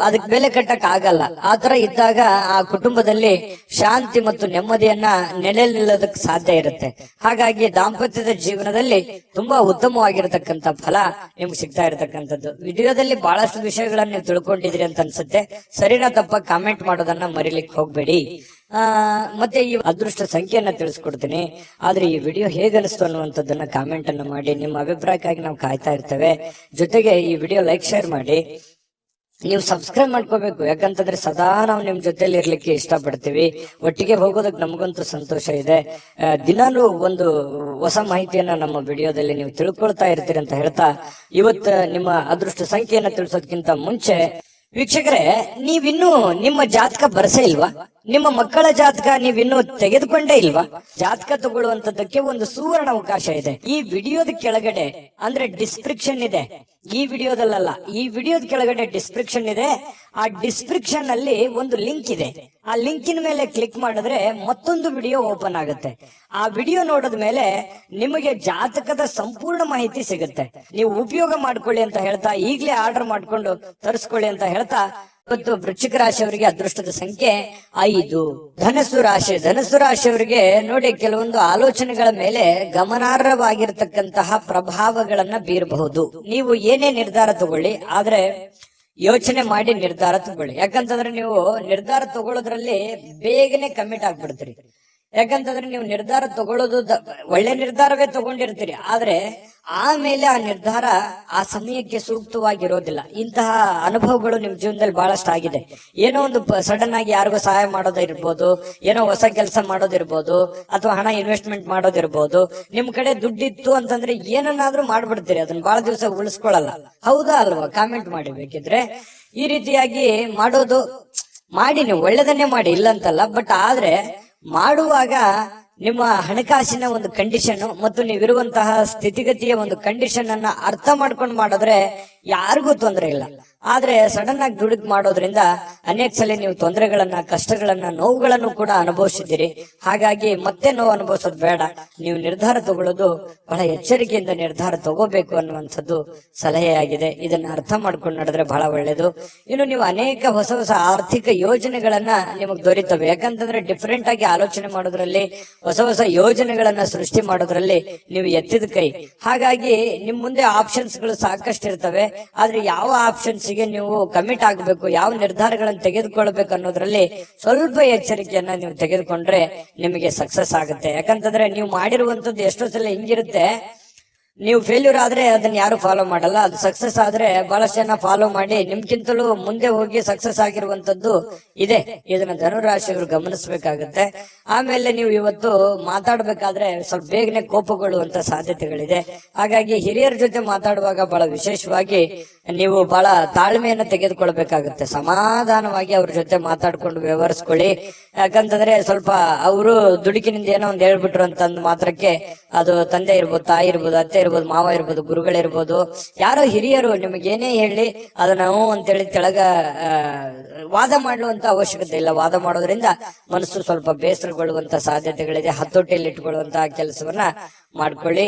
ಅದಕ್ಕೆ ಬೆಲೆ ಕಟ್ಟಕ್ ಆಗಲ್ಲ. ಆತರ ಇದ್ದಾಗ ಆ ಕುಟುಂಬದಲ್ಲಿ ಶಾಂತಿ ಮತ್ತು ನೆಮ್ಮದಿಯನ್ನ ನೆಲೆ ನಿಲ್ಲೋದಕ್ಕೆ ಸಾಧ್ಯ ಇರುತ್ತೆ. ಹಾಗಾಗಿ ದಾಂಪತ್ಯದ ಜೀವನದಲ್ಲಿ ತುಂಬಾ ಉತ್ತಮವಾಗಿರತಕ್ಕಂತ ಫಲ ನಿಮ್ಗೆ ಸಿಗ್ತಾ ಇರತಕ್ಕಂಥದ್ದು. ವಿಡಿಯೋದಲ್ಲಿ ಬಹಳಷ್ಟು ವಿಷಯಗಳನ್ನ ನೀವು ತಿಳ್ಕೊಂಡಿದ್ರಿ ಅಂತ ಅನ್ಸುತ್ತೆ. ಸರಿನಾ ತಪ್ಪ ಕಾಮೆಂಟ್ ಮಾಡೋದನ್ನ ಮರಿಲಿಕ್ಕೆ ಹೋಗ್ಬೇಡಿ. ಮತ್ತೆ ಈ ಅದೃಷ್ಟ ಸಂಖ್ಯೆಯನ್ನ ತಿಳಿಸ್ಕೊಡ್ತೀನಿ. ಆದ್ರೆ ಈ ವಿಡಿಯೋ ಹೇಗನಿಸ್ತು ಅನ್ನುವಂಥದ್ದನ್ನ ಕಾಮೆಂಟ್ ಅನ್ನ ಮಾಡಿ. ನಿಮ್ಮ ಅಭಿಪ್ರಾಯಕ್ಕಾಗಿ ನಾವು ಕಾಯ್ತಾ ಇರ್ತೇವೆ. ಜೊತೆಗೆ ಈ ವಿಡಿಯೋ ಲೈಕ್ ಶೇರ್ ಮಾಡಿ. ನೀವು ಸಬ್ಸ್ಕ್ರೈಬ್ ಮಾಡ್ಕೋಬೇಕು, ಯಾಕಂತಂದ್ರೆ ಸದಾ ನಾವು ನಿಮ್ ಜೊತೆಲಿ ಇರ್ಲಿಕ್ಕೆ ಇಷ್ಟಪಡ್ತೀವಿ. ಒಟ್ಟಿಗೆ ಹೋಗೋದಕ್ಕೆ ನಮಗಂತೂ ಸಂತೋಷ ಇದೆ. ದಿನಾಲೂ ಒಂದು ಹೊಸ ಮಾಹಿತಿಯನ್ನ ನಮ್ಮ ವಿಡಿಯೋದಲ್ಲಿ ನೀವು ತಿಳ್ಕೊಳ್ತಾ ಇರ್ತೀರಿ ಅಂತ ಹೇಳ್ತಾ, ಇವತ್ತು ನಿಮ್ಮ ಅದೃಷ್ಟ ಸಂಖ್ಯೆಯನ್ನ ತಿಳಿಸೋದಕ್ಕಿಂತ ಮುಂಚೆ ವೀಕ್ಷಕರೇ, ನೀವಿನ್ನೂ ನಿಮ್ಮ ಜಾತಕ ಬರಸೇ ಇಲ್ವಾ? ನಿಮ್ಮ ಮಕ್ಕಳ ಜಾತಕ ನೀವಿನ್ನೂ ತೆಗೆದುಕೊಂಡೇ ಇಲ್ವಾ? ಜಾತಕ ತಗೊಳ್ಳುವಂತದ್ದಕ್ಕೆ ಒಂದು ಸುವರ್ಣ ಅವಕಾಶ ಇದೆ. ಈ ವಿಡಿಯೋದ ಕೆಳಗಡೆ ಅಂದ್ರೆ ಡಿಸ್ಕ್ರಿಪ್ಷನ್ ಇದೆ. ಈ ವಿಡಿಯೋದಲ್ಲ, ಈ ವಿಡಿಯೋದ ಕೆಳಗಡೆ ಡಿಸ್ಕ್ರಿಪ್ಷನ್ ಇದೆ. ಆ ಡಿಸ್ಕ್ರಿಪ್ಷನ್ ಅಲ್ಲಿ ಒಂದು ಲಿಂಕ್ ಇದೆ. ಆ ಲಿಂಕಿನ ಮೇಲೆ ಕ್ಲಿಕ್ ಮಾಡಿದ್ರೆ ಮತ್ತೊಂದು ವಿಡಿಯೋ ಓಪನ್ ಆಗುತ್ತೆ. ಆ ವಿಡಿಯೋ ನೋಡಿದ ಮೇಲೆ ನಿಮಗೆ ಜಾತಕದ ಸಂಪೂರ್ಣ ಮಾಹಿತಿ ಸಿಗುತ್ತೆ. ನೀವು ಉಪಯೋಗ ಮಾಡ್ಕೊಳ್ಳಿ ಅಂತ ಹೇಳ್ತಾ, ಈಗಲೇ ಆರ್ಡರ್ ಮಾಡ್ಕೊಂಡು ತರಿಸ್ಕೊಳ್ಳಿ ಅಂತ ಹೇಳ್ತಾ, ಇವತ್ತು ವೃಶ್ಚಿಕ ರಾಶಿಯವರಿಗೆ ಅದೃಷ್ಟದ ಸಂಖ್ಯೆ 5. ಧನಸ್ಸು ರಾಶಿಯವರಿಗೆ ನೋಡಿ, ಕೆಲವೊಂದು ಆಲೋಚನೆಗಳ ಮೇಲೆ ಗಮನಾರ್ಹವಾಗಿರ್ತಕ್ಕಂತಹ ಪ್ರಭಾವಗಳನ್ನ ಬೀರಬಹುದು. ನೀವು ಏನೇ ನಿರ್ಧಾರ ತಗೊಳ್ಳಿ, ಆದ್ರೆ ಯೋಚನೆ ಮಾಡಿ ನಿರ್ಧಾರ ತಗೊಳ್ಳಿ. ಯಾಕಂತಂದ್ರೆ ನೀವು ನಿರ್ಧಾರ ತಗೊಳ್ಳೋದ್ರಲ್ಲಿ ಬೇಗನೆ ಕಮಿಟ್ ಆಗ್ಬಿಡ್ತೀರಿ. ಯಾಕಂತಂದ್ರೆ ನೀವು ನಿರ್ಧಾರ ತಗೊಳ್ಳೋದು ಒಳ್ಳೆ ನಿರ್ಧಾರವೇ ತಗೊಂಡಿರ್ತೀರಿ, ಆದ್ರೆ ಆಮೇಲೆ ಆ ನಿರ್ಧಾರ ಆ ಸಮಯಕ್ಕೆ ಸೂಕ್ತವಾಗಿರೋದಿಲ್ಲ. ಇಂತಹ ಅನುಭವಗಳು ನಿಮ್ ಜೀವನದಲ್ಲಿ ಬಹಳಷ್ಟು ಆಗಿದೆ. ಏನೋ ಒಂದು ಸಡನ್ ಆಗಿ ಯಾರಿಗೋ ಸಹಾಯ ಮಾಡೋದಿರ್ಬೋದು, ಏನೋ ಹೊಸ ಕೆಲಸ ಮಾಡೋದಿರ್ಬೋದು, ಅಥವಾ ಹಣ ಇನ್ವೆಸ್ಟ್ಮೆಂಟ್ ಮಾಡೋದಿರ್ಬೋದು. ನಿಮ್ ಕಡೆ ದುಡ್ಡಿತ್ತು ಅಂತಂದ್ರೆ ಏನನ್ನಾದ್ರೂ ಮಾಡ್ಬಿಡ್ತೀರಿ, ಅದನ್ನ ಬಹಳ ದಿವಸ ಉಳಿಸ್ಕೊಳಲ್ಲ. ಹೌದಾ ಅಲ್ವಾ? ಕಾಮೆಂಟ್ ಮಾಡಿ ಬೇಕಿದ್ರೆ. ಈ ರೀತಿಯಾಗಿ ಮಾಡೋದು ಮಾಡಿ, ನೀವು ಒಳ್ಳೆದನ್ನೇ ಮಾಡಿ, ಇಲ್ಲಂತಲ್ಲ. ಬಟ್ ಆದ್ರೆ ಮಾಡುವಾಗ ನಿಮ್ಮ ಹಣಕಾಸಿನ ಒಂದು ಕಂಡೀಷನ್ ಮತ್ತು ನೀವಿರುವಂತಹ ಸ್ಥಿತಿಗತಿಯ ಒಂದು ಕಂಡೀಷನ್ ಅನ್ನ ಅರ್ಥ ಮಾಡ್ಕೊಂಡು ಮಾಡಿದ್ರೆ ಯಾರಿಗೂ ತೊಂದರೆ ಇಲ್ಲ. ಆದ್ರೆ ಸಡನ್ ಆಗಿ ದುಡುಕ್ ಮಾಡೋದ್ರಿಂದ ಅನೇಕ ಸಲ ನೀವು ತೊಂದರೆಗಳನ್ನ, ಕಷ್ಟಗಳನ್ನ, ನೋವುಗಳನ್ನು ಕೂಡ ಅನುಭವಿಸಿದ್ದೀರಿ. ಹಾಗಾಗಿ ಮತ್ತೆ ನೋವು ಅನುಭವಿಸೋದು ಬೇಡ. ನೀವು ನಿರ್ಧಾರ ತಗೊಳ್ಳೋದು ಬಹಳ ಎಚ್ಚರಿಕೆಯಿಂದ ನಿರ್ಧಾರ ತಗೋಬೇಕು ಅನ್ನುವಂಥದ್ದು ಸಲಹೆಯಾಗಿದೆ. ಇದನ್ನ ಅರ್ಥ ಮಾಡ್ಕೊಂಡು ನಡೆದ್ರೆ ಬಹಳ ಒಳ್ಳೇದು. ಇನ್ನು ನೀವು ಅನೇಕ ಹೊಸ ಹೊಸ ಆರ್ಥಿಕ ಯೋಜನೆಗಳನ್ನ ನಿಮಗೆ ದೊರೀತವೆ. ಯಾಕಂತಂದ್ರೆ ಡಿಫರೆಂಟ್ ಆಗಿ ಆಲೋಚನೆ ಮಾಡೋದ್ರಲ್ಲಿ, ಹೊಸ ಹೊಸ ಯೋಜನೆಗಳನ್ನ ಸೃಷ್ಟಿ ಮಾಡೋದ್ರಲ್ಲಿ ನೀವು ಎತ್ತಿದ ಕೈ. ಹಾಗಾಗಿ ನಿಮ್ ಮುಂದೆ ಆಪ್ಷನ್ಸ್ ಗಳು ಸಾಕಷ್ಟು ಇರ್ತವೆ. ಆದ್ರೆ ಯಾವ ಆಪ್ಷನ್ಸ್ ಗೆ ನೀವು ಕಮಿಟ್ ಆಗಬೇಕು, ಯಾವ ನಿರ್ಧಾರಗಳನ್ನು ತೆಗೆದುಕೊಳ್ಬೇಕು ಅನ್ನೋದ್ರಲ್ಲಿ ಸ್ವಲ್ಪ ಎಚ್ಚರಿಕೆಯನ್ನ ನೀವು ತೆಗೆದುಕೊಂಡ್ರೆ ನಿಮಗೆ ಸಕ್ಸಸ್ ಆಗುತ್ತೆ. ಯಾಕಂತಂದ್ರೆ ನೀವು ಮಾಡಿರುವಂತದ್ದು ಎಷ್ಟೋ ಸಲ ಹಿಂಗಿರುತ್ತೆ, ನೀವು ಫೇಲ್ಯೂರ್ ಆದ್ರೆ ಅದನ್ನ ಯಾರು ಫಾಲೋ ಮಾಡಲ್ಲ. ಅದು ಸಕ್ಸಸ್ ಆದ್ರೆ ಬಹಳಷ್ಟು ಜನ ಫಾಲೋ ಮಾಡಿ ನಿಮ್ಗಿಂತಲೂ ಮುಂದೆ ಹೋಗಿ ಸಕ್ಸಸ್ ಆಗಿರುವಂತದ್ದು ಇದೆ. ಇದನ್ನ ಧನುರಾಶಿಯವರು ಗಮನಿಸಬೇಕಾಗುತ್ತೆ. ಆಮೇಲೆ ನೀವು ಇವತ್ತು ಮಾತಾಡ್ಬೇಕಾದ್ರೆ ಸ್ವಲ್ಪ ಬೇಗನೆ ಕೋಪಗೊಳ್ಳುವಂತ ಸಾಧ್ಯತೆಗಳಿದೆ. ಹಾಗಾಗಿ ಹಿರಿಯರ ಜೊತೆ ಮಾತಾಡುವಾಗ ಬಹಳ ವಿಶೇಷವಾಗಿ ನೀವು ಬಹಳ ತಾಳ್ಮೆಯನ್ನ ತೆಗೆದುಕೊಳ್ಬೇಕಾಗುತ್ತೆ. ಸಮಾಧಾನವಾಗಿ ಅವ್ರ ಜೊತೆ ಮಾತಾಡ್ಕೊಂಡು ವ್ಯವಹರಿಸ್ಕೊಳ್ಳಿ. ಯಾಕಂತಂದ್ರೆ ಸ್ವಲ್ಪ ಅವರು ದುಡುಕಿನಿಂದ ಏನೋ ಒಂದ್ ಹೇಳ್ಬಿಟ್ರು ಅಂತಂದ್ ಮಾತ್ರಕ್ಕೆ ಅದು ತಂದೆ ಇರ್ಬೋದು, ತಾಯಿ ಇರ್ಬೋದು, ಅತ್ತೆ ಇರ್ಬೋದು, ಮಾವ ಇರ್ಬೋದು, ಗುರುಗಳಿರ್ಬೋದು, ಯಾರೋ ಹಿರಿಯರು ನಿಮಗೇನೇ ಹೇಳಿ ಅದನ್ನ ಅಂತೇಳಿ ತೆಳಗ ವಾದ ಮಾಡುವಂತ ಅವಶ್ಯಕತೆ ಇಲ್ಲ. ವಾದ ಮಾಡೋದ್ರಿಂದ ಮನಸ್ಸು ಸ್ವಲ್ಪ ಬೇಸರಗೊಳ್ಳುವಂತ ಸಾಧ್ಯತೆಗಳಿದೆ. ಹತೋಟಿಯಲ್ಲಿ ಇಟ್ಕೊಳ್ಳುವಂತಹ ಕೆಲಸವನ್ನ ಮಾಡ್ಕೊಳ್ಳಿ.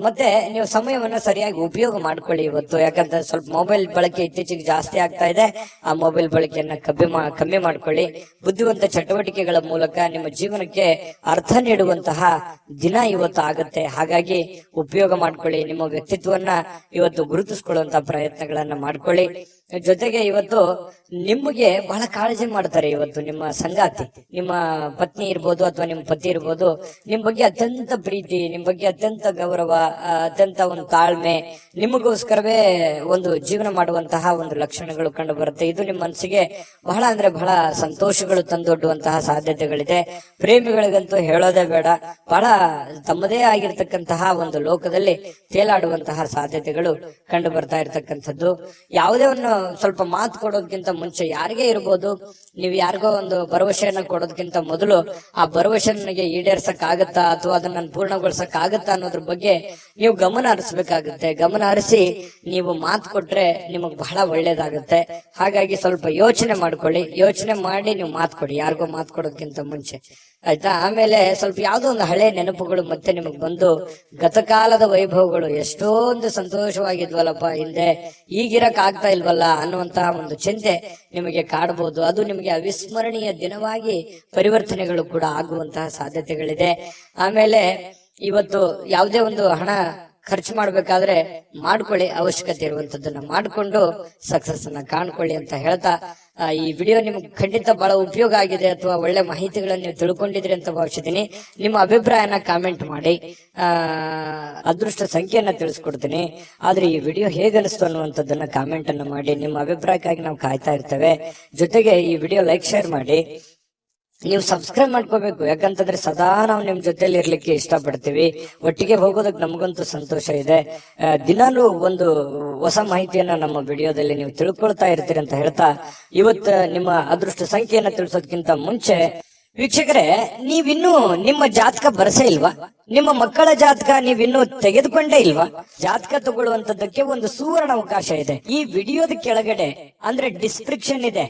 ಮತ್ತೆ ನೀವು ಸಮಯವನ್ನ ಸರಿಯಾಗಿ ಉಪಯೋಗ ಮಾಡ್ಕೊಳ್ಳಿ ಇವತ್ತು. ಯಾಕಂದ್ರೆ ಸ್ವಲ್ಪ ಮೊಬೈಲ್ ಬಳಕೆ ಇತ್ತೀಚೆಗೆ ಜಾಸ್ತಿ ಆಗ್ತಾ ಇದೆ. ಆ ಮೊಬೈಲ್ ಬಳಕೆಯನ್ನ ಕಮ್ಮಿ ಮಾಡ್ಕೊಳ್ಳಿ. ಬುದ್ಧಿವಂತ ಚಟುವಟಿಕೆಗಳ ಮೂಲಕ ನಿಮ್ಮ ಜೀವನಕ್ಕೆ ಅರ್ಥ ನೀಡುವಂತಹ ದಿನ ಇವತ್ತು ಆಗುತ್ತೆ. ಹಾಗಾಗಿ ಉಪಯೋಗ ಮಾಡ್ಕೊಳ್ಳಿ. ನಿಮ್ಮ ವ್ಯಕ್ತಿತ್ವವನ್ನ ಇವತ್ತು ಗುರುತಿಸ್ಕೊಳ್ಳುವಂತಹ ಪ್ರಯತ್ನಗಳನ್ನ ಮಾಡ್ಕೊಳ್ಳಿ. ಜೊತೆಗೆ ಇವತ್ತು ನಿಮಗೆ ಬಹಳ ಕಾಳಜಿ ಮಾಡ್ತಾರೆ. ಇವತ್ತು ನಿಮ್ಮ ಸಂಗಾತಿ, ನಿಮ್ಮ ಪತ್ನಿ ಇರ್ಬೋದು ಅಥವಾ ನಿಮ್ಮ ಪತಿ ಇರ್ಬೋದು, ನಿಮ್ ಬಗ್ಗೆ ಅತ್ಯಂತ ಪ್ರೀತಿ, ನಿಮ್ ಬಗ್ಗೆ ಅತ್ಯಂತ ಗೌರವ, ಅತ್ಯಂತ ಒಂದು ತಾಳ್ಮೆ, ನಿಮಗೋಸ್ಕರವೇ ಒಂದು ಜೀವನ ಮಾಡುವಂತಹ ಒಂದು ಲಕ್ಷಣಗಳು ಕಂಡು ಬರುತ್ತೆ. ಇದು ನಿಮ್ಮ ಮನಸ್ಸಿಗೆ ಬಹಳ ಅಂದ್ರೆ ಬಹಳ ಸಂತೋಷಗಳು ತಂದೊಡ್ಡುವಂತಹ ಸಾಧ್ಯತೆಗಳಿದೆ. ಪ್ರೇಮಿಗಳಿಗಂತೂ ಹೇಳೋದೇ ಬೇಡ, ಬಹಳ ತಮ್ಮದೇ ಆಗಿರ್ತಕ್ಕಂತಹ ಒಂದು ಲೋಕದಲ್ಲಿ ತೇಲಾಡುವಂತಹ ಸಾಧ್ಯತೆಗಳು ಕಂಡು ಬರ್ತಾ ಇರ್ತಕ್ಕಂಥದ್ದು. ಯಾವುದೇ ಒಂದು ಸ್ವಲ್ಪ ಮಾತು ಕೊಡೋದಕ್ಕಿಂತ ಮುಂಚೆ ಯಾರಿಗೇ ಇರ್ಬೋದು, ನೀವು ಯಾರಿಗೋ ಒಂದು ಭರವಸೆಯನ್ನ ಕೊಡೋದಕ್ಕಿಂತ ಮೊದಲು ಆ ಭರವಸೆ ನನಗೆ ಈಡೇರ್ಸಕ್ ಆಗತ್ತಾ ಅಥವಾ ಅದನ್ನ ಪೂರ್ಣಗೊಳಿಸಕ್ ಆಗತ್ತಾ ಅನ್ನೋದ್ರ ಬಗ್ಗೆ ನೀವು ಗಮನ ಹರಿಸಬೇಕಾಗುತ್ತೆ. ಗಮನ ಹರಿಸಿ ನೀವು ಮಾತು ಕೊಟ್ರೆ ನಿಮಗ್ ಬಹಳ ಒಳ್ಳೇದಾಗುತ್ತೆ. ಹಾಗಾಗಿ ಸ್ವಲ್ಪ ಯೋಚನೆ ಮಾಡ್ಕೊಳ್ಳಿ. ಯೋಚನೆ ಮಾಡಿ ನೀವು ಮಾತು ಕೊಡಿ, ಯಾರಿಗೋ ಮಾತು ಕೊಡೋದಕ್ಕಿಂತ ಮುಂಚೆ, ಆಯ್ತಾ? ಆಮೇಲೆ ಸ್ವಲ್ಪ ಯಾವ್ದೋ ಒಂದು ಹಳೆ ನೆನಪುಗಳು ಮತ್ತೆ ನಿಮಗ್ ಬಂದು ಗತಕಾಲದ ವೈಭವಗಳು ಎಷ್ಟೊಂದು ಸಂತೋಷವಾಗಿದ್ವಲ್ಲಪ್ಪ ಹಿಂದೆ, ಈಗಿರಕ್ ಆಗ್ತಾ ಇಲ್ವಲ್ಲ ಅನ್ನುವಂತಹ ಒಂದು ಚಿಂತೆ ನಿಮಗೆ ಕಾಡಬಹುದು. ಅದು ನಿಮಗೆ ಅವಿಸ್ಮರಣೀಯ ದಿನವಾಗಿ ಪರಿವರ್ತನೆಗಳು ಕೂಡ ಆಗುವಂತಹ ಸಾಧ್ಯತೆಗಳಿದೆ. ಆಮೇಲೆ ಇವತ್ತು ಯಾವುದೇ ಒಂದು ಹಣ ಖರ್ಚು ಮಾಡ್ಬೇಕಾದ್ರೆ ಮಾಡ್ಕೊಳ್ಳಿ, ಅವಶ್ಯಕತೆ ಇರುವಂತದ್ದನ್ನ ಮಾಡ್ಕೊಂಡು ಸಕ್ಸಸ್ ಅನ್ನ ಕಾಣ್ಕೊಳ್ಳಿ ಅಂತ ಹೇಳ್ತಾ, ಈ ವಿಡಿಯೋ ನಿಮ್ಗೆ ಖಂಡಿತ ಬಹಳ ಉಪಯೋಗ ಆಗಿದೆ ಅಥವಾ ಒಳ್ಳೆ ಮಾಹಿತಿಗಳನ್ನ ನೀವು ತಿಳ್ಕೊಂಡಿದ್ರಿ ಅಂತ ಭಾವಿಸಿದ್ದೀನಿ. ನಿಮ್ಮ ಅಭಿಪ್ರಾಯನ ಕಾಮೆಂಟ್ ಮಾಡಿ, ಅದೃಷ್ಟ ಸಂಖ್ಯೆಯನ್ನ ತಿಳಿಸ್ಕೊಡ್ತೀನಿ. ಆದ್ರೆ ಈ ವಿಡಿಯೋ ಹೇಗನಿಸ್ತು ಅನ್ನುವಂಥದ್ದನ್ನ ಕಾಮೆಂಟ್ ಅನ್ನ ಮಾಡಿ. ನಿಮ್ಮ ಅಭಿಪ್ರಾಯಕ್ಕಾಗಿ ನಾವು ಕಾಯ್ತಾ ಇರ್ತೇವೆ. ಜೊತೆಗೆ ಈ ವಿಡಿಯೋ ಲೈಕ್ ಶೇರ್ ಮಾಡಿ. ನೀವು ಸಬ್ಸ್ಕ್ರೈಬ್ ಮಾಡ್ಕೋಬೇಕು, ಯಾಕಂತಂದ್ರೆ ಸದಾ ನಾವು ನಿಮ್ ಜೊತೆಲಿ ಇರ್ಲಿಕ್ಕೆ ಇಷ್ಟಪಡ್ತೀವಿ. ಒಟ್ಟಿಗೆ ಹೋಗೋದಕ್ಕೆ ನಮಗಂತೂ ಸಂತೋಷ ಇದೆ. ದಿನಾಲೂ ಒಂದು ಹೊಸ ಮಾಹಿತಿಯನ್ನ ನಮ್ಮ ವಿಡಿಯೋದಲ್ಲಿ ನೀವು ತಿಳ್ಕೊಳ್ತಾ ಇರ್ತೀರಿ ಅಂತ ಹೇಳ್ತಾ, ಇವತ್ತು ನಿಮ್ಮ ಅದೃಷ್ಟ ಸಂಖ್ಯೆಯನ್ನ ತಿಳಿಸೋದಕ್ಕಿಂತ ಮುಂಚೆ ವೀಕ್ಷಕರೇ, ನೀವಿನ್ನೂ ನಿಮ್ಮ ಜಾತಕ ಬರಸೇ ಇಲ್ವಾ? ನಿಮ್ಮ ಮಕ್ಕಳ ಜಾತಕ ನೀವಿನ್ನೂ ತೆಗೆದುಕೊಂಡೇ ಇಲ್ವಾ? ಜಾತಕ ತಗೊಳ್ಳುವಂತದ್ದಕ್ಕೆ ಒಂದು ಸುವರ್ಣ ಅವಕಾಶ ಇದೆ. ಈ ವಿಡಿಯೋದ ಕೆಳಗಡೆ ಅಂದ್ರೆ ಡಿಸ್ಕ್ರಿಪ್ಷನ್ ಇದೆ,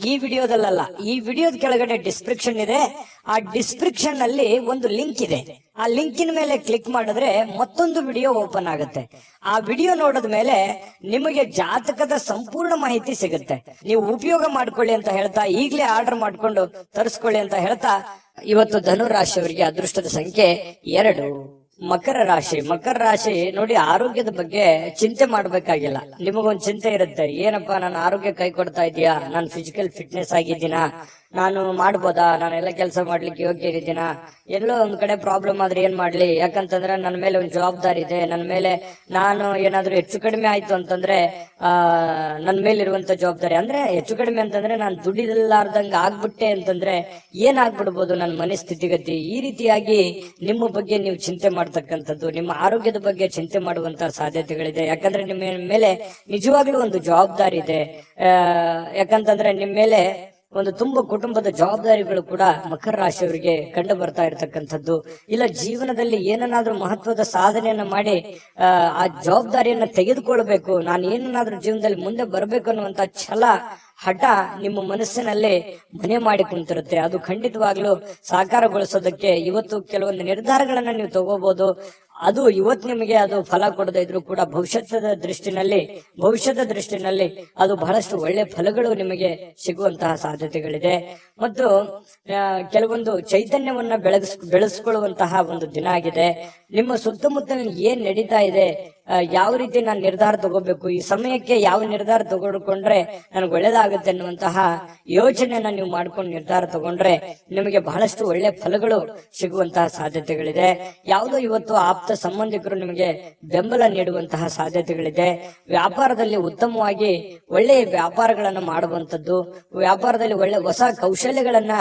ಈ ವಿಡಿಯೋದಲ್ಲ, ಈ ವಿಡಿಯೋದ ಕೆಳಗಡೆ ಡಿಸ್ಕ್ರಿಪ್ಷನ್ ಇದೆ. ಆ ಡಿಸ್ಕ್ರಿಪ್ಷನ್ ಅಲ್ಲಿ ಒಂದು ಲಿಂಕ್ ಇದೆ. ಆ ಲಿಂಕಿನ ಮೇಲೆ ಕ್ಲಿಕ್ ಮಾಡಿದ್ರೆ ಮತ್ತೊಂದು ವಿಡಿಯೋ ಓಪನ್ ಆಗುತ್ತೆ. ಆ ವಿಡಿಯೋ ನೋಡಿದ ಮೇಲೆ ನಿಮಗೆ ಜಾತಕದ ಸಂಪೂರ್ಣ ಮಾಹಿತಿ ಸಿಗುತ್ತೆ. ನೀವು ಉಪಯೋಗ ಮಾಡ್ಕೊಳ್ಳಿ ಅಂತ ಹೇಳ್ತಾ, ಈಗಲೇ ಆರ್ಡರ್ ಮಾಡ್ಕೊಂಡು ತರಿಸ್ಕೊಳ್ಳಿ ಅಂತ ಹೇಳ್ತಾ, ಇವತ್ತು ಧನು ರಾಶಿಯವರಿಗೆ ಅದೃಷ್ಟದ ಸಂಖ್ಯೆ 2. ಮಕರ ರಾಶಿ. ಮಕರ ರಾಶಿ ನೋಡಿ, ಆರೋಗ್ಯದ ಬಗ್ಗೆ ಚಿಂತೆ ಮಾಡ್ಬೇಕಾಗಿಲ್ಲ. ನಿಮಗೊಂದು ಚಿಂತೆ ಇರುತ್ತೆ, ಏನಪ್ಪಾ ನನ್ನ ಆರೋಗ್ಯ ಕೈ ಕೊಡ್ತಾ ಇದೆಯಾ, ನಾನು ಫಿಸಿಕಲ್ ಫಿಟ್ನೆಸ್ ಆಗಿದ್ದೀನಾ, ನಾನು ಮಾಡ್ಬೋದಾ, ನಾನೆಲ್ಲ ಕೆಲಸ ಮಾಡ್ಲಿಕ್ಕೆ ಯೋಗ್ಯ ಇದ್ದೀನಾ, ಎಲ್ಲೋ ಒಂದ್ ಕಡೆ ಪ್ರಾಬ್ಲಮ್ ಆದ್ರೆ ಏನ್ ಮಾಡ್ಲಿ, ಯಾಕಂತಂದ್ರೆ ನನ್ನ ಮೇಲೆ ಒಂದು ಜವಾಬ್ದಾರಿ ಇದೆ. ನನ್ನ ಮೇಲೆ ನಾನು ಏನಾದ್ರೂ ಹೆಚ್ಚು ಕಡಿಮೆ ಆಯ್ತು ಅಂತಂದ್ರೆ ನನ್ನ ಮೇಲಿರುವಂತ ಜವಾಬ್ದಾರಿ, ಅಂದ್ರೆ ಹೆಚ್ಚು ಕಡಿಮೆ ಅಂತಂದ್ರೆ ನಾನು ದುಡಿಲಾರ್ದಂಗ ಆಗ್ಬಿಟ್ಟೆ ಅಂತಂದ್ರೆ ಏನಾಗ್ಬಿಡ್ಬೋದು ನನ್ನ ಮನೆ ಸ್ಥಿತಿಗತಿ. ಈ ರೀತಿಯಾಗಿ ನಿಮ್ಮ ಬಗ್ಗೆ ನೀವು ಚಿಂತೆ ಮಾಡ್ತಕ್ಕಂಥದ್ದು, ನಿಮ್ಮ ಆರೋಗ್ಯದ ಬಗ್ಗೆ ಚಿಂತೆ ಮಾಡುವಂತ ಸಾಧ್ಯತೆಗಳಿದೆ. ಯಾಕಂದ್ರೆ ನಿಮ್ಮ ಮೇಲೆ ನಿಜವಾಗ್ಲೂ ಒಂದು ಜವಾಬ್ದಾರಿ ಇದೆ. ಯಾಕಂತಂದ್ರೆ ನಿಮ್ಮ ಮೇಲೆ ಒಂದು ತುಂಬ ಕುಟುಂಬದ ಜವಾಬ್ದಾರಿಗಳು ಕೂಡ ಮಕರ ರಾಶಿಯವರಿಗೆ ಕಂಡು ಬರ್ತಾ ಇರತಕ್ಕಂಥದ್ದು. ಇಲ್ಲ ಜೀವನದಲ್ಲಿ ಏನನ್ನಾದ್ರೂ ಮಹತ್ವದ ಸಾಧನೆಯನ್ನ ಮಾಡಿ ಆ ಜವಾಬ್ದಾರಿಯನ್ನ ತೆಗೆದುಕೊಳ್ಬೇಕು, ನಾನು ಏನನ್ನಾದ್ರೂ ಜೀವನದಲ್ಲಿ ಮುಂದೆ ಬರಬೇಕು ಅನ್ನುವಂತ ಛಲ, ಹಠ ನಿಮ್ಮ ಮನಸ್ಸಿನಲ್ಲಿ ಮನೆ ಮಾಡಿ ಕುಂತಿರುತ್ತೆ. ಅದು ಖಂಡಿತವಾಗ್ಲೂ ಸಾಕಾರಗೊಳಿಸೋದಕ್ಕೆ ಇವತ್ತು ಕೆಲವೊಂದು ನಿರ್ಧಾರಗಳನ್ನ ನೀವು ತಗೋಬಹುದು. ಅದು ಇವತ್ತು ನಿಮಗೆ ಅದು ಫಲ ಕೊಡದೇ ಇದ್ರು ಕೂಡ ಭವಿಷ್ಯದ ದೃಷ್ಟಿನಲ್ಲಿ ಅದು ಬಹಳಷ್ಟು ಒಳ್ಳೆ ಫಲಗಳು ನಿಮಗೆ ಸಿಗುವಂತಹ ಸಾಧ್ಯತೆಗಳಿದೆ. ಮತ್ತು ಕೆಲವೊಂದು ಚೈತನ್ಯವನ್ನ ಬೆಳೆಸ್ಕೊಳ್ಳುವಂತಹ ಒಂದು ದಿನ ಆಗಿದೆ. ನಿಮ್ಮ ಸುತ್ತಮುತ್ತ ಏನ್ ನಡೀತಾ ಇದೆ, ಯಾವ ರೀತಿ ನಾನು ನಿರ್ಧಾರ ತಗೋಬೇಕು, ಈ ಸಮಯಕ್ಕೆ ಯಾವ ನಿರ್ಧಾರ ತಗೊಂಡ್ರೆ ನನಗೆ ಒಳ್ಳೇದಾಗುತ್ತೆ ಅನ್ನುವಂತಹ ಯೋಚನೆಯನ್ನ ನೀವು ಮಾಡ್ಕೊಂಡು ನಿರ್ಧಾರ ತಗೊಂಡ್ರೆ ನಿಮಗೆ ಬಹಳಷ್ಟು ಒಳ್ಳೆ ಫಲಗಳು ಸಿಗುವಂತಹ ಸಾಧ್ಯತೆಗಳಿದೆ. ಯಾವುದೋ ಇವತ್ತು ಆಪ್ತ ಸಂಬಂಧಿಕರು ನಿಮಗೆ ಬೆಂಬಲ ನೀಡುವಂತಹ ಸಾಧ್ಯತೆಗಳಿದೆ. ವ್ಯಾಪಾರದಲ್ಲಿ ಉತ್ತಮವಾಗಿ ಒಳ್ಳೆಯ ವ್ಯಾಪಾರಗಳನ್ನ ಮಾಡುವಂತದ್ದು, ವ್ಯಾಪಾರದಲ್ಲಿ ಒಳ್ಳೆ ಹೊಸ ಕೌಶಲ್ಯಗಳನ್ನ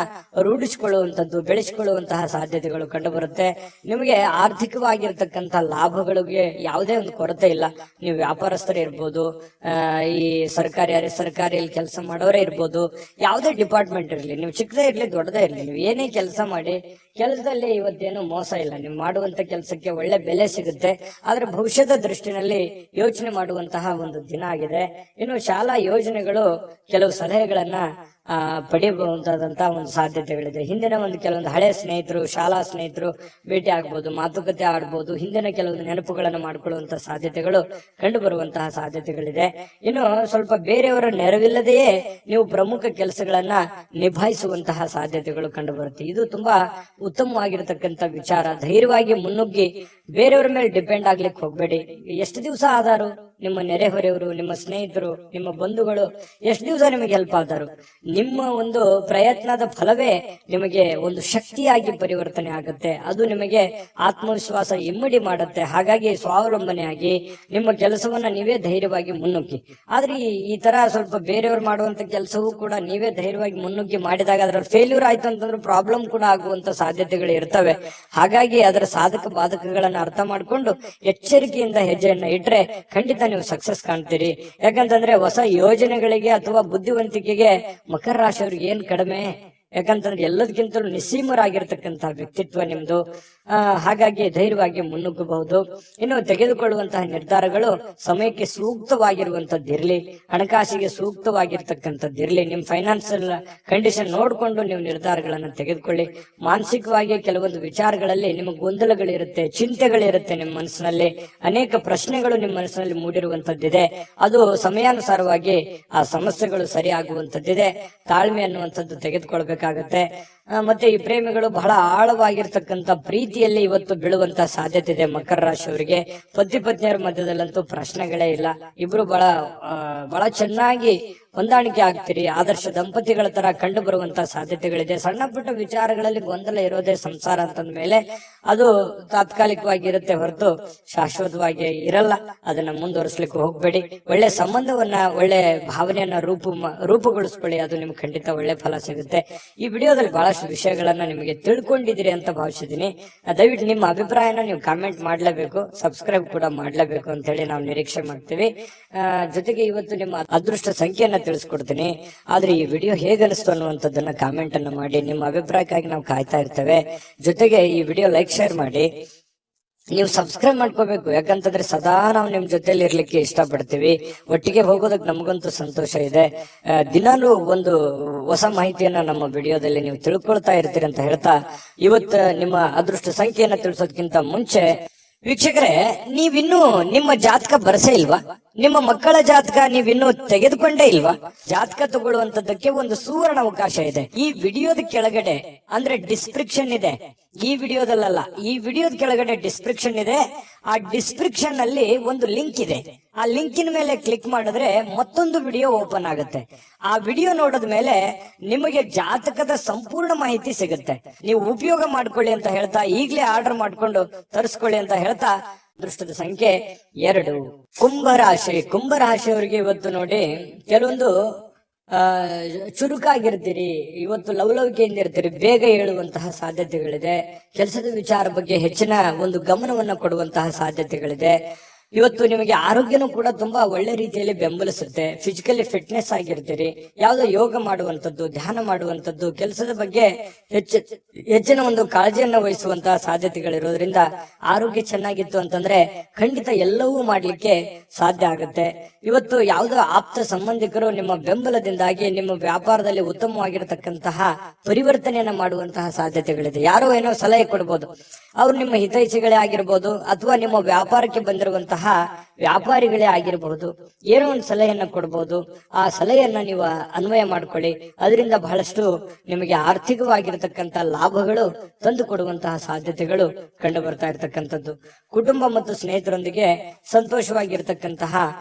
ರೂಢಿಸಿಕೊಳ್ಳುವಂತದ್ದು, ಬೆಳೆಸಿಕೊಳ್ಳುವಂತಹ ಸಾಧ್ಯತೆಗಳು ಕಂಡುಬರುತ್ತೆ. ನಿಮಗೆ ಆರ್ಥಿಕವಾಗಿರ್ತಕ್ಕಂಥ ಲಾಭಗಳಿಗೆ ಯಾವುದೇ ಒಂದು ಕೊರತೆ ಇಲ್ಲ. ನೀವು ವ್ಯಾಪಾರಸ್ಥರೇ ಇರ್ಬೋದು, ಈ ಸರ್ಕಾರಿಯಲ್ಲಿ ಕೆಲಸ ಮಾಡೋರೇ ಇರ್ಬೋದು, ಯಾವುದೇ ಡಿಪಾರ್ಟ್ಮೆಂಟ್ ಇರಲಿ, ನೀವು ಚಿಕ್ಕದೇ ಇರ್ಲಿ ದೊಡ್ಡದೇ ಇರ್ಲಿ, ನೀವು ಏನೇ ಕೆಲಸ ಮಾಡಿ ಕೆಲಸದಲ್ಲಿ ಇವತ್ತೇನು ಮೋಸ ಇಲ್ಲ. ನೀವು ಮಾಡುವಂತ ಕೆಲಸಕ್ಕೆ ಒಳ್ಳೆ ಬೆಲೆ ಸಿಗುತ್ತೆ. ಆದ್ರೆ ಭವಿಷ್ಯದ ದೃಷ್ಟಿನಲ್ಲಿ ಯೋಚನೆ ಮಾಡುವಂತಹ ಒಂದು ದಿನ ಆಗಿದೆ. ಇನ್ನು ಶಾಲಾ ಯೋಜನೆಗಳು ಕೆಲವು ಸಲಹೆಗಳನ್ನ ಪಡೆಯಬಹುದಾದಂತಹ ಒಂದು ಸಾಧ್ಯತೆಗಳಿದೆ. ಹಿಂದಿನ ಒಂದು ಕೆಲವೊಂದು ಹಳೆ ಸ್ನೇಹಿತರು, ಶಾಲಾ ಸ್ನೇಹಿತರು ಭೇಟಿ ಆಗ್ಬೋದು, ಮಾತುಕತೆ ಆಡ್ಬೋದು, ಹಿಂದಿನ ಕೆಲವೊಂದು ನೆನಪುಗಳನ್ನು ಮಾಡಿಕೊಳ್ಳುವಂತಹ ಸಾಧ್ಯತೆಗಳು ಕಂಡು ಬರುವಂತಹ ಸಾಧ್ಯತೆಗಳಿದೆ. ಇನ್ನು ಸ್ವಲ್ಪ ಬೇರೆಯವರ ನೆರವಿಲ್ಲದೆಯೇ ನೀವು ಪ್ರಮುಖ ಕೆಲಸಗಳನ್ನ ನಿಭಾಯಿಸುವಂತಹ ಸಾಧ್ಯತೆಗಳು ಕಂಡು ಬರುತ್ತೆ. ಇದು ತುಂಬಾ ಉತ್ತಮವಾಗಿರತಕ್ಕಂತ ವಿಚಾರ. ಧೈರ್ಯವಾಗಿ ಮುನ್ನುಗ್ಗಿ ಬೇರೆಯವರ ಮೇಲೆ ಡಿಪೆಂಡ್ ಆಗ್ಲಿಕ್ಕೆ ಹೋಗ್ಬೇಡಿ. ಎಷ್ಟು ದಿವಸ ಆದಾರು ನಿಮ್ಮ ನೆರೆಹೊರೆಯವರು, ನಿಮ್ಮ ಸ್ನೇಹಿತರು, ನಿಮ್ಮ ಬಂಧುಗಳು ಎಷ್ಟು ದಿವಸ ನಿಮಗೆ ಹೆಲ್ಪ್ ಆದರು? ನಿಮ್ಮ ಒಂದು ಪ್ರಯತ್ನದ ಫಲವೇ ನಿಮಗೆ ಒಂದು ಶಕ್ತಿಯಾಗಿ ಪರಿವರ್ತನೆ ಆಗುತ್ತೆ. ಅದು ನಿಮಗೆ ಆತ್ಮವಿಶ್ವಾಸ ಇಮ್ಮಡಿ ಮಾಡುತ್ತೆ. ಹಾಗಾಗಿ ಸ್ವಾವಲಂಬನೆಯಾಗಿ ನಿಮ್ಮ ಕೆಲಸವನ್ನ ನೀವೇ ಧೈರ್ಯವಾಗಿ ಮುನ್ನುಗ್ಗಿ. ಆದ್ರೆ ಈ ತರ ಸ್ವಲ್ಪ ಬೇರೆಯವರು ಮಾಡುವಂತ ಕೆಲಸವೂ ಕೂಡ ನೀವೇ ಧೈರ್ಯವಾಗಿ ಮುನ್ನುಗ್ಗಿ ಮಾಡಿದಾಗ ಅದರ ಫೇಲ್ಯೂರ್ ಆಯ್ತು ಅಂತಂದ್ರೆ ಪ್ರಾಬ್ಲಮ್ ಕೂಡ ಆಗುವಂತ ಸಾಧ್ಯತೆಗಳು ಇರ್ತವೆ. ಹಾಗಾಗಿ ಅದರ ಸಾಧಕ ಬಾಧಕಗಳನ್ನ ಅರ್ಥ ಮಾಡಿಕೊಂಡು ಎಚ್ಚರಿಕೆಯಿಂದ ಹೆಜ್ಜೆಯನ್ನ ಇಟ್ರೆ ಖಂಡಿತ ನೀವು ಸಕ್ಸಸ್ ಕಾಣ್ತೀರಿ. ಯಾಕಂತಂದ್ರೆ ಹೊಸ ಯೋಜನೆಗಳಿಗೆ ಅಥವಾ ಬುದ್ಧಿವಂತಿಕೆಗೆ ಮಕರ ರಾಶಿಯವ್ರಿಗೆ ಏನ್ ಕಡಿಮೆ? ಯಾಕಂತಂದ್ರೆ ಎಲ್ಲದಕ್ಕಿಂತಲೂ ನಿಸ್ಸೀಮರಾಗಿರ್ತಕ್ಕಂತಹ ವ್ಯಕ್ತಿತ್ವ ನಿಮ್ದು. ಹಾಗಾಗಿ ಧೈರ್ಯವಾಗಿ ಮುನ್ನುಗ್ಗಬಹುದು. ಇನ್ನು ತೆಗೆದುಕೊಳ್ಳುವಂತಹ ನಿರ್ಧಾರಗಳು ಸಮಯಕ್ಕೆ ಸೂಕ್ತವಾಗಿರುವಂತದ್ದಿರ್ಲಿ, ಹಣಕಾಸಿಗೆ ಸೂಕ್ತವಾಗಿರ್ತಕ್ಕಂಥದ್ದಿರ್ಲಿ. ನಿಮ್ ಫೈನಾನ್ಸಿಯಲ್ ಕಂಡೀಷನ್ ನೋಡ್ಕೊಂಡು ನೀವು ನಿರ್ಧಾರಗಳನ್ನ ತೆಗೆದುಕೊಳ್ಳಿ. ಮಾನಸಿಕವಾಗಿ ಕೆಲವೊಂದು ವಿಚಾರಗಳಲ್ಲಿ ನಿಮಗೆ ಗೊಂದಲಗಳಿರುತ್ತೆ, ಚಿಂತೆಗಳಿರುತ್ತೆ. ನಿಮ್ಮ ಮನಸ್ಸಿನಲ್ಲಿ ಅನೇಕ ಪ್ರಶ್ನೆಗಳು ನಿಮ್ಮ ಮನಸ್ಸಿನಲ್ಲಿ ಮೂಡಿರುವಂತದ್ದಿದೆ. ಅದು ಸಮಯಾನುಸಾರವಾಗಿ ಆ ಸಮಸ್ಯೆಗಳು ಸರಿಯಾಗುವಂತದ್ದಿದೆ. ತಾಳ್ಮೆ ಅನ್ನುವಂಥದ್ದು ತೆಗೆದುಕೊಳ್ಬೇಕಾಗತ್ತೆ. ಮತ್ತೆ ಈ ಪ್ರೇಮಿಗಳು ಬಹಳ ಆಳವಾಗಿರ್ತಕ್ಕಂಥ ಪ್ರೀತಿ ಪ್ರೀತಿಯಲ್ಲಿ ಇವತ್ತು ಬೀಳುವಂತ ಸಾಧ್ಯತೆ ಇದೆ ಮಕರ ರಾಶಿಯವರಿಗೆ. ಪತಿ ಪತ್ನಿಯರ ಮಧ್ಯದಲ್ಲಂತೂ ಪ್ರಶ್ನೆಗಳೇ ಇಲ್ಲ. ಇಬ್ರು ಬಹಳ ಚೆನ್ನಾಗಿ ಹೊಂದಾಣಿಕೆ ಆಗ್ತೀರಿ. ಆದರ್ಶ ದಂಪತಿಗಳ ತರ ಕಂಡು ಬರುವಂತ ಸಾಧ್ಯತೆಗಳಿದೆ. ಸಣ್ಣ ಪುಟ್ಟ ವಿಚಾರಗಳಲ್ಲಿ ಗೊಂದಲ ಇರೋದೇ ಸಂಸಾರ ಅಂತಂದ ಮೇಲೆ ಅದು ತಾತ್ಕಾಲಿಕವಾಗಿ ಇರುತ್ತೆ ಹೊರತು ಶಾಶ್ವತವಾಗಿ ಇರಲ್ಲ. ಅದನ್ನ ಮುಂದುವರಿಸಲಿಕ್ಕೆ ಹೋಗ್ಬೇಡಿ. ಒಳ್ಳೆ ಸಂಬಂಧವನ್ನ, ಒಳ್ಳೆ ಭಾವನೆಯನ್ನ ರೂಪುಗೊಳಿಸ್ಕೊಳ್ಳಿ. ಅದು ನಿಮ್ಗೆ ಖಂಡಿತ ಒಳ್ಳೆ ಫಲ ಸಿಗುತ್ತೆ. ಈ ವಿಡಿಯೋದಲ್ಲಿ ಬಹಳಷ್ಟು ವಿಷಯಗಳನ್ನ ನಿಮಗೆ ತಿಳ್ಕೊಂಡಿದ್ದೀರಿ ಅಂತ ಭಾವಿಸಿದೀನಿ. ದಯವಿಟ್ಟು ನಿಮ್ಮ ಅಭಿಪ್ರಾಯನ ನೀವು ಕಾಮೆಂಟ್ ಮಾಡ್ಲೇಬೇಕು, ಸಬ್ಸ್ಕ್ರೈಬ್ ಕೂಡ ಮಾಡ್ಲೇಬೇಕು ಅಂತ ಹೇಳಿ ನಾವು ನಿರೀಕ್ಷೆ ಮಾಡ್ತೀವಿ. ಜೊತೆಗೆ ಇವತ್ತು ನಿಮ್ಮ ಅದೃಷ್ಟ ಸಂಖ್ಯೆಯನ್ನ ತಿಳಿಸ್ಕೊಡ್ತೀನಿ. ಆದ್ರೆ ಈ ವಿಡಿಯೋ ಹೇಗನಿಸ್ತು ಅನ್ನುವಂಥದ್ದನ್ನ ಕಾಮೆಂಟ್ ಅನ್ನ ಮಾಡಿ. ನಿಮ್ಮ ಅಭಿಪ್ರಾಯಕ್ಕಾಗಿ ನಾವು ಕಾಯ್ತಾ ಇರ್ತೇವೆ. ಜೊತೆಗೆ ಈ ವಿಡಿಯೋ ಲೈಕ್, ಶೇರ್ ಮಾಡಿ. ನೀವು ಸಬ್ಸ್ಕ್ರೈಬ್ ಮಾಡ್ಕೋಬೇಕು, ಯಾಕಂತಂದ್ರೆ ಸದಾ ನಾವು ನಿಮ್ ಜೊತೆಲಿ ಇರ್ಲಿಕ್ಕೆ ಇಷ್ಟಪಡ್ತೀವಿ. ಒಟ್ಟಿಗೆ ಹೋಗೋದಕ್ಕೆ ನಮಗಂತೂ ಸಂತೋಷ ಇದೆ. ದಿನಾಲೂ ಒಂದು ಹೊಸ ಮಾಹಿತಿಯನ್ನ ನಮ್ಮ ವಿಡಿಯೋದಲ್ಲಿ ನೀವು ತಿಳ್ಕೊಳ್ತಾ ಇರ್ತೀರಿ ಅಂತ ಹೇಳ್ತಾ, ಇವತ್ತು ನಿಮ್ಮ ಅದೃಷ್ಟ ಸಂಖ್ಯೆಯನ್ನ ತಿಳಿಸೋದಕ್ಕಿಂತ ಮುಂಚೆ ವೀಕ್ಷಕರೇ, ನೀವಿನ್ನೂ ನಿಮ್ಮ ಜಾತಕ ಬರಸೇ ಇಲ್ವಾ? ನಿಮ್ಮ ಮಕ್ಕಳ ಜಾತಕ ನೀವಿನ್ನೂ ತೆಗೆದುಕೊಂಡೇ ಇಲ್ವಾ? ಜಾತಕ ತಗೊಳ್ಳುವಂತದ್ದಕ್ಕೆ ಒಂದು ಸುವರ್ಣ ಅವಕಾಶ ಇದೆ. ಈ ವಿಡಿಯೋದ ಕೆಳಗಡೆ ಅಂದ್ರೆ ಡಿಸ್ಕ್ರಿಪ್ಷನ್ ಇದೆ. ಈ ವಿಡಿಯೋದಲ್ಲ, ಈ ವಿಡಿಯೋದ ಕೆಳಗಡೆ ಡಿಸ್ಕ್ರಿಪ್ಷನ್ ಇದೆ. ಆ ಡಿಸ್ಕ್ರಿಪ್ಷನ್ ಅಲ್ಲಿ ಒಂದು ಲಿಂಕ್ ಇದೆ. ಆ ಲಿಂಕಿನ ಮೇಲೆ ಕ್ಲಿಕ್ ಮಾಡಿದ್ರೆ ಮತ್ತೊಂದು ವಿಡಿಯೋ ಓಪನ್ ಆಗುತ್ತೆ. ಆ ವಿಡಿಯೋ ನೋಡಿದ ಮೇಲೆ ನಿಮಗೆ ಜಾತಕದ ಸಂಪೂರ್ಣ ಮಾಹಿತಿ ಸಿಗುತ್ತೆ. ನೀವು ಉಪಯೋಗ ಮಾಡ್ಕೊಳ್ಳಿ ಅಂತ ಹೇಳ್ತಾ, ಈಗಲೇ ಆರ್ಡರ್ ಮಾಡ್ಕೊಂಡು ತರಿಸ್ಕೊಳ್ಳಿ ಅಂತ ಹೇಳ್ತಾ, ಅದೃಷ್ಟದ ಸಂಖ್ಯೆ 2 ಕುಂಭರಾಶಿ. ಕುಂಭರಾಶಿಯವರಿಗೆ ಇವತ್ತು ನೋಡಿ, ಕೆಲವೊಂದು ಚುರುಕಾಗಿರ್ತೀರಿ. ಇವತ್ತು ಲವಲವಿಕೆಯಿಂದ ಇರ್ತೀರಿ. ಬೇಗ ಹೇಳುವಂತಹ ಸಾಧ್ಯತೆಗಳಿದೆ. ಕೆಲಸದ ವಿಚಾರ ಬಗ್ಗೆ ಹೆಚ್ಚಿನ ಒಂದು ಗಮನವನ್ನ ಕೊಡುವಂತಹ ಸಾಧ್ಯತೆಗಳಿದೆ. ಇವತ್ತು ನಿಮಗೆ ಆರೋಗ್ಯನೂ ಕೂಡ ತುಂಬಾ ಒಳ್ಳೆ ರೀತಿಯಲ್ಲಿ ಬೆಂಬಲಿಸುತ್ತೆ. Physically fitness ಆಗಿರ್ತೀರಿ. ಯಾವುದೋ ಯೋಗ ಮಾಡುವಂತದ್ದು, ಧ್ಯಾನ ಮಾಡುವಂತದ್ದು, ಕೆಲಸದ ಬಗ್ಗೆ ಹೆಚ್ಚಿನ ಒಂದು ಕಾಳಜಿಯನ್ನು ವಹಿಸುವಂತಹ ಸಾಧ್ಯತೆಗಳಿರೋದ್ರಿಂದ ಆರೋಗ್ಯ ಚೆನ್ನಾಗಿತ್ತು ಅಂತಂದ್ರೆ ಖಂಡಿತ ಎಲ್ಲವೂ ಮಾಡ್ಲಿಕ್ಕೆ ಸಾಧ್ಯ ಆಗುತ್ತೆ. ಇವತ್ತು ಯಾವುದೋ ಆಪ್ತ ಸಂಬಂಧಿಕರು ನಿಮ್ಮ ಬೆಂಬಲದಿಂದಾಗಿ ನಿಮ್ಮ ವ್ಯಾಪಾರದಲ್ಲಿ ಉತ್ತಮವಾಗಿರತಕ್ಕಂತಹ ಪರಿವರ್ತನೆಯನ್ನ ಮಾಡುವಂತಹ ಸಾಧ್ಯತೆಗಳಿದೆ. ಯಾರೋ ಏನೋ ಸಲಹೆ ಕೊಡ್ಬೋದು, ಅವ್ರು ನಿಮ್ಮ ಹಿತೈಷಿಗಳೇ ಆಗಿರ್ಬೋದು, ಅಥವಾ ನಿಮ್ಮ ವ್ಯಾಪಾರಕ್ಕೆ ಬಂದಿರುವಂತಹ ವ್ಯಾಪಾರಿಗಳೇ ಆಗಿರಬಹುದು. ಏನೋ ಒಂದು ಸಲಹೆಯನ್ನ ಕೊಡ್ಬೋದು. ಆ ಸಲಹೆಯನ್ನ ನೀವು ಅನ್ವಯ ಮಾಡ್ಕೊಳ್ಳಿ. ಅದರಿಂದ ಬಹಳಷ್ಟು ನಿಮಗೆ ಆರ್ಥಿಕವಾಗಿರತಕ್ಕಂತ ಲಾಭಗಳು ತಂದು ಕೊಡುವಂತಹ ಸಾಧ್ಯತೆಗಳು ಕಂಡು ಬರ್ತಾ ಇರತಕ್ಕಂಥದ್ದು. ಕುಟುಂಬ ಮತ್ತು ಸ್ನೇಹಿತರೊಂದಿಗೆ ಸಂತೋಷವಾಗಿರತಕ್ಕಂತಹ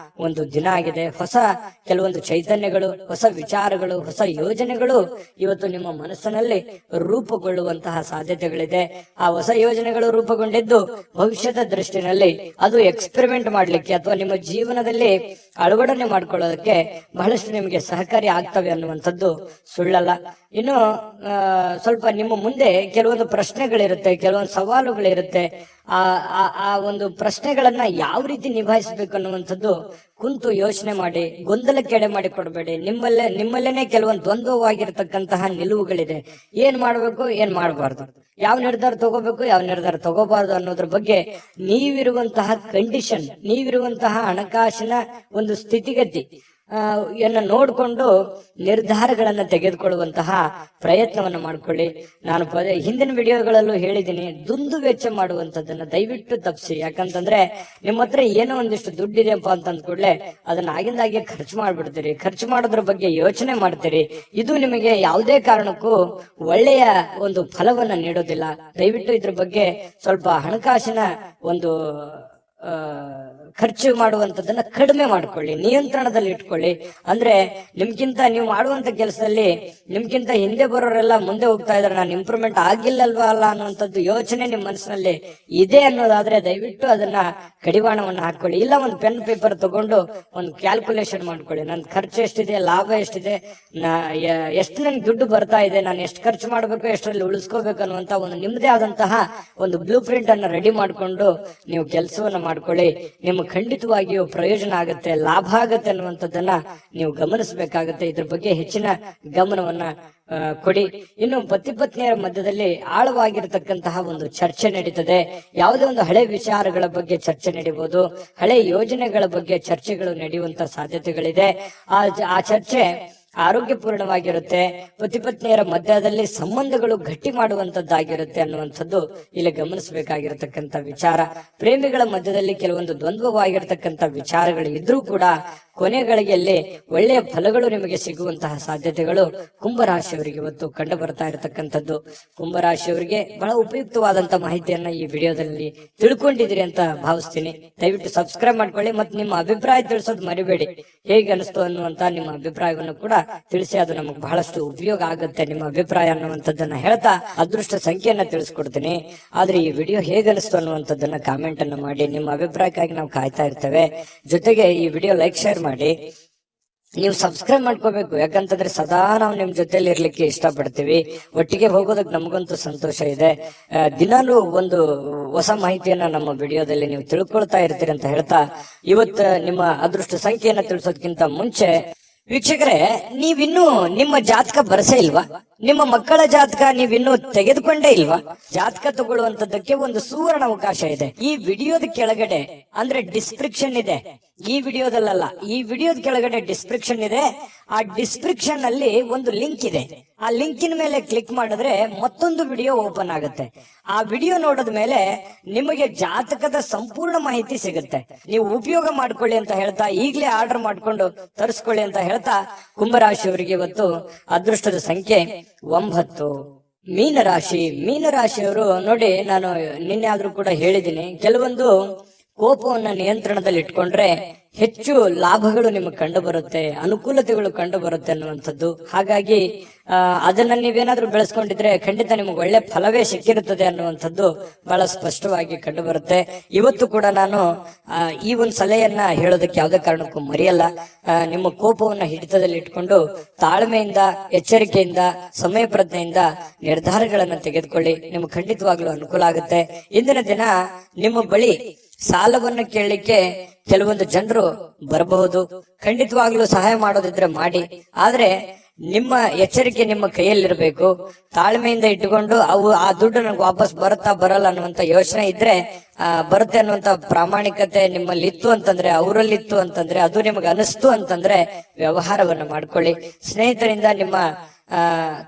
ಒಂದು ದಿನ ಆಗಿದೆ. ಹೊಸ ಕೆಲವೊಂದು ಚೈತನ್ಯಗಳು, ಹೊಸ ವಿಚಾರಗಳು, ಹೊಸ ಯೋಜನೆಗಳು ಇವತ್ತು ನಿಮ್ಮ ಮನಸ್ಸಿನಲ್ಲಿ ರೂಪುಗೊಳ್ಳುವಂತಹ ಸಾಧ್ಯತೆಗಳಿದೆ. ಆ ಹೊಸ ಯೋಜನೆಗಳು ರೂಪುಗೊಂಡಿದ್ದು ಭವಿಷ್ಯದ ದೃಷ್ಟಿನಲ್ಲಿ ಅದು ಎಕ್ಸ್ಪೆರಿಮೆಂಟ್ ಮಾಡ್ಲಿಕ್ಕೆ ಅಥವಾ ನಿಮ್ಮ ಜೀವನದಲ್ಲಿ ಅಳವಡನೆ ಮಾಡ್ಕೊಳ್ಳೋದಕ್ಕೆ ಬಹಳಷ್ಟು ನಿಮಗೆ ಸಹಕಾರಿ ಆಗ್ತವೆ ಅನ್ನುವಂಥದ್ದು ಸುಳ್ಳಲ್ಲ. ಇನ್ನು ಸ್ವಲ್ಪ ನಿಮ್ಮ ಮುಂದೆ ಕೆಲವೊಂದು ಪ್ರಶ್ನೆಗಳಿರುತ್ತೆ, ಕೆಲವೊಂದು ಸವಾಲುಗಳಿರುತ್ತೆ. ಆ ಒಂದು ಪ್ರಶ್ನೆಗಳನ್ನ ಯಾವ ರೀತಿ ನಿಭಾಯಿಸಬೇಕು ಅನ್ನುವಂಥದ್ದು ಕುಂತು ಯೋಚನೆ ಮಾಡಿ, ಗೊಂದಲಕ್ಕೆ ಎಡೆ ಮಾಡಿ ಕೊಡಬೇಡಿ. ನಿಮ್ಮಲ್ಲೇನೆ ಕೆಲವೊಂದು ದ್ವಂದ್ವವಾಗಿರ್ತಕ್ಕಂತಹ ನಿಲುವುಗಳಿದೆ. ಏನ್ ಮಾಡ್ಬೇಕು, ಏನ್ ಮಾಡಬಾರ್ದು, ಯಾವ ನಿರ್ಧಾರ ತಗೋಬೇಕು, ಯಾವ ನಿರ್ಧಾರ ತಗೋಬಾರ್ದು ಅನ್ನೋದ್ರ ಬಗ್ಗೆ ನೀವಿರುವಂತಹ ಕಂಡೀಷನ್, ನೀವಿರುವಂತಹ ಹಣಕಾಸಿನ ಒಂದು ಸ್ಥಿತಿಗತಿ ನೋಡ್ಕೊಂಡು ನಿರ್ಧಾರಗಳನ್ನ ತೆಗೆದುಕೊಳ್ಳುವಂತಹ ಪ್ರಯತ್ನವನ್ನ ಮಾಡ್ಕೊಳ್ಳಿ. ನಾನು ಹಿಂದಿನ ವಿಡಿಯೋಗಳಲ್ಲೂ ಹೇಳಿದ್ದೀನಿ, ದುಂದು ವೆಚ್ಚ ಮಾಡುವಂತದ್ದನ್ನ ದಯವಿಟ್ಟು ತಪ್ಪಿಸಿ. ಯಾಕಂತಂದ್ರೆ ನಿಮ್ಮ ಹತ್ರ ಏನೋ ಒಂದಿಷ್ಟು ದುಡ್ಡಿದೆಯಪ್ಪ ಅಂತ ಅಂದ್ಕೂಡ್ಲೆ ಅದನ್ನ ಆಗಿಂದಾಗೆ ಖರ್ಚು ಮಾಡ್ಬಿಡ್ತೀರಿ. ಖರ್ಚು ಮಾಡೋದ್ರ ಬಗ್ಗೆ ಯೋಚನೆ ಮಾಡ್ತೀರಿ. ಇದು ನಿಮಗೆ ಯಾವುದೇ ಕಾರಣಕ್ಕೂ ಒಳ್ಳೆಯ ಒಂದು ಫಲವನ್ನ ನೀಡೋದಿಲ್ಲ. ದಯವಿಟ್ಟು ಇದ್ರ ಬಗ್ಗೆ ಸ್ವಲ್ಪ ಹಣಕಾಸಿನ ಒಂದು ಖರ್ಚು ಮಾಡುವಂತದನ್ನ ಕಡಿಮೆ ಮಾಡ್ಕೊಳ್ಳಿ, ನಿಯಂತ್ರಣದಲ್ಲಿ ಇಟ್ಕೊಳ್ಳಿ. ಅಂದ್ರೆ ನಿಮ್ಗಿಂತ ನೀವು ಮಾಡುವಂತ ಕೆಲಸದಲ್ಲಿ ನಿಮ್ಗಿಂತ ಹಿಂದೆ ಬರೋರೆಲ್ಲ ಮುಂದೆ ಹೋಗ್ತಾ ಇದಾರೆ, ನಾನು ಇಂಪ್ರೂವ್ಮೆಂಟ್ ಆಗಿಲ್ಲಲ್ವಾ ಅಲ್ಲ ಅನ್ನುವಂಥದ್ದು ಯೋಚನೆ ನಿಮ್ ಮನಸ್ಸಿನಲ್ಲಿ ಇದೆ ಅನ್ನೋದಾದ್ರೆ ದಯವಿಟ್ಟು ಅದನ್ನ ಕಡಿವಾಣವನ್ನ ಹಾಕೊಳ್ಳಿ. ಇಲ್ಲ ಒಂದು ಪೆನ್ ಪೇಪರ್ ತಗೊಂಡು ಒಂದು ಕ್ಯಾಲ್ಕುಲೇಷನ್ ಮಾಡ್ಕೊಳ್ಳಿ. ನನ್ ಖರ್ಚು ಎಷ್ಟಿದೆ, ಲಾಭ ಎಷ್ಟಿದೆ, ಎಷ್ಟು ನನ್ಗೆ ದುಡ್ಡು ಬರ್ತಾ ಇದೆ, ನಾನು ಎಷ್ಟು ಖರ್ಚು ಮಾಡ್ಬೇಕು, ಎಷ್ಟರಲ್ಲಿ ಉಳಿಸ್ಕೋಬೇಕು ಅನ್ನುವಂತ ಒಂದು ನಿಮ್ಮದೇ ಆದಂತಹ ಒಂದು ಬ್ಲೂ ಪ್ರಿಂಟ್ ಅನ್ನ ರೆಡಿ ಮಾಡ್ಕೊಂಡು ನೀವು ಕೆಲಸವನ್ನ ಮಾಡ್ಕೊಳ್ಳಿ. ನಿಮ್ಮ ಖಂಡಿತವಾಗಿಯೂ ಪ್ರಯೋಜನ ಆಗುತ್ತೆ, ಲಾಭ ಆಗುತ್ತೆ ಅನ್ನುವಂಥದ್ದನ್ನ ನೀವು ಗಮನಿಸಬೇಕಾಗತ್ತೆ. ಇದ್ರ ಬಗ್ಗೆ ಹೆಚ್ಚಿನ ಗಮನವನ್ನ ಕೊಡಿ. ಇನ್ನು ಪತಿ ಪತ್ನಿಯರ ಮಧ್ಯದಲ್ಲಿ ಆಳವಾಗಿರತಕ್ಕಂತಹ ಒಂದು ಚರ್ಚೆ ನಡೀತದೆ. ಯಾವುದೇ ಒಂದು ಹಳೆ ವಿಚಾರಗಳ ಬಗ್ಗೆ ಚರ್ಚೆ ನಡೀಬಹುದು, ಹಳೆ ಯೋಜನೆಗಳ ಬಗ್ಗೆ ಚರ್ಚೆಗಳು ನಡೆಯುವಂತ ಸಾಧ್ಯತೆಗಳಿದೆ. ಆ ಚರ್ಚೆ ಆರೋಗ್ಯಪೂರ್ಣವಾಗಿರುತ್ತೆ. ಪತಿ ಪತ್ನಿಯರ ಮಧ್ಯದಲ್ಲಿ ಸಂಬಂಧಗಳು ಗಟ್ಟಿ ಮಾಡುವಂತದ್ದಾಗಿರುತ್ತೆ ಅನ್ನುವಂಥದ್ದು ಇಲ್ಲಿ ಗಮನಿಸಬೇಕಾಗಿರತಕ್ಕಂತ ವಿಚಾರ. ಪ್ರೇಮಿಗಳ ಮಧ್ಯದಲ್ಲಿ ಕೆಲವೊಂದು ದ್ವಂದ್ವವಾಗಿರತಕ್ಕಂತ ವಿಚಾರಗಳು ಇದ್ರೂ ಕೂಡ ಕೊನೆ ಗಳಿಗೆಯಲ್ಲಿ ಒಳ್ಳೆಯ ಫಲಗಳು ನಿಮಗೆ ಸಿಗುವಂತಹ ಸಾಧ್ಯತೆಗಳು ಕುಂಭರಾಶಿಯವರಿಗೆ ಇವತ್ತು ಕಂಡು ಬರ್ತಾ ಇರತಕ್ಕಂಥದ್ದು. ಕುಂಭರಾಶಿಯವರಿಗೆ ಬಹಳ ಉಪಯುಕ್ತವಾದಂತ ಮಾಹಿತಿಯನ್ನ ಈ ವಿಡಿಯೋದಲ್ಲಿ ತಿಳ್ಕೊಂಡಿದ್ದೀರಿ ಅಂತ ಭಾವಿಸ್ತೀನಿ. ದಯವಿಟ್ಟು ಸಬ್ಸ್ಕ್ರೈಬ್ ಮಾಡ್ಕೊಳ್ಳಿ ಮತ್ತು ನಿಮ್ಮ ಅಭಿಪ್ರಾಯ ತಿಳಿಸೋದು ಮರಿಬೇಡಿ. ಹೇಗೆ ಅನಿಸ್ತು ಅನ್ನುವಂತ ನಿಮ್ಮ ಅಭಿಪ್ರಾಯವನ್ನು ಕೂಡ ತಿಳಿಸಿ, ಅದು ನಮಗೆ ಬಹಳಷ್ಟು ಉಪಯೋಗ ಆಗುತ್ತೆ ನಿಮ್ಮ ಅಭಿಪ್ರಾಯ ಅನ್ನುವಂಥದ್ದನ್ನ ಹೇಳ್ತಾ ಅದೃಷ್ಟ ಸಂಖ್ಯೆಯನ್ನ ತಿಳಿಸ್ಕೊಡ್ತೀನಿ. ಆದ್ರೆ ಈ ವಿಡಿಯೋ ಹೇಗೆ ಅನಿಸ್ತು ಅನ್ನುವಂಥದ್ದನ್ನ ಕಾಮೆಂಟ್ ಅನ್ನು ಮಾಡಿ. ನಿಮ್ಮ ಅಭಿಪ್ರಾಯಕ್ಕಾಗಿ ನಾವು ಕಾಯ್ತಾ ಇರ್ತೇವೆ. ಜೊತೆಗೆ ಈ ವಿಡಿಯೋ ಲೈಕ್ ಶೇರ್ ಮಾಡಿ. ನೀವು ಸಬ್ಸ್ಕ್ರೈಬ್ ಮಾಡ್ಕೋಬೇಕು, ಯಾಕಂತಂದ್ರೆ ಸದಾ ನಾವು ನಿಮ್ ಜೊತೆಲಿ ಇರ್ಲಿಕ್ಕೆ ಇಷ್ಟಪಡ್ತೀವಿ. ಒಟ್ಟಿಗೆ ಹೋಗೋದಕ್ಕೆ ನಮಗಂತೂ ಸಂತೋಷ ಇದೆ. ದಿನಾಲೂ ಒಂದು ಹೊಸ ಮಾಹಿತಿಯನ್ನ ನಮ್ಮ ವಿಡಿಯೋದಲ್ಲಿ ನೀವು ತಿಳ್ಕೊಳ್ತಾ ಇರ್ತೀರಿ ಅಂತ ಹೇಳ್ತಾ, ಇವತ್ತು ನಿಮ್ಮ ಅದೃಷ್ಟ ಸಂಖ್ಯೆಯನ್ನ ತಿಳಿಸೋದಕ್ಕಿಂತ ಮುಂಚೆ ವೀಕ್ಷಕರೇ, ನೀವಿನ್ನೂ ನಿಮ್ಮ ಜಾತಕ ಬರಸೇ ಇಲ್ವಾ? ನಿಮ್ಮ ಮಕ್ಕಳ ಜಾತಕ ನೀವಿನ್ನೂ ತೆಗೆದುಕೊಂಡೇ ಇಲ್ವಾ? ಜಾತಕ ತಗೊಳ್ಳುವಂತದ್ದಕ್ಕೆ ಒಂದು ಸುವರ್ಣ ಅವಕಾಶ ಇದೆ. ಈ ವಿಡಿಯೋದ ಕೆಳಗಡೆ ಅಂದ್ರೆ ಡಿಸ್ಕ್ರಿಪ್ಷನ್ ಇದೆ. ಈ ವಿಡಿಯೋದಲ್ಲ, ಈ ವಿಡಿಯೋದ ಕೆಳಗಡೆ ಡಿಸ್ಕ್ರಿಪ್ಷನ್ ಇದೆ. ಆ ಡಿಸ್ಕ್ರಿಪ್ಷನ್ ಅಲ್ಲಿ ಒಂದು ಲಿಂಕ್ ಇದೆ. ಆ ಲಿಂಕಿನ ಮೇಲೆ ಕ್ಲಿಕ್ ಮಾಡಿದ್ರೆ ಮತ್ತೊಂದು ವಿಡಿಯೋ ಓಪನ್ ಆಗುತ್ತೆ. ಆ ವಿಡಿಯೋ ನೋಡಿದ ಮೇಲೆ ನಿಮಗೆ ಜಾತಕದ ಸಂಪೂರ್ಣ ಮಾಹಿತಿ ಸಿಗುತ್ತೆ. ನೀವು ಉಪಯೋಗ ಮಾಡ್ಕೊಳ್ಳಿ ಅಂತ ಹೇಳ್ತಾ, ಈಗಲೇ ಆರ್ಡರ್ ಮಾಡ್ಕೊಂಡು ತರಿಸ್ಕೊಳ್ಳಿ ಅಂತ ಹೇಳ್ತಾ, ಕುಂಭರಾಶಿಯವರಿಗೆ ಇವತ್ತು ಅದೃಷ್ಟದ ಸಂಖ್ಯೆ 9. ಮೀನರಾಶಿಯವರು ನೋಡಿ, ನಾನು ನಿನ್ನೆ ಆದ್ರೂ ಕೂಡ ಹೇಳಿದ್ದೀನಿ, ಕೆಲವೊಂದು ಕೋಪವನ್ನ ನಿಯಂತ್ರಣದಲ್ಲಿ ಇಟ್ಕೊಂಡ್ರೆ ಹೆಚ್ಚು ಲಾಭಗಳು ನಿಮಗೆ ಕಂಡು ಬರುತ್ತೆ, ಅನುಕೂಲತೆಗಳು ಕಂಡು ಬರುತ್ತೆ ಅನ್ನುವಂಥದ್ದು. ಹಾಗಾಗಿ ಅದನ್ನ ನೀವೇನಾದ್ರೂ ಬೆಳೆಸ್ಕೊಂಡಿದ್ರೆ ಖಂಡಿತ ನಿಮಗೆ ಒಳ್ಳೆ ಫಲವೇ ಸಿಕ್ಕಿರುತ್ತದೆ ಅನ್ನುವಂಥದ್ದು ಬಹಳ ಸ್ಪಷ್ಟವಾಗಿ ಕಂಡು ಬರುತ್ತೆ. ಇವತ್ತು ಕೂಡ ನಾನು ಈ ಒಂದು ಸಲಹೆಯನ್ನ ಹೇಳೋದಕ್ಕೆ ಯಾವುದೇ ಕಾರಣಕ್ಕೂ ಮರೆಯಲ್ಲ. ನಿಮ್ಮ ಕೋಪವನ್ನ ಹಿಡಿತದಲ್ಲಿ ಇಟ್ಕೊಂಡು ತಾಳ್ಮೆಯಿಂದ, ಎಚ್ಚರಿಕೆಯಿಂದ, ಸಮಯ ಪ್ರಜ್ಞೆಯಿಂದ ನಿರ್ಧಾರಗಳನ್ನು ತೆಗೆದುಕೊಳ್ಳಿ. ನಿಮ್ಗೆ ಖಂಡಿತವಾಗ್ಲೂ ಅನುಕೂಲ ಆಗುತ್ತೆ. ಇಂದಿನ ದಿನ ನಿಮ್ಮ ಬಳಿ ಸಾಲವನ್ನು ಕೇಳಲಿಕ್ಕೆ ಕೆಲವೊಂದು ಜನರು ಬರಬಹುದು. ಖಂಡಿತವಾಗ್ಲೂ ಸಹಾಯ ಮಾಡೋದಿದ್ರೆ ಮಾಡಿ. ಆದ್ರೆ ನಿಮ್ಮ ಎಚ್ಚರಿಕೆ ನಿಮ್ಮ ಕೈಯಲ್ಲಿರ್ಬೇಕು. ತಾಳ್ಮೆಯಿಂದ ಇಟ್ಟುಕೊಂಡು ಆ ದುಡ್ಡು ನನಗೆ ವಾಪಸ್ ಬರುತ್ತಾ ಬರಲ್ಲ ಅನ್ನುವಂತ ಯೋಚನೆ ಇದ್ರೆ, ಬರುತ್ತೆ ಅನ್ನುವಂತ ಪ್ರಾಮಾಣಿಕತೆ ನಿಮ್ಮಲ್ಲಿ ಇತ್ತು ಅಂತಂದ್ರೆ, ಅವರಲ್ಲಿ ಇತ್ತು ಅಂತಂದ್ರೆ, ಅದು ನಿಮಗೆ ಅನಿಸ್ತು ಅಂತಂದ್ರೆ ವ್ಯವಹಾರವನ್ನು ಮಾಡ್ಕೊಳ್ಳಿ. ಸ್ನೇಹಿತರಿಂದ ನಿಮ್ಮ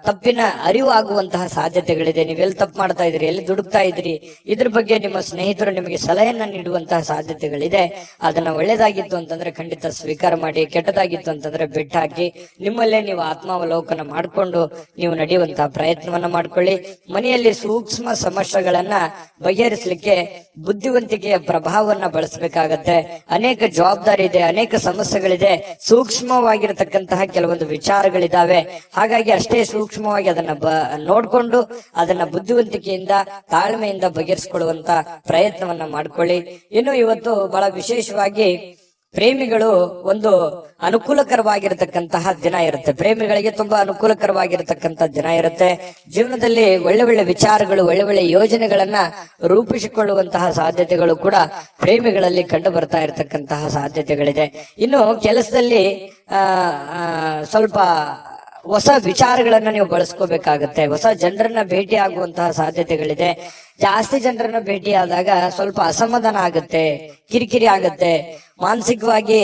ತಪ್ಪಿನ ಅರಿವು ಆಗುವಂತಹ ಸಾಧ್ಯತೆಗಳಿದೆ. ನೀವೆಲ್ಲಿ ತಪ್ಪು ಮಾಡ್ತಾ ಇದ್ರಿ, ಎಲ್ಲಿ ದುಡುಕ್ತಾ ಇದ್ರಿ, ಇದ್ರ ಬಗ್ಗೆ ನಿಮ್ಮ ಸ್ನೇಹಿತರು ನಿಮಗೆ ಸಲಹೆಯನ್ನ ನೀಡುವಂತಹ ಸಾಧ್ಯತೆಗಳಿದೆ. ಅದನ್ನ ಒಳ್ಳೇದಾಗಿತ್ತು ಅಂತಂದ್ರೆ ಖಂಡಿತ ಸ್ವೀಕಾರ ಮಾಡಿ, ಕೆಟ್ಟದಾಗಿತ್ತು ಅಂತಂದ್ರೆ ಬಿಟ್ಟು ಹಾಕಿ. ನಿಮ್ಮಲ್ಲೇ ನೀವು ಆತ್ಮಾವಲೋಕನ ಮಾಡಿಕೊಂಡು ನೀವು ನಡೆಯುವಂತಹ ಪ್ರಯತ್ನವನ್ನ ಮಾಡ್ಕೊಳ್ಳಿ. ಮನೆಯಲ್ಲಿ ಸೂಕ್ಷ್ಮ ಸಮಸ್ಯೆಗಳನ್ನ ಬಗೆಹರಿಸಲಿಕ್ಕೆ ಬುದ್ಧಿವಂತಿಕೆಯ ಪ್ರಭಾವವನ್ನ ಬಳಸಬೇಕಾಗತ್ತೆ. ಅನೇಕ ಜವಾಬ್ದಾರಿ ಇದೆ, ಅನೇಕ ಸಮಸ್ಯೆಗಳಿದೆ, ಸೂಕ್ಷ್ಮವಾಗಿರತಕ್ಕಂತಹ ಕೆಲವೊಂದು ವಿಚಾರಗಳಿದಾವೆ. ಹಾಗಾಗಿ ಅಷ್ಟೇ ಸೂಕ್ಷ್ಮವಾಗಿ ಅದನ್ನ ನೋಡ್ಕೊಂಡು ಅದನ್ನ ಬುದ್ಧಿವಂತಿಕೆಯಿಂದ, ತಾಳ್ಮೆಯಿಂದ ಬಗೆಹರಿಸಿಕೊಳ್ಳುವಂತ ಪ್ರಯತ್ನವನ್ನ ಮಾಡ್ಕೊಳ್ಳಿ. ಇನ್ನು ಇವತ್ತು ಬಹಳ ವಿಶೇಷವಾಗಿ ಪ್ರೇಮಿಗಳು ಒಂದು ಅನುಕೂಲಕರವಾಗಿರತಕ್ಕಂತಹ ದಿನ ಇರುತ್ತೆ. ಪ್ರೇಮಿಗಳಿಗೆ ತುಂಬಾ ಅನುಕೂಲಕರವಾಗಿರತಕ್ಕಂತಹ ದಿನ ಇರುತ್ತೆ. ಜೀವನದಲ್ಲಿ ಒಳ್ಳೆ ಒಳ್ಳೆ ವಿಚಾರಗಳು, ಒಳ್ಳೆ ಒಳ್ಳೆ ಯೋಜನೆಗಳನ್ನ ರೂಪಿಸಿಕೊಳ್ಳುವಂತಹ ಸಾಧ್ಯತೆಗಳು ಕೂಡ ಪ್ರೇಮಿಗಳಲ್ಲಿ ಕಂಡು ಬರ್ತಾ ಇರತಕ್ಕಂತಹ ಸಾಧ್ಯತೆಗಳಿದೆ. ಇನ್ನು ಕೆಲಸದಲ್ಲಿ ಸ್ವಲ್ಪ ಹೊಸ ವಿಚಾರಗಳನ್ನ ನೀವು ಬಳಸ್ಕೋಬೇಕಾಗತ್ತೆ. ಹೊಸ ಜನರನ್ನ ಭೇಟಿ ಆಗುವಂತಹ ಸಾಧ್ಯತೆಗಳಿದೆ. ಜಾಸ್ತಿ ಜನರನ್ನ ಭೇಟಿ ಆದಾಗ ಸ್ವಲ್ಪ ಅಸಮಾಧಾನ ಆಗುತ್ತೆ, ಕಿರಿಕಿರಿ ಆಗುತ್ತೆ, ಮಾನಸಿಕವಾಗಿ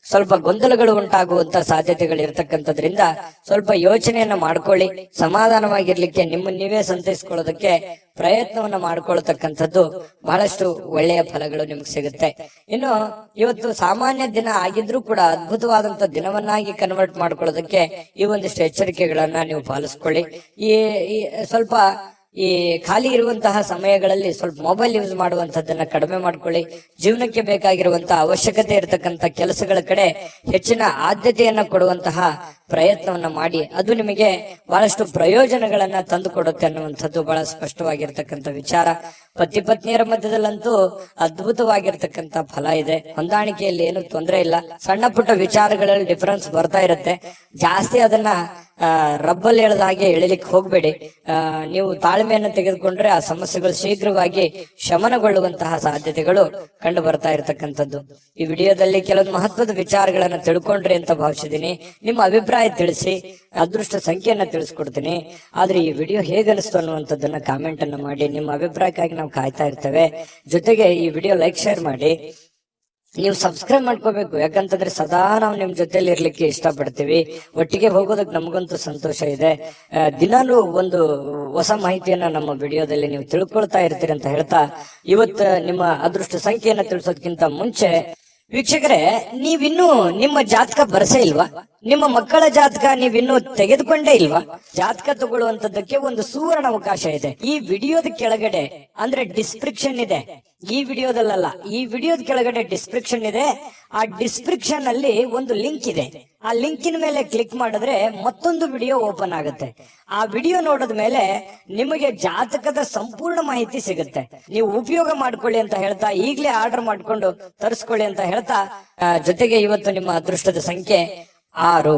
ಸ್ವಲ್ಪ ಗೊಂದಲಗಳು ಉಂಟಾಗುವಂತ ಸಾಧ್ಯತೆಗಳು ಇರ್ತಕ್ಕಂಥದ್ರಿಂದ ಸ್ವಲ್ಪ ಯೋಚನೆಯನ್ನ ಮಾಡ್ಕೊಳ್ಳಿ. ಸಮಾಧಾನವಾಗಿರ್ಲಿಕ್ಕೆ, ನಿಮ್ಮನ್ನ ನೀವೇ ಸಂತೈಸ್ಕೊಳ್ಳೋದಕ್ಕೆ ಪ್ರಯತ್ನವನ್ನ ಮಾಡ್ಕೊಳ್ತಕ್ಕಂಥದ್ದು ಬಹಳಷ್ಟು ಒಳ್ಳೆಯ ಫಲಗಳು ನಿಮ್ಗೆ ಸಿಗುತ್ತೆ. ಇನ್ನು ಇವತ್ತು ಸಾಮಾನ್ಯ ದಿನ ಆಗಿದ್ರೂ ಕೂಡ ಅದ್ಭುತವಾದಂತ ದಿನವನ್ನಾಗಿ ಕನ್ವರ್ಟ್ ಮಾಡ್ಕೊಳ್ಳೋದಕ್ಕೆ ಈ ಒಂದಿಷ್ಟು ಎಚ್ಚರಿಕೆಗಳನ್ನ ನೀವು ಪಾಲಿಸ್ಕೊಳ್ಳಿ. ಈ ಸ್ವಲ್ಪ ಈ ಖಾಲಿ ಇರುವಂತಹ ಸಮಯಗಳಲ್ಲಿ ಸ್ವಲ್ಪ ಮೊಬೈಲ್ ಯೂಸ್ ಮಾಡುವಂತದ್ದನ್ನ ಕಡಿಮೆ ಮಾಡ್ಕೊಳ್ಳಿ. ಜೀವನಕ್ಕೆ ಬೇಕಾಗಿರುವಂತಹ ಅವಶ್ಯಕತೆ ಇರತಕ್ಕಂತ ಕೆಲಸಗಳ ಕಡೆ ಹೆಚ್ಚಿನ ಆದ್ಯತೆಯನ್ನ ಕೊಡುವಂತಹ ಪ್ರಯತ್ನವನ್ನ ಮಾಡಿ. ಅದು ನಿಮಗೆ ಬಹಳಷ್ಟು ಪ್ರಯೋಜನಗಳನ್ನ ತಂದು ಕೊಡುತ್ತೆ ಅನ್ನುವಂಥದ್ದು ಬಹಳ ಸ್ಪಷ್ಟವಾಗಿರ್ತಕ್ಕಂಥ ವಿಚಾರ. ಪತಿ ಪತ್ನಿಯರ ಮಧ್ಯದಲ್ಲಂತೂ ಅದ್ಭುತವಾಗಿರ್ತಕ್ಕಂಥ ಫಲ ಇದೆ. ಹೊಂದಾಣಿಕೆಯಲ್ಲಿ ಏನು ತೊಂದರೆ ಇಲ್ಲ. ಸಣ್ಣ ಪುಟ್ಟ ವಿಚಾರಗಳಲ್ಲಿ ಡಿಫರೆನ್ಸ್ ಬರ್ತಾ ಇರುತ್ತೆ. ಜಾಸ್ತಿ ಅದನ್ನ ರಬ್ಬಲ್ ಎಳೆದ ಹಾಗೆ ಎಳಿಲಿಕ್ಕೆ ಹೋಗ್ಬೇಡಿ. ನೀವು ತಾಳ್ಮೆಯನ್ನು ತೆಗೆದುಕೊಂಡ್ರೆ ಆ ಸಮಸ್ಯೆಗಳು ಶೀಘ್ರವಾಗಿ ಶಮನಗೊಳ್ಳುವಂತಹ ಸಾಧ್ಯತೆಗಳು ಕಂಡು ಬರ್ತಾ ಇರತಕ್ಕಂಥದ್ದು. ಈ ವಿಡಿಯೋದಲ್ಲಿ ಕೆಲವೊಂದು ಮಹತ್ವದ ವಿಚಾರಗಳನ್ನ ತಿಳ್ಕೊಂಡ್ರಿ ಅಂತ ಭಾವಿಸಿದೀನಿ. ನಿಮ್ಮ ಅಭಿಪ್ರಾಯ ತಿಳಿಸಿ. ಅದೃಷ್ಟ ಸಂಖ್ಯೆಯನ್ನ ತಿಳಿಸ್ಕೊಡ್ತೀನಿ. ಆದ್ರೆ ಈ ವಿಡಿಯೋ ಹೇಗೆ ಅನಿಸ್ತು ಅನ್ನುವಂಥದ್ದನ್ನ ಕಾಮೆಂಟ್ ಅನ್ನ ಮಾಡಿ. ನಿಮ್ಮ ಅಭಿಪ್ರಾಯಕ್ಕಾಗಿ ನಾವು ಕಾಯ್ತಾ ಇರ್ತೇವೆ. ಜೊತೆಗೆ ಈ ವಿಡಿಯೋ ಲೈಕ್ ಶೇರ್ ಮಾಡಿ. ನೀವು ಸಬ್ಸ್ಕ್ರೈಬ್ ಮಾಡ್ಕೋಬೇಕು, ಯಾಕಂತಂದ್ರೆ ಸದಾ ನಾವು ನಿಮ್ ಜೊತೆಲಿ ಇರ್ಲಿಕ್ಕೆ ಇಷ್ಟಪಡ್ತೀವಿ. ಒಟ್ಟಿಗೆ ಹೋಗೋದಕ್ಕೆ ನಮಗಂತೂ ಸಂತೋಷ ಇದೆ. ದಿನಾಲೂ ಒಂದು ಹೊಸ ಮಾಹಿತಿಯನ್ನ ನಮ್ಮ ವಿಡಿಯೋದಲ್ಲಿ ನೀವು ತಿಳ್ಕೊಳ್ತಾ ಇರ್ತೀರಿ ಅಂತ ಹೇಳ್ತಾ, ಇವತ್ತು ನಿಮ್ಮ ಅದೃಷ್ಟ ಸಂಖ್ಯೆಯನ್ನ ತಿಳಿಸೋದಕ್ಕಿಂತ ಮುಂಚೆ ವೀಕ್ಷಕರೇ, ನೀವಿನ್ನೂ ನಿಮ್ಮ ಜಾತಕ ಬರಸೇ ಇಲ್ವಾ? ನಿಮ್ಮ ಮಕ್ಕಳ ಜಾತಕ ನೀವಿನ್ನೂ ತೆಗೆದುಕೊಂಡೇ ಇಲ್ವಾ? ಜಾತಕ ತಗೊಳ್ಳುವಂತದ್ದಕ್ಕೆ ಒಂದು ಸುವರ್ಣ ಅವಕಾಶ ಇದೆ. ಈ ವಿಡಿಯೋದ ಕೆಳಗಡೆ ಅಂದ್ರೆ ಡಿಸ್ಕ್ರಿಪ್ಷನ್ ಇದೆ. ಈ ವಿಡಿಯೋದಲ್ಲ, ಈ ವಿಡಿಯೋದ ಕೆಳಗಡೆ ಡಿಸ್ಕ್ರಿಪ್ಷನ್ ಇದೆ. ಆ ಡಿಸ್ಕ್ರಿಪ್ಷನ್ ಅಲ್ಲಿ ಒಂದು ಲಿಂಕ್ ಇದೆ. ಆ ಲಿಂಕಿನ ಮೇಲೆ ಕ್ಲಿಕ್ ಮಾಡಿದ್ರೆ ಮತ್ತೊಂದು ವಿಡಿಯೋ ಓಪನ್ ಆಗುತ್ತೆ. ಆ ವಿಡಿಯೋ ನೋಡಿದ ಮೇಲೆ ನಿಮಗೆ ಜಾತಕದ ಸಂಪೂರ್ಣ ಮಾಹಿತಿ ಸಿಗುತ್ತೆ. ನೀವು ಉಪಯೋಗ ಮಾಡ್ಕೊಳ್ಳಿ ಅಂತ ಹೇಳ್ತಾ, ಈಗಲೇ ಆರ್ಡರ್ ಮಾಡ್ಕೊಂಡು ತರಿಸ್ಕೊಳ್ಳಿ ಅಂತ ಹೇಳ್ತಾ, ಜೊತೆಗೆ ಇವತ್ತು ನಿಮ್ಮ ಅದೃಷ್ಟದ ಸಂಖ್ಯೆ 6.